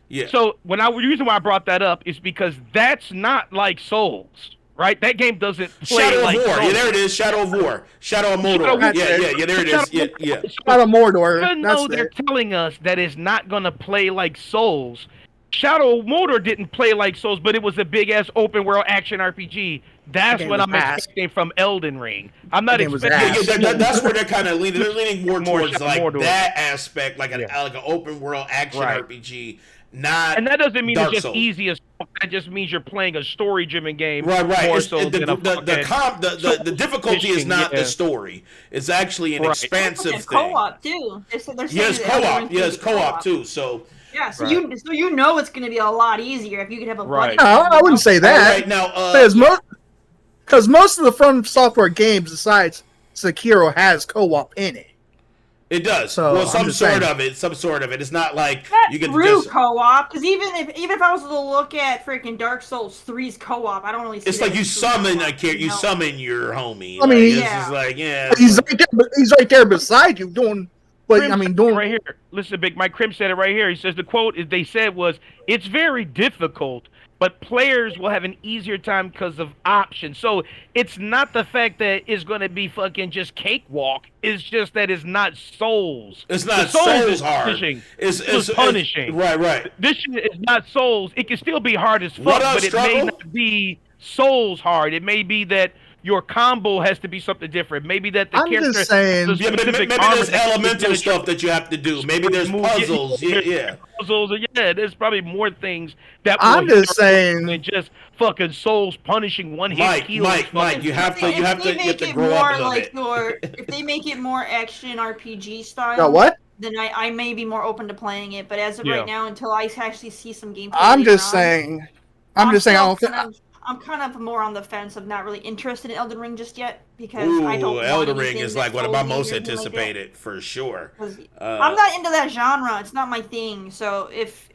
[SPEAKER 7] the reason why I brought that up is because that's not like Souls. Right, that game doesn't play
[SPEAKER 3] Shadow
[SPEAKER 7] like
[SPEAKER 3] of War.
[SPEAKER 7] Souls.
[SPEAKER 3] Yeah, there it is. Shadow of War. Shadow of Mordor. Yeah, there it is. Yeah.
[SPEAKER 2] Shadow of Mordor.
[SPEAKER 7] Even though they're telling us that it's not gonna play like Souls, Shadow of Mordor didn't play like Souls, but it was a big ass open world action RPG. That's what I'm expecting from Elden Ring. I'm not expecting.
[SPEAKER 3] That's where they're kind of leaning. They're leaning more towards like
[SPEAKER 7] Mordor.
[SPEAKER 3] that aspect, like an open world action RPG. Not
[SPEAKER 7] and that doesn't mean
[SPEAKER 3] Dark
[SPEAKER 7] it's just
[SPEAKER 3] Souls.
[SPEAKER 7] easy as that just means you're playing a story-driven game.
[SPEAKER 3] Right.
[SPEAKER 7] More
[SPEAKER 3] It's,
[SPEAKER 7] so than
[SPEAKER 3] the difficulty is not the story. It's actually an expansive
[SPEAKER 4] It's
[SPEAKER 3] thing.
[SPEAKER 4] co-op too. They're saying
[SPEAKER 3] Yes,
[SPEAKER 4] that
[SPEAKER 3] co-op.
[SPEAKER 4] Elden Ring's
[SPEAKER 3] Yes,
[SPEAKER 4] gonna be
[SPEAKER 3] co-op too. So
[SPEAKER 4] yeah, so you know it's going to be a lot easier if you could have a budget.
[SPEAKER 2] No, I wouldn't say that.
[SPEAKER 3] right now,
[SPEAKER 2] Because most of the From Software games, besides Sekiro, has co-op in it.
[SPEAKER 3] It does.
[SPEAKER 2] So,
[SPEAKER 3] well,
[SPEAKER 2] I'm
[SPEAKER 3] some
[SPEAKER 2] just
[SPEAKER 3] sort
[SPEAKER 2] saying.
[SPEAKER 3] of it. Some sort of it. It's not like
[SPEAKER 4] Not
[SPEAKER 3] you can
[SPEAKER 4] through
[SPEAKER 3] just.
[SPEAKER 4] co-op, because even if I was to look at freaking Dark Souls 3's co-op, I don't really see
[SPEAKER 3] It's
[SPEAKER 4] that
[SPEAKER 3] like you
[SPEAKER 4] as true
[SPEAKER 3] summon
[SPEAKER 4] co-op,
[SPEAKER 3] you summon your homie.
[SPEAKER 2] I mean,
[SPEAKER 3] it's just like
[SPEAKER 2] He's right there beside you doing. But
[SPEAKER 7] Krim
[SPEAKER 2] I mean, doing
[SPEAKER 7] right here. Listen, Big Mike Krim said it right here. He says the quote is they said was, "It's very difficult, but players will have an easier time because of options." So it's not the fact that it's going to be fucking just cakewalk. It's just that it's not Souls.
[SPEAKER 3] It's not
[SPEAKER 7] Souls
[SPEAKER 3] Souls
[SPEAKER 7] is
[SPEAKER 3] hard.
[SPEAKER 7] punishing.
[SPEAKER 3] It's
[SPEAKER 7] punishing.
[SPEAKER 3] Right.
[SPEAKER 7] This shit is not Souls. It can still be hard as fuck,
[SPEAKER 3] What up,
[SPEAKER 7] but it may
[SPEAKER 3] Struggle?
[SPEAKER 7] not be Souls hard. It may be that your combo has to be something different. Maybe that the
[SPEAKER 2] I'm
[SPEAKER 7] character
[SPEAKER 2] just saying.
[SPEAKER 7] has a
[SPEAKER 3] Yeah, but
[SPEAKER 7] specific
[SPEAKER 3] maybe
[SPEAKER 7] armor
[SPEAKER 3] there's
[SPEAKER 7] that can
[SPEAKER 3] elemental
[SPEAKER 7] penetrate
[SPEAKER 3] stuff that you have to do. Maybe there's
[SPEAKER 7] move.
[SPEAKER 3] puzzles. Yeah.
[SPEAKER 7] Puzzles. Yeah, there's probably more things that.
[SPEAKER 2] I'm
[SPEAKER 7] will
[SPEAKER 2] just saying.
[SPEAKER 7] than just fucking Souls punishing one hit kills.
[SPEAKER 3] Mike, you have to
[SPEAKER 4] it
[SPEAKER 3] grow
[SPEAKER 4] more
[SPEAKER 3] up a little
[SPEAKER 4] like
[SPEAKER 3] bit.
[SPEAKER 4] if they make it more action RPG style.
[SPEAKER 2] No, what?
[SPEAKER 4] Then I may be more open to playing it, but as of
[SPEAKER 7] Yeah.
[SPEAKER 4] right now, until I actually see some gameplay,
[SPEAKER 2] I'm
[SPEAKER 4] later
[SPEAKER 2] just
[SPEAKER 4] on,
[SPEAKER 2] saying. I'm just saying. I don't think.
[SPEAKER 4] I'm kind of more on the fence of not really interested in Elden Ring just yet because I don't want
[SPEAKER 3] Elden Ring
[SPEAKER 4] anything
[SPEAKER 3] is
[SPEAKER 4] that's
[SPEAKER 3] like one of my
[SPEAKER 4] Soulsy or
[SPEAKER 3] most
[SPEAKER 4] anything like that.
[SPEAKER 3] anticipated for sure.
[SPEAKER 4] I'm not into that genre. It's not my thing. So if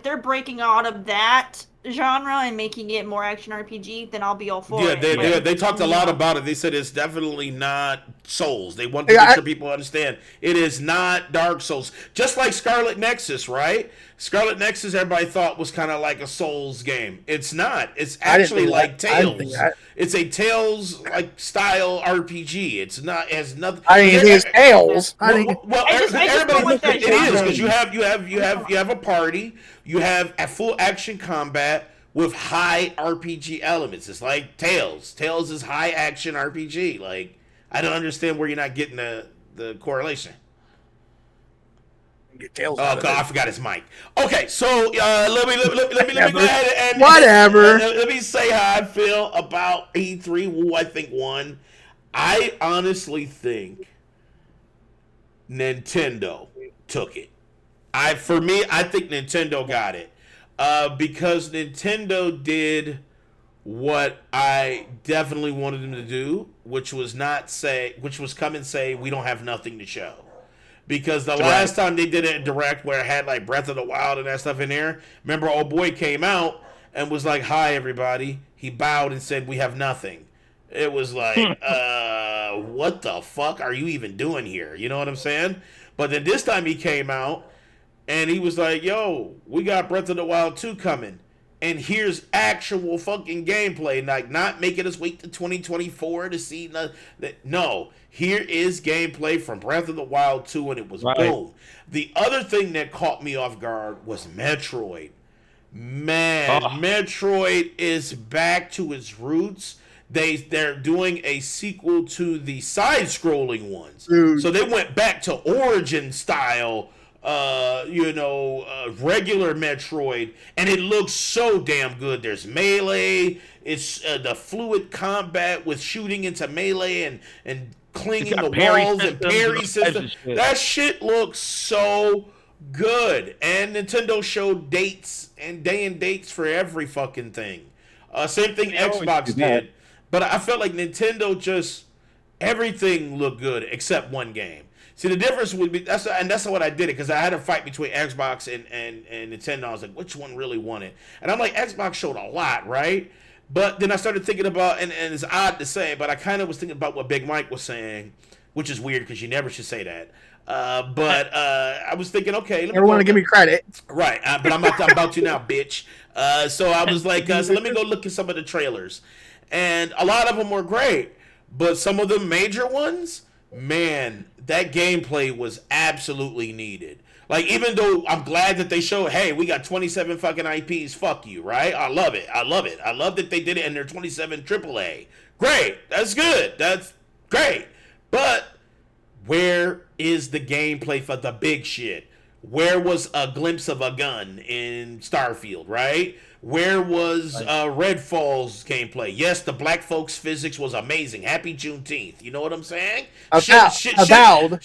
[SPEAKER 4] they're breaking out of that genre and making it more action RPG, then I'll be all for it.
[SPEAKER 3] Yeah, they talked a lot about it. They said it's definitely not Souls. They want to make sure people understand it is not Dark Souls. Just like Scarlet Nexus, right? Scarlet Nexus, everybody thought was kind of like a Souls game. It's not. It's actually like Tales. It's a Tales like style RPG. It's not. It has nothing.
[SPEAKER 2] I didn't think it's Tales.
[SPEAKER 3] Well, everybody. It is because you have a party. You have a full action combat with high RPG elements. It's like Tales. Tales is high action RPG. Like, I don't understand where you're not getting the correlation.
[SPEAKER 2] Tales
[SPEAKER 3] oh God, I forgot his mic. Okay, so let me go ahead and
[SPEAKER 2] whatever.
[SPEAKER 3] Let me say how I feel about E3. Who I think won. I honestly think Nintendo took it. I think Nintendo got it because Nintendo did what I definitely wanted them to do, which was come and say we don't have nothing to show. Because the last time they did it direct where it had like Breath of the Wild and that stuff in there, remember old boy came out and was like, "Hi everybody." He bowed and said, "We have nothing." It was like, what the fuck are you even doing here? You know what I'm saying? But then this time he came out and he was like, "Yo, we got Breath of the Wild 2 coming. And here's actual fucking gameplay. Like, not making us wait to 2024 to see no. Here is gameplay from Breath of the Wild 2, and it was boom. The other thing that caught me off guard was Metroid. Man, Metroid is back to its roots. They're doing a sequel to the side-scrolling ones. So they went back to Origin style, regular Metroid, and it looks so damn good. There's melee. It's the fluid combat with shooting into melee and clinging the walls and parry system. That shit looks so good. And Nintendo showed dates and day and dates for every fucking thing. Same thing Xbox did. But I felt like Nintendo everything looked good except one game. See, the difference would be that's what I did it because I had a fight between Xbox and Nintendo. I was like, which one really won it? And I'm like, Xbox showed a lot, right? But then I started thinking about, and it's odd to say, but I kind of was thinking about what Big Mike was saying, which is weird because you never should say that. But I was thinking, okay,
[SPEAKER 2] never want to give me credit,
[SPEAKER 3] right? But I'm about to now, bitch. So I was like, so let me go look at some of the trailers, and a lot of them were great, but some of the major ones, man, that gameplay was absolutely needed. Like, even though I'm glad that they showed, hey, we got 27 fucking IPs, fuck you, right? I love it. I love that they did it in their 27 AAA. Great. That's good. That's great. But where is the gameplay for the big shit? Where was a glimpse of a gun in Starfield, right? Where was Redfall's gameplay? Yes, the black folks physics was amazing. Happy Juneteenth. You know what I'm saying?
[SPEAKER 2] Avowed.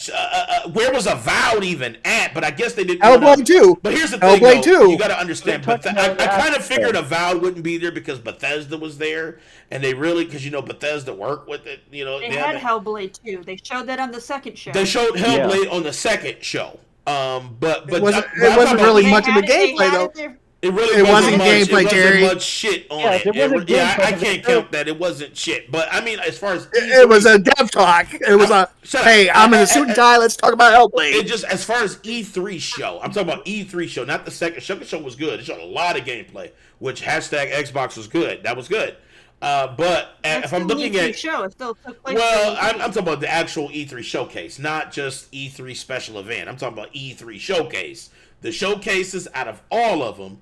[SPEAKER 3] Where was Avowed even at? But I guess they didn't.
[SPEAKER 2] Hellblade 2.
[SPEAKER 3] But here's the thing,
[SPEAKER 2] Hellblade 2.
[SPEAKER 3] You got to understand. I kind of figured Avowed wouldn't be there because Bethesda was there, and they really, because Bethesda worked with it.
[SPEAKER 4] They had Hellblade 2. They showed that on the second show.
[SPEAKER 3] They showed Hellblade on the second show. But
[SPEAKER 2] it wasn't really much of the gameplay though.
[SPEAKER 3] It wasn't gameplay, Jerry. It wasn't much shit on it. I can't count that. It wasn't shit. But I mean, as far as
[SPEAKER 2] it was a dev talk. It was hey, I'm in a suit and tie. Let's talk about Hellblade.
[SPEAKER 3] It just as far as E3 show. I'm talking about E3 show, not the second. Second show was good. It showed a lot of gameplay, which #Xbox was good. That was good. But if I'm looking at
[SPEAKER 4] show, it still took place.
[SPEAKER 3] Well, I'm talking about the actual E3 showcase, not just E3 special event. I'm talking about E3 showcase. The showcases out of all of them,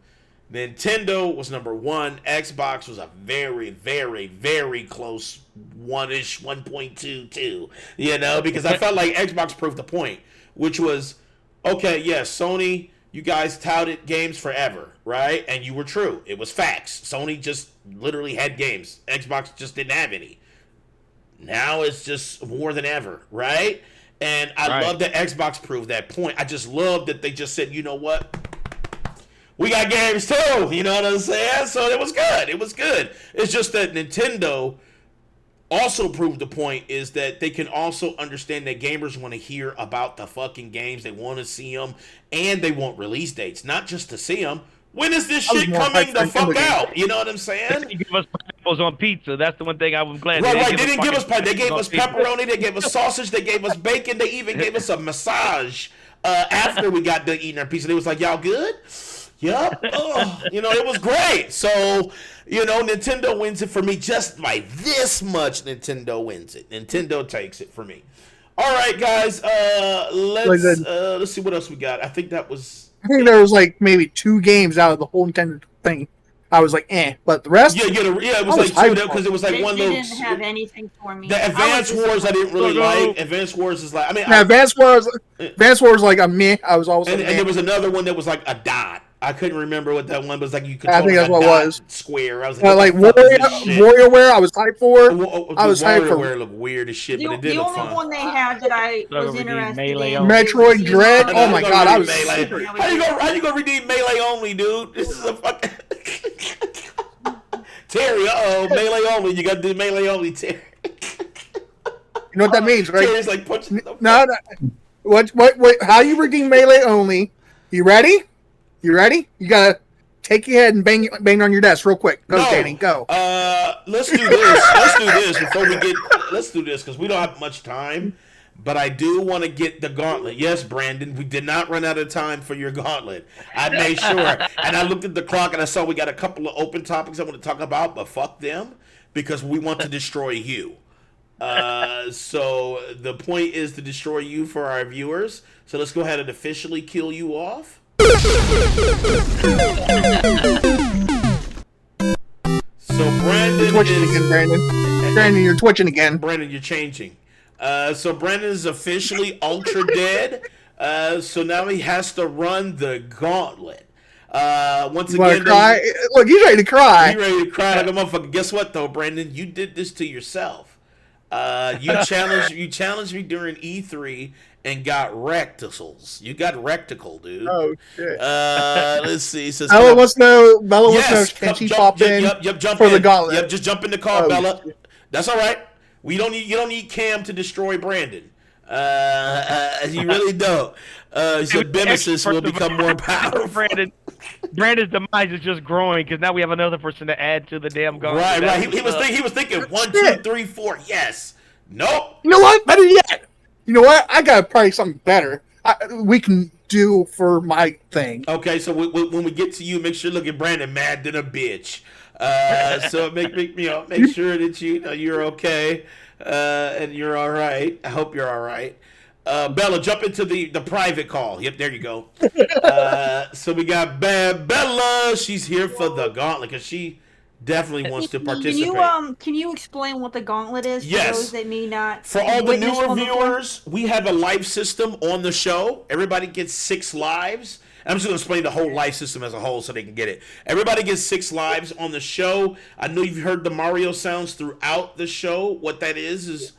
[SPEAKER 3] Nintendo was number one. Xbox was a very, very, very close 1-ish, 1.22. Because I felt like Xbox proved the point, which was, okay, yes, Sony, you guys touted games forever, right? And you were true. It was facts. Sony just literally had games. Xbox just didn't have any. Now it's just more than ever, right? And I love that Xbox proved that point. I just love that they just said, you know what? We got games too. You know what I'm saying? So it was good. It was good. It's just that Nintendo, also proved the point is that they can also understand that gamers want to hear about the fucking games. They want to see them, and they want release dates, not just to see them. When is this shit coming the fuck out? You know what I'm saying?
[SPEAKER 7] They give us pineapples on pizza. That's the one thing I was glad.
[SPEAKER 3] Right. They didn't give us pineapple. They gave us pepperoni. They gave us sausage. They gave us bacon. They even gave us a massage after we got done eating our pizza. They was like, "Y'all good?" Yep. You know, it was great. So, you know, Nintendo wins it for me just by this much. Nintendo wins it. Nintendo takes it for me. All right, guys. Let's see what else we got. I think there was like maybe 2 games out of the whole Nintendo thing. I was like, but the rest?
[SPEAKER 2] Yeah,
[SPEAKER 3] it was like 2 because it was like one little.
[SPEAKER 4] They didn't have anything for me.
[SPEAKER 3] The Advance Wars I didn't really like. Advance Wars is like,
[SPEAKER 2] Advance Wars like a meh. I was always
[SPEAKER 3] and there was another one that was like a dot. I couldn't remember what that one was like. You could.
[SPEAKER 2] I think that's what it was.
[SPEAKER 3] Square. I was
[SPEAKER 2] like WarioWare. I was hyped for. I was hyped for.
[SPEAKER 3] WarioWare looked weird as shit, but it did look fun.
[SPEAKER 4] The only one they had that I was interested in.
[SPEAKER 2] Metroid Dread. Oh my god, I was.
[SPEAKER 3] Melee. How you gonna redeem Melee only, dude? This is a fucking. Terry, Melee only. You got to do Melee only, Terry.
[SPEAKER 2] You know what that means, right?
[SPEAKER 3] Terry's like punching.
[SPEAKER 2] No. What? How you redeem Melee only? You ready? You gotta take your head and bang on your desk real quick. Go, Danny, go.
[SPEAKER 3] Let's do this. Let's do this because we don't have much time. But I do want to get the gauntlet. Yes, Brandon, we did not run out of time for your gauntlet. I made sure. And I looked at the clock and I saw we got a couple of open topics I want to talk about, but fuck them because we want to destroy you. So the point is to destroy you for our viewers. So let's go ahead and officially kill you off. So Brandon
[SPEAKER 2] Brandon, you're twitching again.
[SPEAKER 3] Brandon, you're changing. So Brandon is officially ultra dead. So now he has to run the gauntlet. Once again,
[SPEAKER 2] cry? Look, he's ready to cry.
[SPEAKER 3] He's ready to cry like a motherfucker. Guess what, though, Brandon? You did this to yourself. You challenged me during E3 and got recticles. You got rectical, dude.
[SPEAKER 2] Oh shit.
[SPEAKER 3] Let's see. So
[SPEAKER 2] Bella wants to know. Can she pop in?
[SPEAKER 3] Yep, jump
[SPEAKER 2] for
[SPEAKER 3] in.
[SPEAKER 2] The gauntlet.
[SPEAKER 3] Yep, just jump in the car, Bella. Shit. That's all right. You don't need Cam to destroy Brandon. You really don't. So Nemesis will become more powerful.
[SPEAKER 7] Brandon's demise is just growing because now we have another person to add to the damn gauntlet.
[SPEAKER 3] Right. He was thinking 1, 2, 3, 4. Yes. Nope.
[SPEAKER 2] You know what? Better yet. You know what? I got probably something better. We can do for my thing.
[SPEAKER 3] Okay, so when we get to you, make sure look at Brandon mad than a bitch. So make sure that you're okay and you're all right. I hope you're all right. Bella, jump into the private call. Yep, there you go. So we got Bella. She's here for the gauntlet because she definitely wants to participate.
[SPEAKER 4] Can you explain what the gauntlet is?
[SPEAKER 3] Yes.
[SPEAKER 4] For those that may not.
[SPEAKER 3] For all the newer viewers, we have a life system on the show. Everybody gets 6 lives. I'm just going to explain the whole life system as a whole so they can get it. Everybody gets 6 lives on the show. I know you've heard the Mario sounds throughout the show. What that is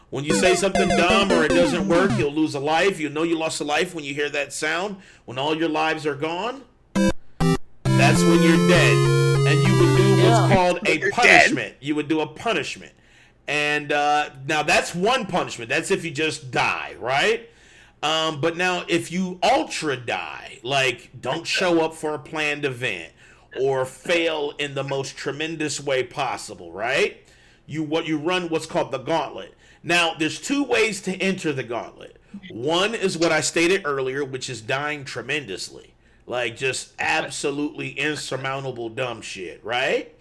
[SPEAKER 3] when you say something dumb or it doesn't work, you'll lose a life. You'll know you lost a life when you hear that sound. When all your lives are gone, that's when you're dead. And you would do what's called a punishment. You would do a punishment. And now that's one punishment. That's if you just die, right? But now if you ultra die, like don't show up for a planned event or fail in the most tremendous way possible, right? You run what's called the gauntlet. Now, there's 2 ways to enter the gauntlet. One is what I stated earlier, which is dying tremendously. Like, just absolutely insurmountable dumb shit, right?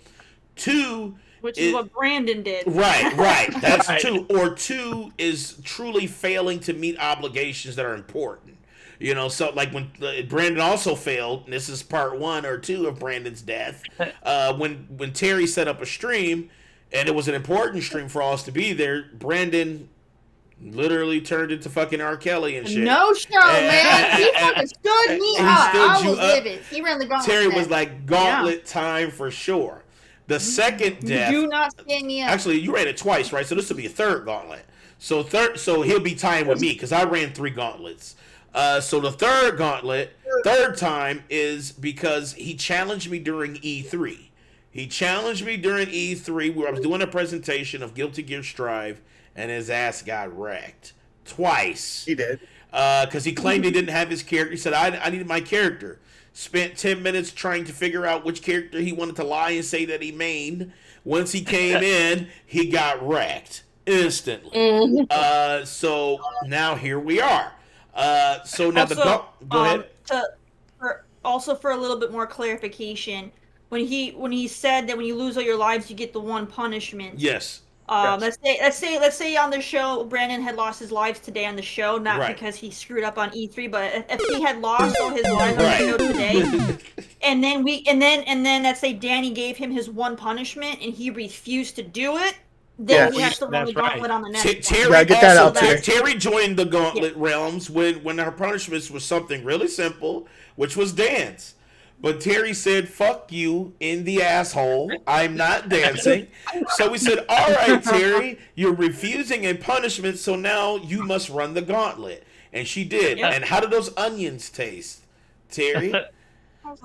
[SPEAKER 3] 2...
[SPEAKER 4] Which is what Brandon did.
[SPEAKER 3] Right. That's 2. Or 2 is truly failing to meet obligations that are important. You know, so like when Brandon also failed, and this is part 1 or 2 of Brandon's death, when Terry set up a stream, and it was an important stream for all us to be there, Brandon literally turned into fucking R. Kelly and shit.
[SPEAKER 9] No show, man. He fucking stood me up. I was livid. He ran the gauntlet.
[SPEAKER 3] Terry was like, gauntlet time for sure. The second death.
[SPEAKER 9] You do not stand me up.
[SPEAKER 3] Actually, you ran it twice, right? So this will be a 3rd gauntlet. So he'll be tying with me because I ran 3 gauntlets. So the 3rd gauntlet, 3rd time, is because he challenged me during E3. He challenged me during E3 where I was doing a presentation of Guilty Gear Strive, and his ass got wrecked twice.
[SPEAKER 2] He did.
[SPEAKER 3] Because he claimed he didn't have his character. He said, I needed my character. Spent 10 minutes trying to figure out which character he wanted to lie and say that he mained. Once he came in, he got wrecked instantly. So now here we are. So now
[SPEAKER 4] also,
[SPEAKER 3] go ahead.
[SPEAKER 4] For a little bit more clarification, when he said that when you lose all your lives, you get the one punishment.
[SPEAKER 3] Yes.
[SPEAKER 4] Let's say on the show, Brandon had lost his lives today on the show, not because he screwed up on E3, but if he had lost all his lives on the show today, and then let's say Danny gave him his one punishment and he refused to do it, then he has to run the gauntlet on the next one.
[SPEAKER 3] Terry joined the gauntlet realms when her punishments was something really simple, which was dance. But Terry said, fuck you in the asshole. I'm not dancing. So we said, all right, Terry, you're refusing a punishment, so now you must run the gauntlet. And she did. Yep. And how did those onions taste, Terry?
[SPEAKER 4] I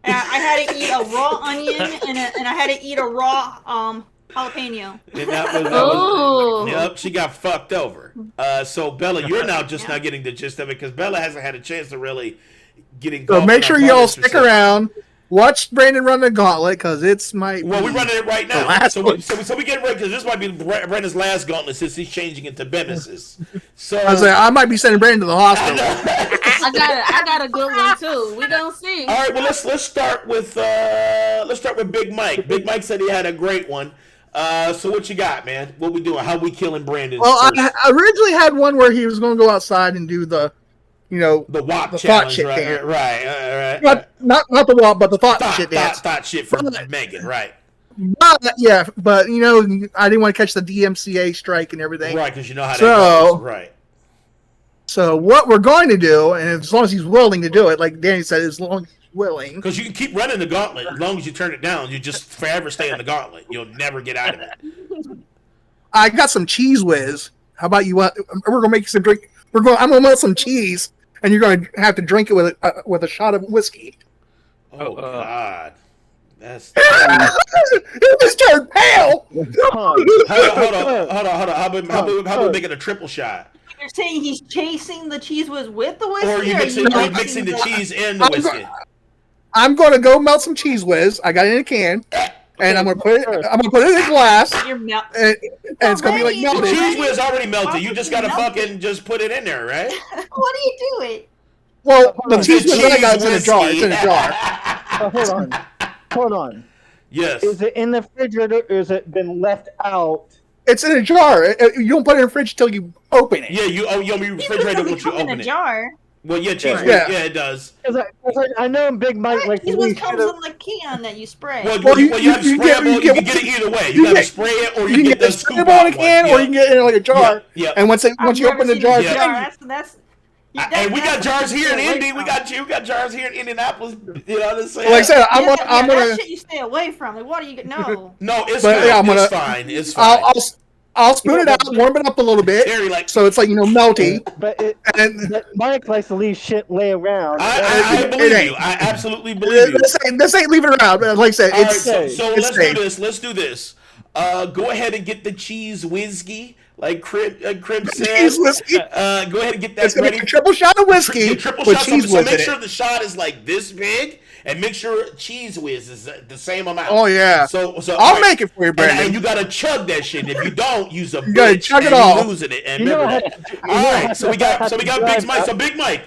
[SPEAKER 4] had to eat a raw onion and I had to eat a raw jalapeno.
[SPEAKER 3] And that was yep, she got fucked over. So Bella, you're now just not getting the gist of it because Bella hasn't had a chance to really
[SPEAKER 2] so make sure you all stick around. Watch Brandon run the gauntlet because it's my.
[SPEAKER 3] Well, we're running it right now. So we get ready because this might be Brandon's last gauntlet since he's changing into Bemis's. So
[SPEAKER 2] I might be sending Brandon to the hospital.
[SPEAKER 10] I got a good one too. We don't see.
[SPEAKER 3] All right, well let's start with Big Mike. Big Mike said he had a great one. So what you got, man? What we doing? How we killing Brandon?
[SPEAKER 2] Well, I originally had one where he was going to go outside and do the.
[SPEAKER 3] The WAP
[SPEAKER 2] the
[SPEAKER 3] challenge,
[SPEAKER 2] thought shit
[SPEAKER 3] right,
[SPEAKER 2] dance.
[SPEAKER 3] Right.
[SPEAKER 2] Not the WAP, but the thought shit dance.
[SPEAKER 3] Thought shit for Megan, right.
[SPEAKER 2] But I didn't want to catch the DMCA strike and everything.
[SPEAKER 3] Right, because you know how that goes. Right.
[SPEAKER 2] So what we're going to do, and as long as he's willing to do it, like Danny said, as long as he's willing.
[SPEAKER 3] Because you can keep running the gauntlet. As long as you turn it down, you just forever stay in the gauntlet. You'll never get out of it.
[SPEAKER 2] I got some cheese whiz. How about you? We're going to make you some drink. I'm going to melt some cheese. And you're going to have to drink it with a shot of whiskey.
[SPEAKER 3] Oh, God. That's...
[SPEAKER 2] It just turned pale!
[SPEAKER 3] Hold on. How about we make it a triple shot?
[SPEAKER 4] You're saying he's chasing the cheese whiz with the whiskey?
[SPEAKER 3] Or are you mixing the cheese and the whiskey?
[SPEAKER 2] I'm going to go melt some cheese whiz. I got it in a can. And I'm gonna put it in a glass, and it's gonna be like melted.
[SPEAKER 3] The cheese whiz already melted. You just gotta fucking just put it in there, right?
[SPEAKER 4] What do you do it?
[SPEAKER 2] Well, the cheese whiz I got is in a jar. It's in a jar.
[SPEAKER 6] Hold on.
[SPEAKER 3] Yes.
[SPEAKER 6] Is it in the refrigerator or has it been left out?
[SPEAKER 2] It's in a jar. You don't put it in the fridge until you open it.
[SPEAKER 3] Yeah, you refrigerate it once you open it.
[SPEAKER 4] Jar.
[SPEAKER 3] Well, cheese whiz. Yeah, it does.
[SPEAKER 6] I know Big Mike like
[SPEAKER 4] cheese whiz comes in the can that you spray.
[SPEAKER 3] Well, you have to spray it. You can get it either way. You gotta spray it, or you can get the scoop
[SPEAKER 2] out in a can, or you can get it in like a jar.
[SPEAKER 3] Yeah.
[SPEAKER 2] And once you open the jar,
[SPEAKER 3] and we got jars here in Indy. We got jars here in Indianapolis. You know what I'm saying?
[SPEAKER 2] Like I said, I'm gonna.
[SPEAKER 4] That shit you stay away from. Like, what do you no?
[SPEAKER 3] No, it's good. It's fine. It's fine.
[SPEAKER 2] I'll spoon it out, warm it up a little bit, so it's like melty.
[SPEAKER 6] But Mike likes to leave shit lay around.
[SPEAKER 3] I believe you. I absolutely believe you.
[SPEAKER 2] This ain't leaving around. But like I said,
[SPEAKER 3] so let's do this. Let's do this. Go ahead and get the cheese whiskey, like Crib said. Go ahead and get that ready.
[SPEAKER 2] It's a triple shot of whiskey with cheese whiz in it.
[SPEAKER 3] So make sure the shot is like this big. And make sure cheese whiz is the same amount.
[SPEAKER 2] Oh yeah.
[SPEAKER 3] So
[SPEAKER 2] I'll make it for you, Brandon.
[SPEAKER 3] And you gotta chug that shit. If you don't, use a
[SPEAKER 2] you gotta chug it all.
[SPEAKER 3] Losing it. And remember that. All right. So we got Big Mike. So Big Mike,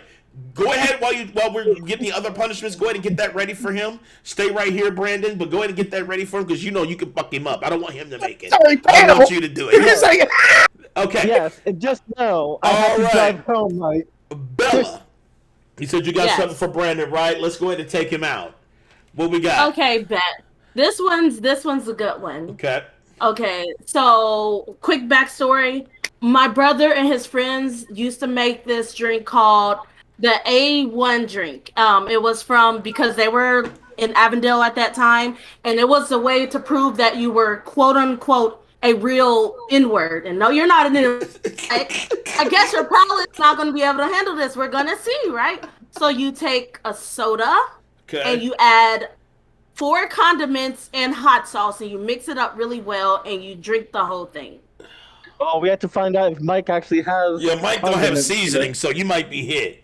[SPEAKER 3] go ahead while we're getting the other punishments. Go ahead and get that ready for him. Stay right here, Brandon. But go ahead and get that ready for him because you can fuck him up. I don't want him to make it. I want you to do it. Okay.
[SPEAKER 6] Yes. And just know I have to drive home, Mike.
[SPEAKER 3] Bella. He said you got something for Brandon, right? Let's go ahead and take him out. What we got?
[SPEAKER 10] Okay, bet. This one's a good one.
[SPEAKER 3] Okay,
[SPEAKER 10] so quick backstory. My brother and his friends used to make this drink called the A1 drink. It was because they were in Avondale at that time, and it was a way to prove that you were quote unquote a real N-word. And no, you're not an N-word. I guess your palate's not going to be able to handle this. We're going to see, right? So you take a soda and you add 4 condiments and hot sauce, and you mix it up really well, and you drink the whole thing.
[SPEAKER 6] Oh, we have to find out if Mike actually has.
[SPEAKER 3] Yeah, Mike don't have seasoning, so you might be hit.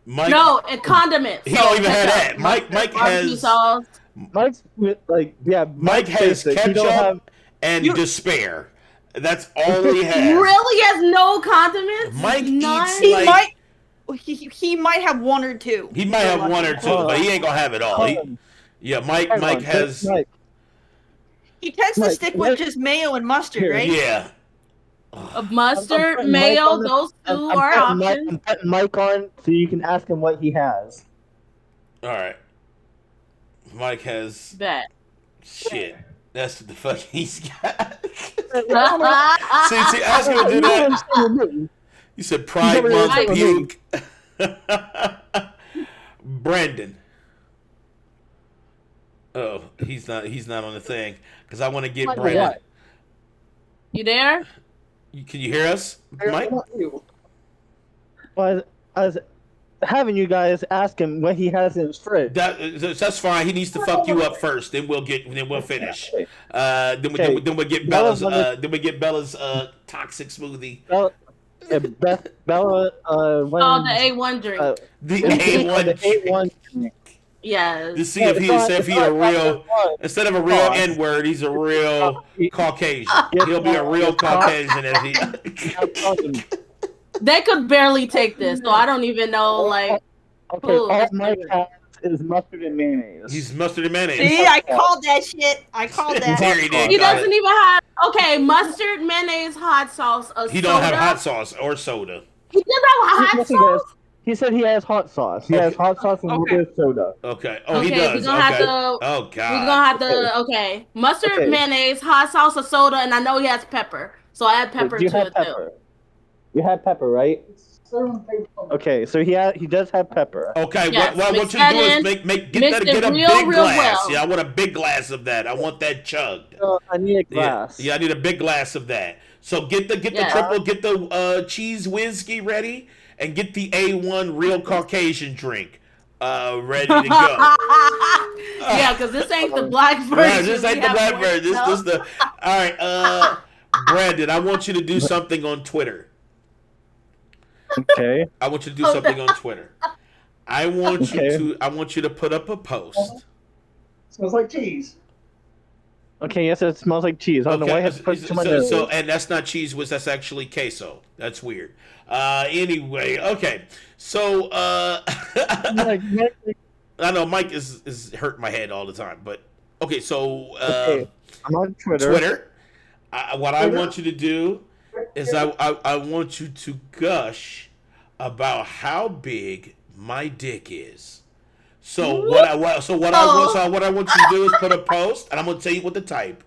[SPEAKER 3] Mike,
[SPEAKER 10] no, and condiments.
[SPEAKER 3] He don't even have that. Mike has
[SPEAKER 10] sauce.
[SPEAKER 6] Mike's
[SPEAKER 3] Mike has ketchup and despair. That's all he has.
[SPEAKER 10] Really has no condiments?
[SPEAKER 3] Mike eats
[SPEAKER 4] he might have 1 or 2.
[SPEAKER 3] He might have 1 or 2, but he ain't gonna have it all. Mike has.
[SPEAKER 4] He tends to stick with just mayo and mustard, right?
[SPEAKER 3] Yeah.
[SPEAKER 10] Mustard, mayo, those 2 are options.
[SPEAKER 6] I'm putting Mike on so you can ask him what he has.
[SPEAKER 3] All right. Mike has.
[SPEAKER 10] Bet.
[SPEAKER 3] Shit. That's the fuck he's got. see, ask him to do that. You said Pride Month puke. Brandon. Oh, he's not on the thing because I want to get Brandon.
[SPEAKER 10] You there?
[SPEAKER 3] Can you hear us, Mike?
[SPEAKER 6] Well, I was having you guys ask him what he has in his fridge.
[SPEAKER 3] That's fine. He needs to fuck you up first. Then we'll finish. Then we'll get Bella's. Then we get Bella's toxic smoothie.
[SPEAKER 6] Bella. The
[SPEAKER 10] A1 drink.
[SPEAKER 3] The A1
[SPEAKER 6] drink.
[SPEAKER 10] Yes.
[SPEAKER 3] To see if he's a real, instead of a real N-word, he's a real Caucasian. He'll be a real Caucasian if he.
[SPEAKER 10] They could barely take this, so I don't even know, like.
[SPEAKER 6] Okay, all Mike has is mustard and mayonnaise.
[SPEAKER 3] He's mustard and mayonnaise.
[SPEAKER 4] See, I called that shit. I called that.
[SPEAKER 10] He doesn't even have. Okay, mustard, mayonnaise, hot sauce,
[SPEAKER 3] He don't have hot sauce or soda.
[SPEAKER 10] He does have hot sauce.
[SPEAKER 6] He said he has hot sauce. He has hot sauce and with soda.
[SPEAKER 3] Okay. Oh, he does.
[SPEAKER 10] We're gonna have to, oh
[SPEAKER 3] God.
[SPEAKER 10] We're gonna have to. Okay, mustard, mayonnaise, hot sauce, or soda, and I know he has pepper, so I add pepper to it too.
[SPEAKER 6] You had pepper, right? Okay, so he does have pepper.
[SPEAKER 3] Okay, what I want you to do is get a big glass. Well. Yeah, I want a big glass of that. I want that chugged.
[SPEAKER 6] I need a glass.
[SPEAKER 3] Yeah, I need a big glass of that. So get the triple, get the cheese whiskey ready, and get the A1 real Caucasian drink ready to go.
[SPEAKER 10] Yeah, because this ain't the black version.
[SPEAKER 3] Right, this ain't the black version. This the. All right, Brandon, I want you to do something on Twitter.
[SPEAKER 6] Okay.
[SPEAKER 3] I want you to do something on Twitter. I want you to put up a post.
[SPEAKER 2] Smells like cheese.
[SPEAKER 6] Okay, yes, it smells like cheese. I don't know why I have to put it to my nose.
[SPEAKER 3] So, and that's not cheese whiz, that's actually queso. That's weird. Anyway, okay. So, I know Mike is hurting my head all the time, but okay. So,
[SPEAKER 6] I'm on Twitter.
[SPEAKER 3] What I want you to do is I want you to gush about how big my dick is. So what I want you to do is put a post, and I'm gonna tell you what to type.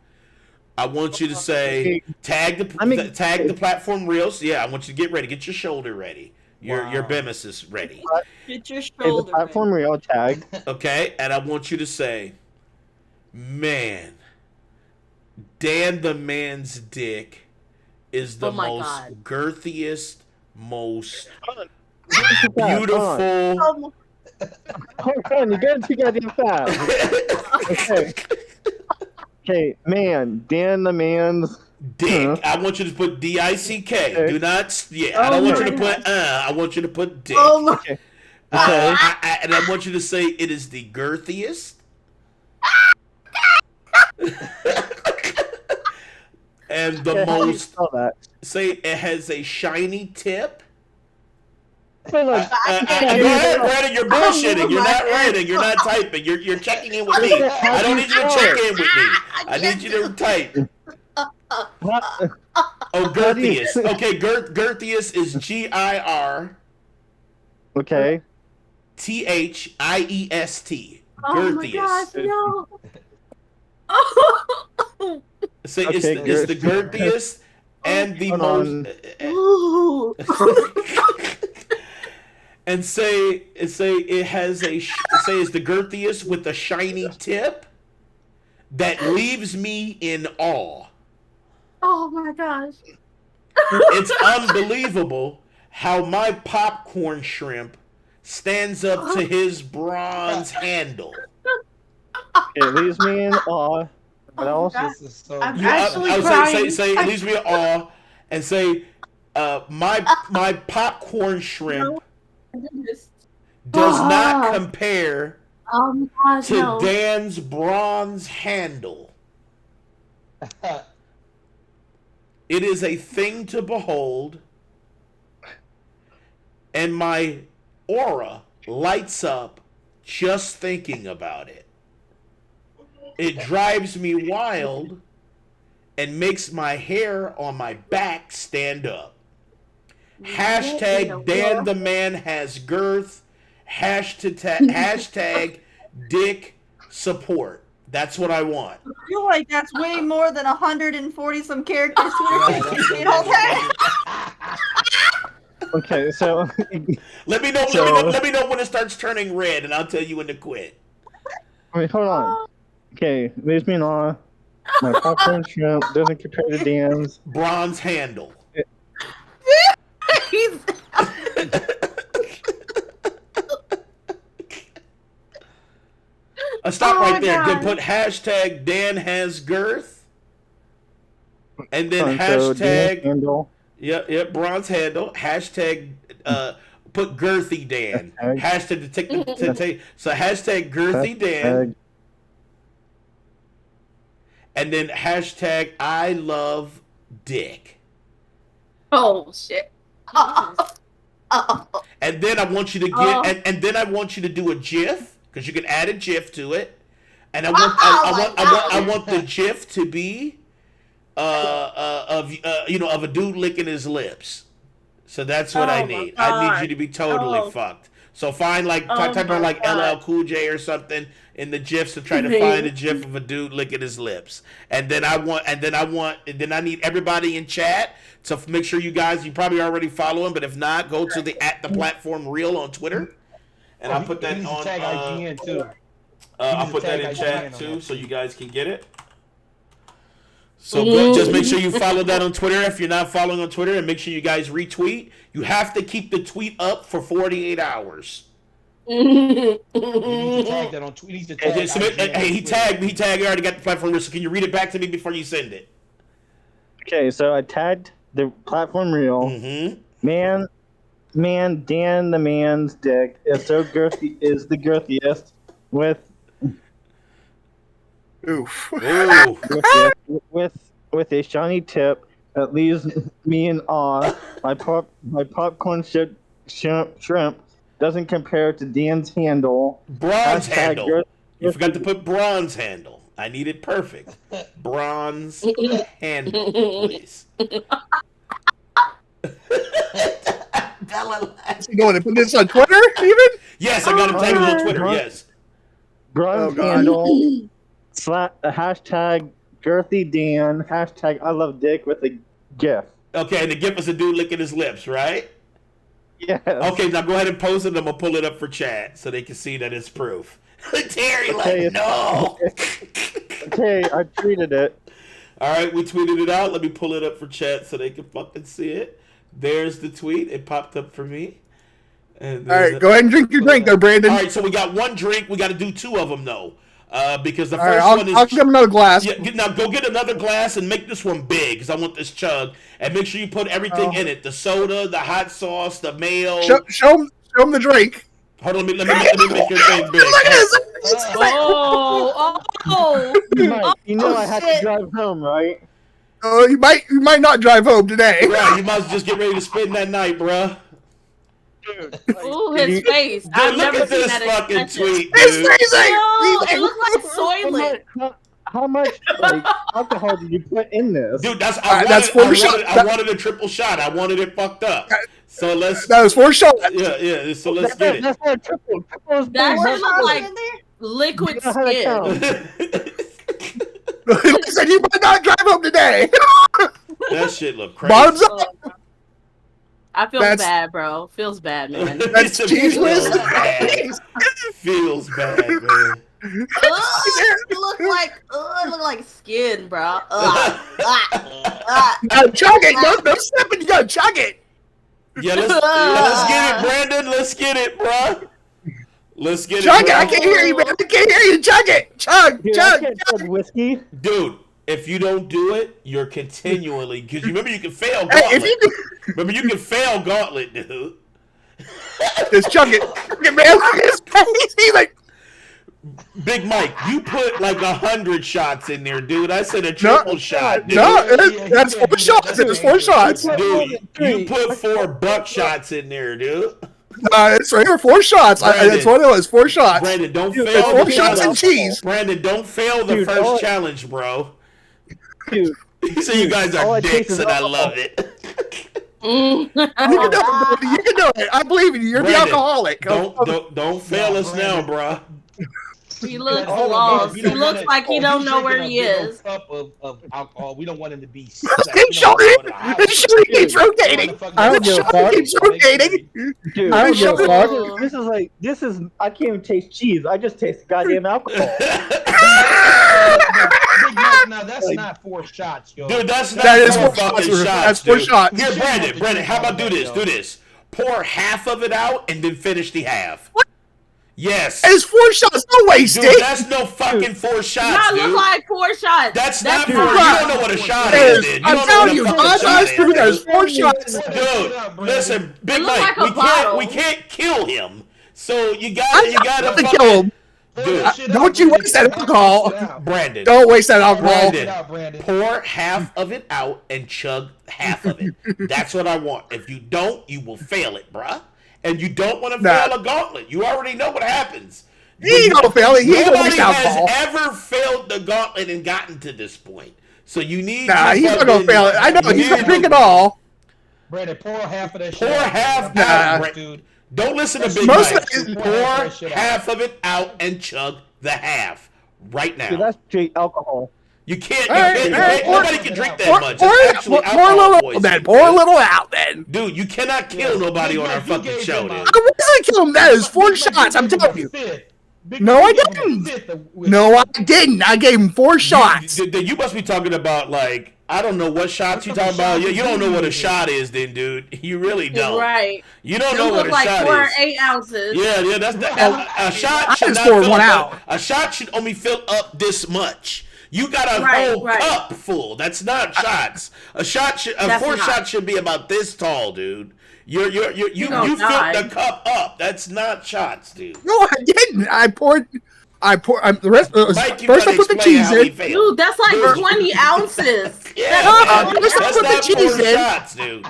[SPEAKER 3] I want you to say tag the platform reels. Yeah, I want you to get ready. Get your shoulder ready. Your Bemis is ready.
[SPEAKER 4] Get your shoulder.
[SPEAKER 6] The platform reel tag.
[SPEAKER 3] Okay, and I want you to say, man, Dan the man's dick is the most girthiest, most beautiful.
[SPEAKER 6] Hold on, you're going too goddamn fast. Okay, man, Dan the man's
[SPEAKER 3] dick. I want you to put D-I-C-K. Okay. Do not. Yeah, I don't want you to put. I want you to put dick.
[SPEAKER 10] Oh my.
[SPEAKER 6] Okay.
[SPEAKER 3] And I want you to say it is the girthiest. And the most. Say it has a shiny tip. Go ahead, Brandon. You're bullshitting. You're not writing. You're not typing. You're checking in with me. I don't need you to check in with me. I need you to type. Oh, girthiest. Okay, girthiest is G-I-R.
[SPEAKER 6] Okay.
[SPEAKER 3] T-H-I-E-S-T.
[SPEAKER 10] Oh my gosh, no.
[SPEAKER 3] So it's the girthiest and the most. And say it has say it's the girthiest with a shiny tip that leaves me in awe.
[SPEAKER 10] Oh my gosh.
[SPEAKER 3] It's unbelievable how my popcorn shrimp stands up to his bronze handle.
[SPEAKER 6] It leaves me in awe. What else?
[SPEAKER 10] I'm actually crying.
[SPEAKER 3] Say it leaves me in awe, and say, my popcorn shrimp does not compare to Dan's bronze handle. It is a thing to behold, and my aura lights up just thinking about it. It drives me wild and makes my hair on my back stand up. Hashtag Dan the Man has girth. Hashtag dick support. That's what I want.
[SPEAKER 4] I feel like that's way more than 140 some characters.
[SPEAKER 6] Okay, so
[SPEAKER 3] let me know when it starts turning red, and I'll tell you when to quit.
[SPEAKER 6] Wait, hold on. Okay, leaves me in awe. My popcorn shrimp doesn't compare to Dan's
[SPEAKER 3] bronze handle. Stop right there. Then put hashtag Dan has girth, and then hashtag Yep, bronze handle. Hashtag put girthy Dan. Hashtag so hashtag girthy Dan. And then hashtag I love dick.
[SPEAKER 4] Oh shit.
[SPEAKER 3] And then I want you to get and then I want you to do a GIF, because you can add a GIF to it. And I want the GIF to be of a dude licking his lips. So that's what I need. I need you to be totally fucked. So find type in like LL Cool J or something in the GIFs to try to find a GIF of a dude licking his lips. And then I need everybody in chat to make sure you probably already follow him, but if not, go to the @the_platform reel on Twitter. And I'll put that on
[SPEAKER 11] tag IGN too.
[SPEAKER 3] I'll put that in chat too, so you guys can get it. So good. Just make sure you follow that on Twitter if you're not following on Twitter, and make sure you guys retweet. You have to keep the tweet up for 48 hours.
[SPEAKER 11] You need to tag that on Twitter.
[SPEAKER 3] Hey, he tagged. He already got the platform. So can you read it back to me before you send it?
[SPEAKER 6] Okay, so I tagged the platform reel.
[SPEAKER 3] Mm-hmm.
[SPEAKER 6] Man, Dan the Man's dick is so girthy. Is the girthiest with.
[SPEAKER 2] Oof.
[SPEAKER 6] with a shiny tip that leaves me in awe. My popcorn shrimp doesn't compare to Dan's handle.
[SPEAKER 3] Bronze handle. You forgot to put bronze handle. I need it perfect. Bronze handle, please.
[SPEAKER 2] You going to put this on Twitter, even?
[SPEAKER 3] Yes, I got to tag it on Twitter. Yes.
[SPEAKER 6] Bronze handle. Hashtag girthy Dan. Hashtag I love dick with a GIF.
[SPEAKER 3] Okay, and the GIF is a dude licking his lips, right?
[SPEAKER 6] Yes.
[SPEAKER 3] Okay, now go ahead and post it. I'm gonna pull it up for chat so they can see that it's proof. Terry, no.
[SPEAKER 6] Okay, I tweeted it.
[SPEAKER 3] All right, we tweeted it out. Let me pull it up for chat so they can fucking see it. There's the tweet. It popped up for me. And
[SPEAKER 2] all right, go ahead and drink your drink, though, Brandon.
[SPEAKER 3] All right, so we got one drink. We got to do two of them though. Because the first one is.
[SPEAKER 2] I'll get another glass.
[SPEAKER 3] Yeah, now go get another glass and make this one big, because I want this chug. And make sure you put everything in it: the soda, the hot sauce, the mayo.
[SPEAKER 2] Show them the drink.
[SPEAKER 3] Hold on, let me make your thing big.
[SPEAKER 2] Look at this.
[SPEAKER 6] You know I have to drive home, right?
[SPEAKER 2] Oh, you might not drive home today.
[SPEAKER 3] Right, you might just get ready to spend that night, bruh.
[SPEAKER 10] Ooh, his face.
[SPEAKER 3] Dude,
[SPEAKER 10] I've
[SPEAKER 3] look
[SPEAKER 10] never
[SPEAKER 3] at
[SPEAKER 10] seen
[SPEAKER 3] this
[SPEAKER 10] that
[SPEAKER 3] fucking
[SPEAKER 2] It's
[SPEAKER 3] tweet, dude.
[SPEAKER 2] freezing.
[SPEAKER 10] No, it looks like Soylent.
[SPEAKER 6] How much alcohol did you put in this?
[SPEAKER 3] Dude, that's
[SPEAKER 2] 4 shots.
[SPEAKER 3] I wanted a triple shot. I wanted it fucked up. So let's.
[SPEAKER 2] That was 4 shots.
[SPEAKER 3] Yeah. So let's get it.
[SPEAKER 6] That's not a triple.
[SPEAKER 10] That should look like liquid skin.
[SPEAKER 2] Listen, you might not drive home today.
[SPEAKER 3] That shit look crazy.
[SPEAKER 2] Bottoms up.
[SPEAKER 10] I feel bad, bro. Feels bad, man.
[SPEAKER 2] That's cheeseless.
[SPEAKER 3] Feels bad, man.
[SPEAKER 4] It look like skin, bro.
[SPEAKER 2] Now chug it. No stepping. You gotta chug it.
[SPEAKER 3] Yeah, let's get it, Brandon. Let's get it, bro. Let's get
[SPEAKER 2] Chug
[SPEAKER 3] it.
[SPEAKER 2] I can't hear you, man. I can't hear you. Chug it. Chug.
[SPEAKER 6] Dude,
[SPEAKER 2] Chug.
[SPEAKER 6] I can't chug whiskey.
[SPEAKER 3] Dude, if you don't do it, you're continually because you remember you can fail
[SPEAKER 2] Hey,
[SPEAKER 3] gauntlet.
[SPEAKER 2] if you
[SPEAKER 3] Remember you can fail gauntlet, dude.
[SPEAKER 2] just chug it. Chug it, man. Look at his face. He's like,
[SPEAKER 3] Big Mike, you put like 100 shots in there, dude. I said a triple shot, dude.
[SPEAKER 2] no, that's 4 shots. It was 4 shots.
[SPEAKER 3] Dude, you put 4 buckshots in there, dude.
[SPEAKER 2] It's right here, 4 shots. That's what it was, 4 shots.
[SPEAKER 3] Brandon, don't
[SPEAKER 2] Dude,
[SPEAKER 3] fail
[SPEAKER 2] 4
[SPEAKER 3] the
[SPEAKER 2] shots and
[SPEAKER 3] challenge.
[SPEAKER 2] cheese.
[SPEAKER 3] Brandon, don't fail the
[SPEAKER 6] Dude,
[SPEAKER 3] first challenge, bro.
[SPEAKER 6] Dude,
[SPEAKER 3] So you guys
[SPEAKER 6] all
[SPEAKER 3] are
[SPEAKER 6] I taste
[SPEAKER 3] dicks,
[SPEAKER 6] is
[SPEAKER 3] and I
[SPEAKER 6] alcohol.
[SPEAKER 3] love it.
[SPEAKER 2] You can do it. You can do it. I believe in you. You're the
[SPEAKER 3] Brandon,
[SPEAKER 2] alcoholic.
[SPEAKER 3] Don't fail us now, bro.
[SPEAKER 10] He looks
[SPEAKER 11] Hold on,
[SPEAKER 10] lost.
[SPEAKER 11] we
[SPEAKER 10] He
[SPEAKER 11] don't
[SPEAKER 10] looks
[SPEAKER 11] wanna-
[SPEAKER 10] like he
[SPEAKER 11] oh,
[SPEAKER 10] don't
[SPEAKER 11] he's
[SPEAKER 10] know where
[SPEAKER 11] drinking
[SPEAKER 10] he
[SPEAKER 11] a big old
[SPEAKER 10] is.
[SPEAKER 11] Cup of alcohol. We don't want him to be.
[SPEAKER 2] The show keeps rotating.
[SPEAKER 6] I don't
[SPEAKER 2] The
[SPEAKER 6] give a
[SPEAKER 2] show
[SPEAKER 6] fuck.
[SPEAKER 2] keeps rotating.
[SPEAKER 6] Dude,
[SPEAKER 2] I
[SPEAKER 6] I
[SPEAKER 2] don't give a fuck.
[SPEAKER 6] This is. I can't even taste cheese. I just taste goddamn alcohol.
[SPEAKER 11] Big Mike, now that's not 4 shots, yo.
[SPEAKER 3] Dude, that's not
[SPEAKER 2] That is
[SPEAKER 3] 4
[SPEAKER 2] 4 shots,
[SPEAKER 3] fucking
[SPEAKER 2] bro.
[SPEAKER 3] shots.
[SPEAKER 2] That's 4
[SPEAKER 3] dude.
[SPEAKER 2] shots.
[SPEAKER 3] Here, Brandon, how about do this? Do this. Pour half of it out and then finish the half.
[SPEAKER 2] What?
[SPEAKER 3] Yes.
[SPEAKER 2] It's 4 shots. No wasting.
[SPEAKER 3] Dude, that's no fucking 4 shots,
[SPEAKER 10] That
[SPEAKER 3] dude.
[SPEAKER 10] look like 4 shots.
[SPEAKER 3] That's not 4.
[SPEAKER 10] not-
[SPEAKER 3] You don't know what a shot is, dude. You
[SPEAKER 2] I'm
[SPEAKER 3] don't know
[SPEAKER 2] telling
[SPEAKER 3] what
[SPEAKER 2] you,
[SPEAKER 3] a fucking
[SPEAKER 2] God's
[SPEAKER 3] shot
[SPEAKER 2] honest truth,
[SPEAKER 3] is.
[SPEAKER 2] there's 4 shots.
[SPEAKER 3] Dude, listen, Big
[SPEAKER 10] It look
[SPEAKER 3] Mike,
[SPEAKER 10] like a bottle.
[SPEAKER 3] we can't kill him. So you
[SPEAKER 2] I'm
[SPEAKER 3] gotta
[SPEAKER 2] not to
[SPEAKER 3] fucking
[SPEAKER 2] kill him.
[SPEAKER 3] dude.
[SPEAKER 2] Don't you waste that alcohol.
[SPEAKER 3] Brandon.
[SPEAKER 2] Don't waste that alcohol.
[SPEAKER 3] Brandon, pour half of it out and chug half of it. That's what I want. If you don't, you will fail it, bruh. And you don't want to fail a gauntlet. You already know what happens.
[SPEAKER 2] He ain't gonna fail it. He ain't gonna
[SPEAKER 3] Nobody
[SPEAKER 2] waste alcohol.
[SPEAKER 3] has ever failed the gauntlet and gotten to this point. So you need
[SPEAKER 2] Nah,
[SPEAKER 3] to
[SPEAKER 2] he's not
[SPEAKER 3] fucking-
[SPEAKER 2] gonna fail it. I know.
[SPEAKER 3] you
[SPEAKER 2] He's gonna
[SPEAKER 3] need
[SPEAKER 2] drink
[SPEAKER 3] to-
[SPEAKER 2] it all.
[SPEAKER 11] Brandon, pour half of that shit
[SPEAKER 3] Pour
[SPEAKER 11] out.
[SPEAKER 3] half
[SPEAKER 2] Nah.
[SPEAKER 3] out,
[SPEAKER 11] dude.
[SPEAKER 3] Don't listen to Big
[SPEAKER 2] Most
[SPEAKER 3] Mike.
[SPEAKER 2] of it-
[SPEAKER 3] Pour half of it out and chug the half right now.
[SPEAKER 6] Dude, that's straight alcohol.
[SPEAKER 3] You can't.
[SPEAKER 2] All right,
[SPEAKER 3] Nobody can drink that
[SPEAKER 2] Pour,
[SPEAKER 3] much.
[SPEAKER 2] pour,
[SPEAKER 3] It's actually
[SPEAKER 2] pour a
[SPEAKER 3] alcohol
[SPEAKER 2] little
[SPEAKER 3] poisoning,
[SPEAKER 2] then. Pour a little out then.
[SPEAKER 3] Dude, you cannot kill nobody on our fucking show, dude.
[SPEAKER 2] I wasn't kill him. That is 4 shots. I'm telling you. No, I didn't. No, I didn't. I gave him 4 shots.
[SPEAKER 3] You must be talking about like I don't know what shots you talking about. You don't know what a shot is, then, dude. You really don't.
[SPEAKER 10] Right.
[SPEAKER 3] You don't
[SPEAKER 10] It
[SPEAKER 3] know what
[SPEAKER 10] look
[SPEAKER 3] a
[SPEAKER 10] like
[SPEAKER 3] shot
[SPEAKER 10] 4 or
[SPEAKER 3] is.
[SPEAKER 10] 8 ounces.
[SPEAKER 3] Yeah, that's a shot
[SPEAKER 2] I
[SPEAKER 3] should
[SPEAKER 2] just
[SPEAKER 3] not
[SPEAKER 2] poured
[SPEAKER 3] fill
[SPEAKER 2] one
[SPEAKER 3] up.
[SPEAKER 2] out.
[SPEAKER 3] A shot should only fill up this much. You got a
[SPEAKER 10] Right,
[SPEAKER 3] whole
[SPEAKER 10] right.
[SPEAKER 3] cup full. That's not shots. A shot should
[SPEAKER 10] That's
[SPEAKER 3] 4
[SPEAKER 10] not.
[SPEAKER 3] shots should be about this tall, dude. You
[SPEAKER 10] gonna
[SPEAKER 3] filled
[SPEAKER 10] die.
[SPEAKER 3] the cup up. That's not shots, dude.
[SPEAKER 2] No, I didn't. I poured. The rest.
[SPEAKER 3] Mike, you
[SPEAKER 2] First, I
[SPEAKER 3] gotta
[SPEAKER 2] put the
[SPEAKER 3] explain
[SPEAKER 2] cheese
[SPEAKER 3] how he
[SPEAKER 2] in.
[SPEAKER 3] failed.
[SPEAKER 10] Dude, that's like
[SPEAKER 3] Dude.
[SPEAKER 10] 20 ounces.
[SPEAKER 3] Yeah,
[SPEAKER 2] No,
[SPEAKER 3] man.
[SPEAKER 2] first I
[SPEAKER 3] That's
[SPEAKER 2] put the
[SPEAKER 3] not 4
[SPEAKER 2] cheese in.
[SPEAKER 3] shots, dude.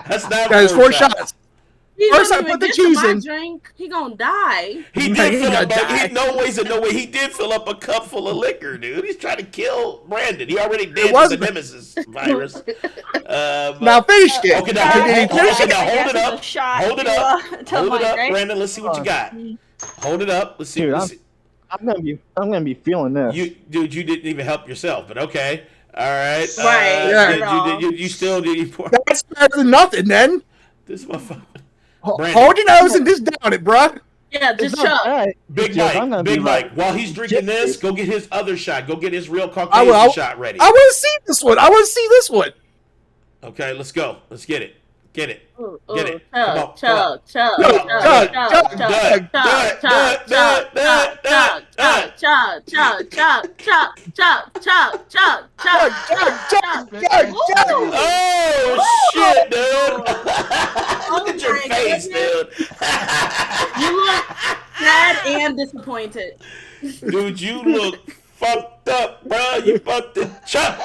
[SPEAKER 3] That's not
[SPEAKER 2] That is 4 shots.
[SPEAKER 10] He
[SPEAKER 2] First
[SPEAKER 10] don't
[SPEAKER 2] I
[SPEAKER 10] even
[SPEAKER 2] put the
[SPEAKER 10] get
[SPEAKER 2] cheese
[SPEAKER 10] to my
[SPEAKER 2] in.
[SPEAKER 10] drink. He gonna die.
[SPEAKER 3] He
[SPEAKER 2] He
[SPEAKER 3] did fill
[SPEAKER 2] gonna
[SPEAKER 3] up.
[SPEAKER 2] die.
[SPEAKER 3] No ways and no way. He did fill up a cup full of liquor, dude. He's trying to kill Brandon. He already did with the
[SPEAKER 2] wasn't-
[SPEAKER 3] nemesis virus.
[SPEAKER 2] Now finish it.
[SPEAKER 3] Okay, now hold it
[SPEAKER 2] Finish
[SPEAKER 3] up.
[SPEAKER 2] it.
[SPEAKER 3] Hold it
[SPEAKER 4] That's
[SPEAKER 3] up.
[SPEAKER 4] a shot
[SPEAKER 3] Hold it
[SPEAKER 4] to,
[SPEAKER 3] up.
[SPEAKER 4] to
[SPEAKER 3] Hold it
[SPEAKER 4] Mike,
[SPEAKER 3] up,
[SPEAKER 4] right?
[SPEAKER 3] Brandon. Let's see what you got. Hold it up. Let's see.
[SPEAKER 6] Dude,
[SPEAKER 3] Let's see.
[SPEAKER 6] I'm gonna be feeling this.
[SPEAKER 3] You didn't even help yourself, but okay. All right.
[SPEAKER 10] Right.
[SPEAKER 2] Yeah.
[SPEAKER 3] You still did. You pour
[SPEAKER 2] That's better than nothing, then.
[SPEAKER 3] this motherfucker.
[SPEAKER 2] Ho-
[SPEAKER 3] Brandon.
[SPEAKER 2] Hold your nose and just down it, bruh.
[SPEAKER 10] Yeah, just chug.
[SPEAKER 3] Big Mike, while he's drinking this, go get his other shot. Go get his real Caucasian shot ready.
[SPEAKER 2] I want to see this one. I want to see this one.
[SPEAKER 3] Okay, let's go. Let's get it. Get it.
[SPEAKER 10] Ooh,
[SPEAKER 3] Get
[SPEAKER 10] ooh,
[SPEAKER 3] it. Come on,
[SPEAKER 10] chug, chug,
[SPEAKER 3] come
[SPEAKER 10] chug,
[SPEAKER 3] on.
[SPEAKER 10] chug,
[SPEAKER 2] Chug,
[SPEAKER 10] chug,
[SPEAKER 2] chug,
[SPEAKER 10] chug, chug, chug, chug, chug, chug, chug, chug, chug, chug, chug, chug, chug, chug, chug. Ooh.
[SPEAKER 3] Oh shit, dude! Look at your
[SPEAKER 10] my
[SPEAKER 3] face,
[SPEAKER 10] goodness.
[SPEAKER 3] dude.
[SPEAKER 10] You look sad and disappointed.
[SPEAKER 3] Dude, you look fucked up, bro. You fucked the chop.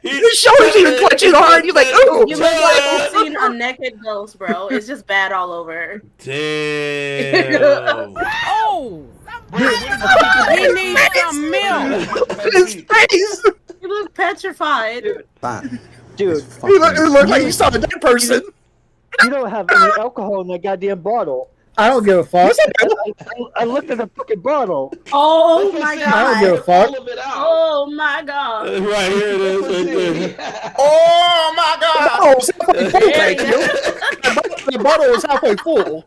[SPEAKER 2] His shoulders even clutching hard. You're like, ooh.
[SPEAKER 10] You look like you've seen a naked ghost, bro. It's just bad all over.
[SPEAKER 3] Damn.
[SPEAKER 8] Oh! He needs some milk.
[SPEAKER 2] His face.
[SPEAKER 10] You look petrified.
[SPEAKER 6] Dude,
[SPEAKER 2] It looked like you saw a dead person.
[SPEAKER 6] you don't have any alcohol in that goddamn bottle.
[SPEAKER 2] I don't give a fuck.
[SPEAKER 6] I looked at the fucking bottle.
[SPEAKER 10] Oh my god.
[SPEAKER 2] I don't give a fuck.
[SPEAKER 10] Oh my god.
[SPEAKER 3] Right here it is. Right there.
[SPEAKER 2] Oh my god! Oh, it's halfway full, thank you. The bottle was halfway full.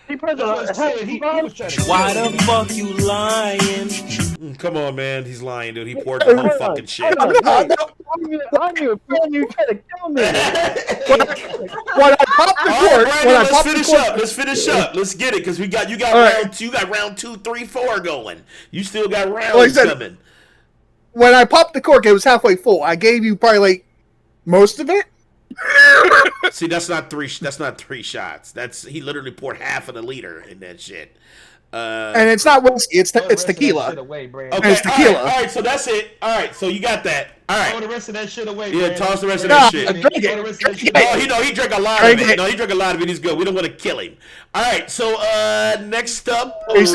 [SPEAKER 6] He
[SPEAKER 1] Why the fuck you lying?
[SPEAKER 3] Come on, man. He's lying, dude. He poured the whole fucking shit.
[SPEAKER 6] I knew you trying to kill me.
[SPEAKER 2] When I popped the cork,
[SPEAKER 3] Let's finish up. Let's get it, because you got round 2, round 2, 3, 4 going. You still got rounds coming.
[SPEAKER 2] When I popped the cork, it was halfway full. I gave you probably like most of it.
[SPEAKER 3] See, that's not three shots. He literally poured half of the liter in that shit.
[SPEAKER 2] And it's not whiskey. It's tequila.
[SPEAKER 3] Okay,
[SPEAKER 2] it's tequila.
[SPEAKER 3] All right, so that's it. All right, so you got that. All right.
[SPEAKER 11] Throw the rest of that shit away.
[SPEAKER 3] Yeah, toss the rest of that shit.
[SPEAKER 2] Drink it.
[SPEAKER 3] He drank a lot of it. No, he drank a lot of it. He's good. We don't want to kill him. All right, so next up,
[SPEAKER 2] Are you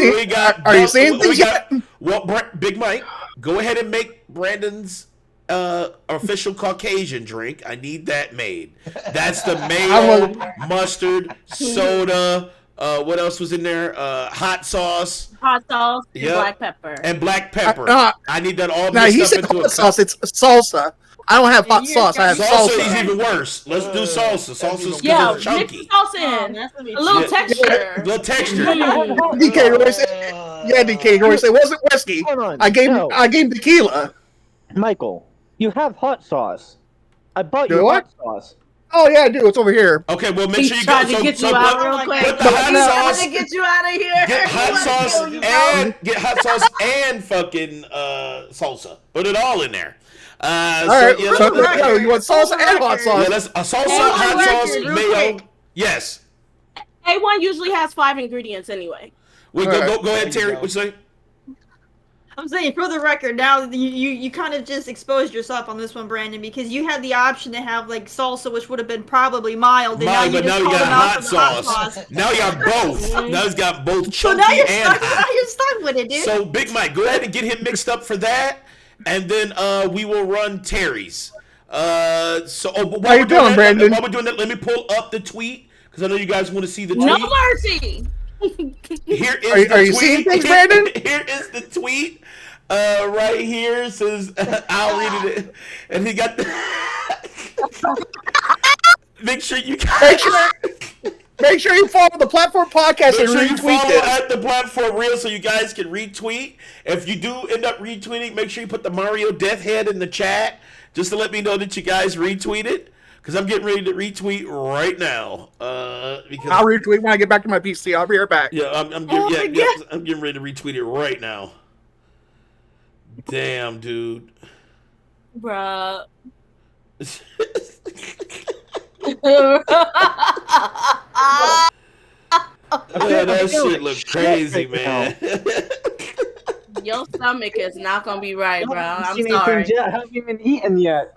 [SPEAKER 2] seeing things yet?
[SPEAKER 3] Well, Big Mike, go ahead and make Brandon's official Caucasian drink. I need that made. That's the mayo, mustard, soda. What else was in there? Hot sauce.
[SPEAKER 10] Hot sauce and black pepper.
[SPEAKER 3] And black pepper. I need that all
[SPEAKER 2] mixed up. He said hot sauce. It's salsa. I don't have hot sauce. I have salsa.
[SPEAKER 3] Salsa is even worse. Let's do salsa. Salsa's chunky.
[SPEAKER 10] Mix salsa in. A little texture.
[SPEAKER 3] A little texture.
[SPEAKER 2] DK Royce. Yeah, DK Royce. It wasn't whiskey. I gave him tequila.
[SPEAKER 6] Michael, you have hot sauce. I bought you hot sauce.
[SPEAKER 2] Oh yeah, I do. It's over here.
[SPEAKER 3] Okay, well make sure you
[SPEAKER 10] get you out real quick.
[SPEAKER 3] Put the hot sauce.
[SPEAKER 10] Get you out of here.
[SPEAKER 3] Get hot sauce and fucking salsa. Put it all in there.
[SPEAKER 2] All right. You want salsa and hot sauce?
[SPEAKER 3] Yeah, that's a salsa, hot sauce, mayo. Yes.
[SPEAKER 10] A1 usually has 5 ingredients anyway.
[SPEAKER 3] Wait, go ahead, Terry. What you say?
[SPEAKER 4] I'm saying, for the record, now you kind of just exposed yourself on this one, Brandon, because you had the option to have like salsa, which would have been probably mild.
[SPEAKER 3] But now you got hot sauce. Now you got both. Now he's got both chunky and hot.
[SPEAKER 4] Now you're stuck with it, dude.
[SPEAKER 3] So Big Mike, go ahead and get him mixed up for that, and then we will run Terry's. How
[SPEAKER 2] you doing, Brandon?
[SPEAKER 3] While we're doing that, let me pull up the tweet because I know you guys want to see the tweet.
[SPEAKER 10] No mercy.
[SPEAKER 3] Here is
[SPEAKER 2] are you seeing things, Brandon?
[SPEAKER 3] Here is the tweet. Right here it says, I'll read it. And he got the Make sure you
[SPEAKER 2] follow the Platform Podcast and
[SPEAKER 3] retweet
[SPEAKER 2] retweet
[SPEAKER 3] it at the Platform Reel so you guys can retweet. If you do end up retweeting, make sure you put the Mario Death Head in the chat just to let me know that you guys retweet it. Because I'm getting ready to retweet right now. Because
[SPEAKER 2] I'll retweet when I get back to my PC. I'll be right back.
[SPEAKER 3] Yeah, I'm getting ready to retweet it right now. Damn, dude.
[SPEAKER 10] Bruh.
[SPEAKER 3] That shit look crazy, man.
[SPEAKER 10] Your stomach is not gonna be right, bro. I'm sorry.
[SPEAKER 6] I haven't even eaten yet.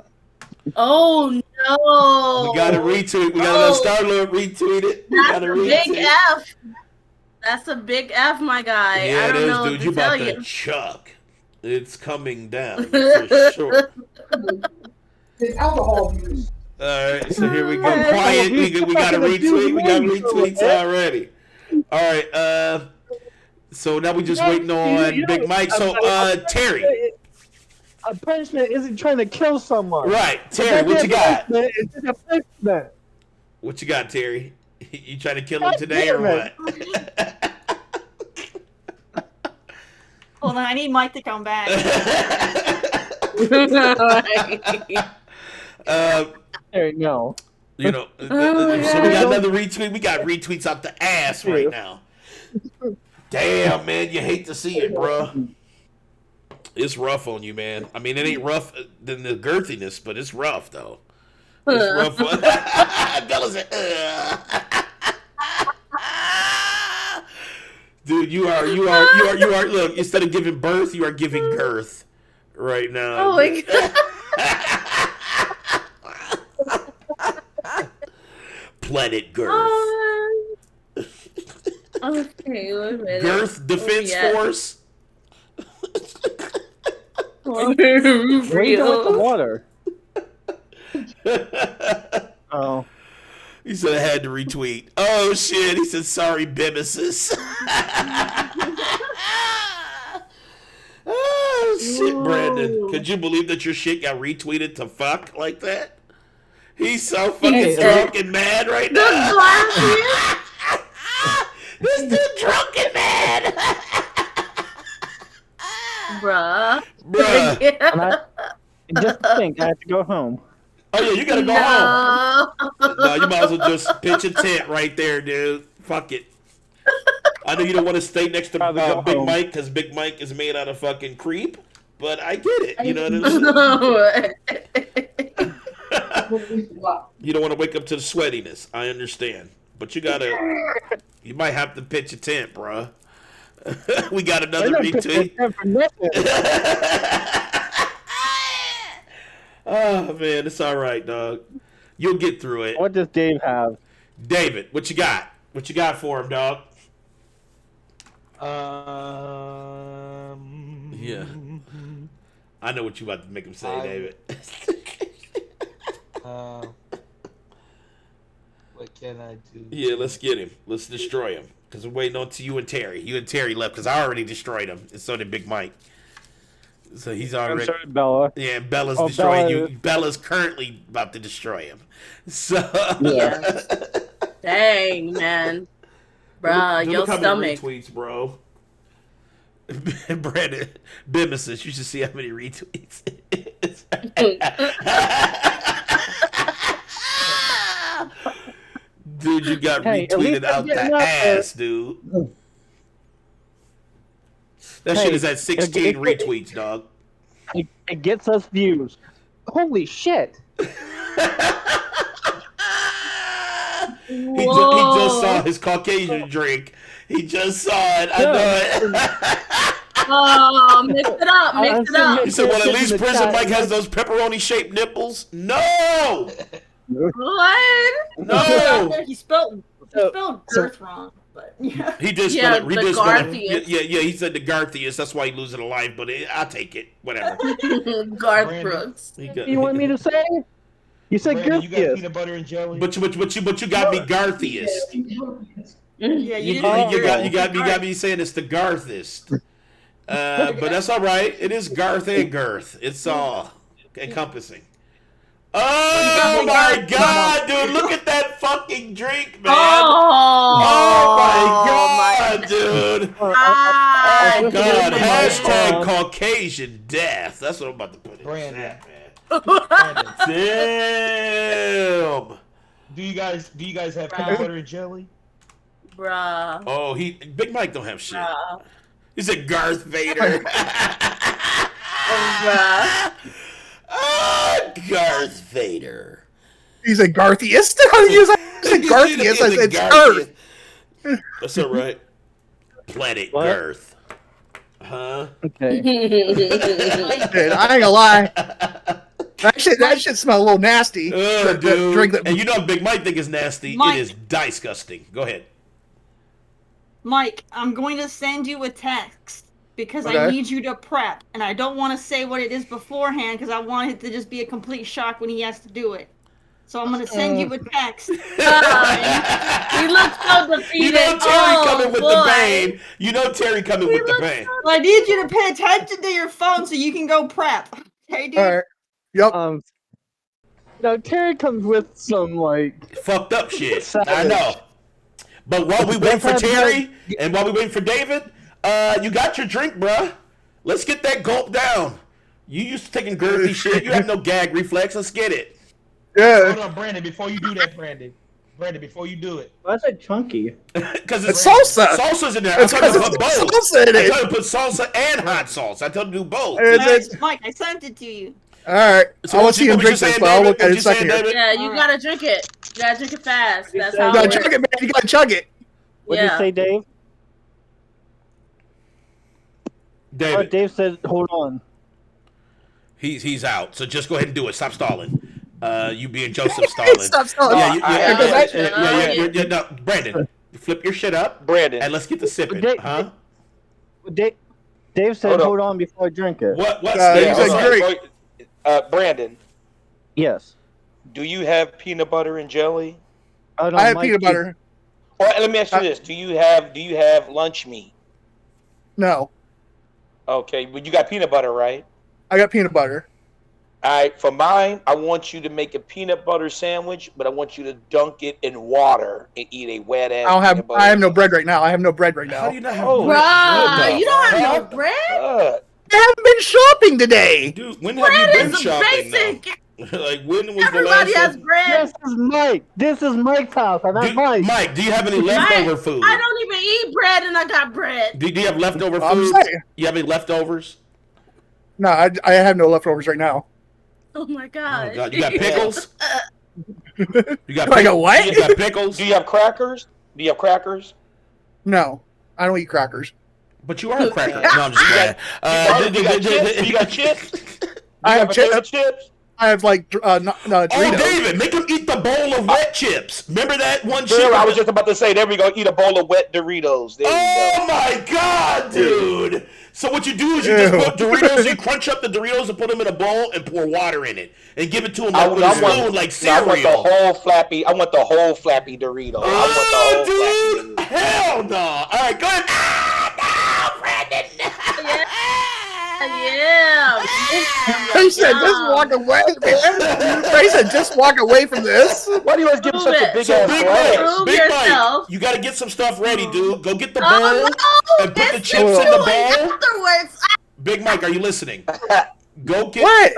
[SPEAKER 10] Oh no!
[SPEAKER 3] We gotta retweet. We gotta let Star-Lord retweet it.
[SPEAKER 10] That's a big F. That's a big F, my guy.
[SPEAKER 3] Yeah,
[SPEAKER 10] I don't know
[SPEAKER 3] dude.
[SPEAKER 10] what
[SPEAKER 3] You
[SPEAKER 10] to tell
[SPEAKER 3] about
[SPEAKER 10] you.
[SPEAKER 3] to chuck. It's coming down for sure.
[SPEAKER 2] Alcohol use.
[SPEAKER 3] All right, so here we go. Quiet. We got a retweet. We got retweets already. All right. So now we just waiting on Big Mike. So Terry.
[SPEAKER 6] A punishment isn't trying to kill someone.
[SPEAKER 3] Right, Terry. What you got?
[SPEAKER 6] It's just a punishment.
[SPEAKER 3] What you got, Terry? You trying to kill him today or what?
[SPEAKER 4] Hold on, I need Mike to come back.
[SPEAKER 6] Terry, no.
[SPEAKER 3] You know, so we got another retweet. We got retweets out the ass right now. Damn, man, you hate to see it, bro. It's rough on you, man. I mean, it ain't rough than the girthiness, but it's rough though. It's rough. Bella said, dude, you are. Look, instead of giving birth, you are giving girth right now.
[SPEAKER 10] Oh my god.
[SPEAKER 3] Planet Girth.
[SPEAKER 10] Okay, wait a minute.
[SPEAKER 3] Girth Defense Force.
[SPEAKER 6] Where you going with the water? Oh.
[SPEAKER 3] He said I had to retweet. Oh shit, he said sorry, Bimesis. Oh shit, Brandon. Could you believe that your shit got retweeted to fuck like that? He's so fucking drunk and mad right now. This dude drunken, man.
[SPEAKER 10] Bruh.
[SPEAKER 6] Just think, I have to go home.
[SPEAKER 3] Oh yeah, you gotta go home. No, you might as well just pitch a tent right there, dude. Fuck it. I know you don't want to stay next to Big Mike because Big Mike is made out of fucking creep, but I get it. You know what I'm saying? You don't want to wake up to the sweatiness. I understand, but you might have to pitch a tent, bruh. We got another retweet. Oh man, it's all right, dog. You'll get through it.
[SPEAKER 6] What does Dave have?
[SPEAKER 3] David, what you got? What you got for him, dog? Yeah. I know what you about to make him say, David.
[SPEAKER 11] What can I do?
[SPEAKER 3] Yeah, let's get him. Let's destroy him. Because we're waiting on to you and Terry. You and Terry left because I already destroyed him. And so did Big Mike. So he's already.
[SPEAKER 6] I'm sorry, Bella.
[SPEAKER 3] Yeah, Bella's destroying you. Bella's currently about to destroy him. So.
[SPEAKER 10] Yeah. Dang, man. Bruh, your stomach.
[SPEAKER 3] Retweets, bro. Brandon Bimesis, you should see how many retweets it is. Dude, you got retweeted out the ass, dude. That shit is at 16 retweets, dog.
[SPEAKER 6] It gets us views. Holy shit.
[SPEAKER 3] He just saw his Caucasian drink. He just saw it. I know it.
[SPEAKER 10] Oh, mix it up. Mix it up.
[SPEAKER 3] He said, well, at least Prison Mike has those pepperoni-shaped nipples. No!
[SPEAKER 10] What?
[SPEAKER 3] No!
[SPEAKER 4] He spelled girth wrong. But yeah.
[SPEAKER 3] He did spell it. He did spell it. Yeah, he said the Garthius. That's why he losing a life, but I'll take it. Whatever.
[SPEAKER 10] Garth Brooks.
[SPEAKER 6] You want me to say? You said
[SPEAKER 11] Brandon,
[SPEAKER 6] Garthius.
[SPEAKER 11] you got peanut butter and jelly.
[SPEAKER 3] But you got me Garthius.
[SPEAKER 4] Yeah,
[SPEAKER 3] you got me saying it's the Garthist. But that's all right. It is Garth and Girth. It's all encompassing. Oh my God, dude! Look at that fucking drink, man! Oh my God, dude! Oh God! Hashtag Caucasian death. That's what I'm about to put in
[SPEAKER 11] Brandon.
[SPEAKER 3] Brandon. Damn.
[SPEAKER 11] Do you guys have peanut butter and jelly?
[SPEAKER 10] Bruh.
[SPEAKER 3] Oh, Big Mike don't have shit. He said Garth Vader.
[SPEAKER 10] Bruh.
[SPEAKER 3] Garth Vader.
[SPEAKER 2] He's a Garthiest? He's a Garthiest. It's Earth.
[SPEAKER 3] That's all right. Planet Girth. Huh?
[SPEAKER 6] Okay.
[SPEAKER 2] Dude, I ain't gonna lie. That shit smell a little nasty.
[SPEAKER 3] Dude.
[SPEAKER 2] Drink that.
[SPEAKER 3] And you know Big Mike think it's nasty.
[SPEAKER 4] Mike.
[SPEAKER 3] It is disgusting. Go ahead.
[SPEAKER 4] Mike, I'm going to send you a text because
[SPEAKER 2] Okay.
[SPEAKER 4] I need you to prep, and I don't want to say what it is beforehand because I want it to just be a complete shock when he has to do it. So I'm going to send you a text.
[SPEAKER 10] He looks so defeated.
[SPEAKER 3] You know Terry coming with the bane. You know Terry coming with the bane.
[SPEAKER 4] Well, I need you to pay attention to your phone so you can go prep. Okay, dude?
[SPEAKER 2] All right. Yep.
[SPEAKER 6] No, Terry comes with some
[SPEAKER 3] fucked up shit. I know. But while we wait for Terry and while we wait for David, you got your drink, bruh. Let's get that gulp down. You used to taking girthy shit. You have no gag reflex. Let's get it.
[SPEAKER 2] Yeah.
[SPEAKER 11] Hold on, Brandon. Before you do that, Brandon, before you do it.
[SPEAKER 6] Why is it chunky?
[SPEAKER 3] Because
[SPEAKER 2] it's salsa.
[SPEAKER 3] Salsa's in there.
[SPEAKER 2] It's
[SPEAKER 3] I told you to put
[SPEAKER 2] because
[SPEAKER 3] both.
[SPEAKER 2] it's salsa in
[SPEAKER 3] I
[SPEAKER 2] it.
[SPEAKER 3] told you to put salsa and hot sauce. I told you to do both.
[SPEAKER 4] Mike, I sent it to you.
[SPEAKER 2] All right.
[SPEAKER 3] So
[SPEAKER 2] I want
[SPEAKER 3] what
[SPEAKER 2] to see
[SPEAKER 3] you-
[SPEAKER 2] him
[SPEAKER 3] what you
[SPEAKER 2] drink this,
[SPEAKER 3] saying,
[SPEAKER 2] but I'll
[SPEAKER 3] David?
[SPEAKER 2] look at
[SPEAKER 3] What
[SPEAKER 2] it in
[SPEAKER 3] you
[SPEAKER 2] a second
[SPEAKER 3] saying,
[SPEAKER 2] here.
[SPEAKER 3] David?
[SPEAKER 10] Yeah, you gotta drink it. You gotta drink it fast. That's how
[SPEAKER 2] You
[SPEAKER 10] it
[SPEAKER 2] gotta
[SPEAKER 10] works.
[SPEAKER 2] chug it, man. You gotta chug it.
[SPEAKER 6] What did you say, Dave?
[SPEAKER 3] David.
[SPEAKER 6] Oh, Dave said, hold on.
[SPEAKER 3] He's out. So just go ahead and do it. Stop stalling. You being Joseph stalling.
[SPEAKER 2] Stop stalling.
[SPEAKER 3] Yeah. No, Brandon, flip your shit up.
[SPEAKER 5] Brandon.
[SPEAKER 3] And let's get to sipping. Huh?
[SPEAKER 6] Dave said, hold on before I drink it.
[SPEAKER 3] What?
[SPEAKER 2] He said drink.
[SPEAKER 5] Brandon,
[SPEAKER 6] Yes.
[SPEAKER 5] do you have peanut butter and jelly?
[SPEAKER 6] I
[SPEAKER 2] have peanut butter.
[SPEAKER 5] Or let me ask you this: Do you have lunch meat?
[SPEAKER 2] No.
[SPEAKER 5] Okay, but you got peanut butter, right?
[SPEAKER 2] I got peanut butter.
[SPEAKER 5] All right, for mine, I want you to make a peanut butter sandwich, but I want you to dunk it in water and eat a wet ass.
[SPEAKER 2] I have no bread right now. I have no bread right now.
[SPEAKER 3] How do you not have
[SPEAKER 10] Bruh,
[SPEAKER 3] bread?
[SPEAKER 10] you don't have no bread?
[SPEAKER 2] I haven't been shopping today.
[SPEAKER 3] Dude, when
[SPEAKER 10] Bread
[SPEAKER 3] have you been
[SPEAKER 10] is
[SPEAKER 3] shopping
[SPEAKER 10] basic.
[SPEAKER 3] though? Like when was
[SPEAKER 10] Everybody
[SPEAKER 3] the last
[SPEAKER 10] has
[SPEAKER 3] time?
[SPEAKER 10] bread.
[SPEAKER 6] This is Mike's house. I'm at Mike's.
[SPEAKER 3] Mike, do you have any leftover food?
[SPEAKER 10] I don't even eat bread, and I got bread.
[SPEAKER 3] Do you have leftover
[SPEAKER 2] I'm
[SPEAKER 3] food?
[SPEAKER 2] saying.
[SPEAKER 3] You have any leftovers?
[SPEAKER 2] No, I have no leftovers right now.
[SPEAKER 10] Oh my god.
[SPEAKER 3] Oh God, you got pickles? You got
[SPEAKER 2] I got what?
[SPEAKER 3] You got pickles?
[SPEAKER 5] Do you have crackers? Do you have crackers?
[SPEAKER 2] No, I don't eat crackers.
[SPEAKER 3] But you are a cracker. No, I'm just playing.
[SPEAKER 5] You got chips? You got chips?
[SPEAKER 2] I have
[SPEAKER 5] chips.
[SPEAKER 2] I have like Doritos.
[SPEAKER 3] Oh, David, make him eat the bowl of wet chips. Remember that one chip?
[SPEAKER 5] I was just about to say, there we go. Eat a bowl of wet Doritos. There
[SPEAKER 3] Oh my God, dude! So what you do is you just put Doritos, you crunch up the Doritos and put them in a bowl and pour water in it and give it to him with a spoon like cereal.
[SPEAKER 5] I want the whole flappy. I want the whole flappy Dorito.
[SPEAKER 3] Oh, dude! Hell no! All right, go ahead. No, Brandon.
[SPEAKER 10] Yeah.
[SPEAKER 2] They said just walk away, man. They said just walk away from this.
[SPEAKER 5] Why do you always give such a big ass
[SPEAKER 10] Prove
[SPEAKER 3] Big
[SPEAKER 10] yourself.
[SPEAKER 3] Mike, you got to get some stuff ready, dude. Go get the bowl
[SPEAKER 10] No,
[SPEAKER 3] and put the
[SPEAKER 10] it's
[SPEAKER 3] chips in the bowl.
[SPEAKER 10] afterwards.
[SPEAKER 3] Big Mike, are you listening? Go get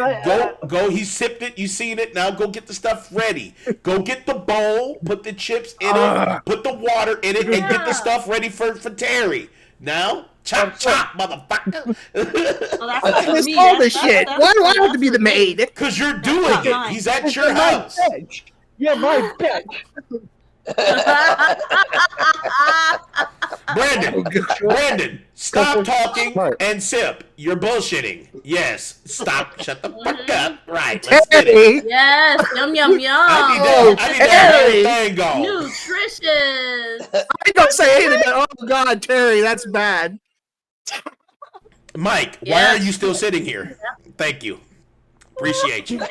[SPEAKER 3] go. He sipped it. You seen it. Now go get the stuff ready. Go get the bowl. Put the chips in it. Put the water in it, and get the stuff ready for Terry. Now chop, motherfucker.
[SPEAKER 2] I missed all this shit. Why do I have to be the maid?
[SPEAKER 3] Because you're doing it. He's at your house.
[SPEAKER 6] You're my bitch.
[SPEAKER 3] Brandon, stop talking and sip. You're bullshitting. Yes, stop. Shut the fuck up. Right, let's get it.
[SPEAKER 10] Yes, yum yum yum.
[SPEAKER 3] I need that whole thing going.
[SPEAKER 10] Nutritious.
[SPEAKER 2] I don't say anything. Oh God, Terry, that's bad.
[SPEAKER 3] Mike, why are you still sitting here? Thank you. Appreciate you.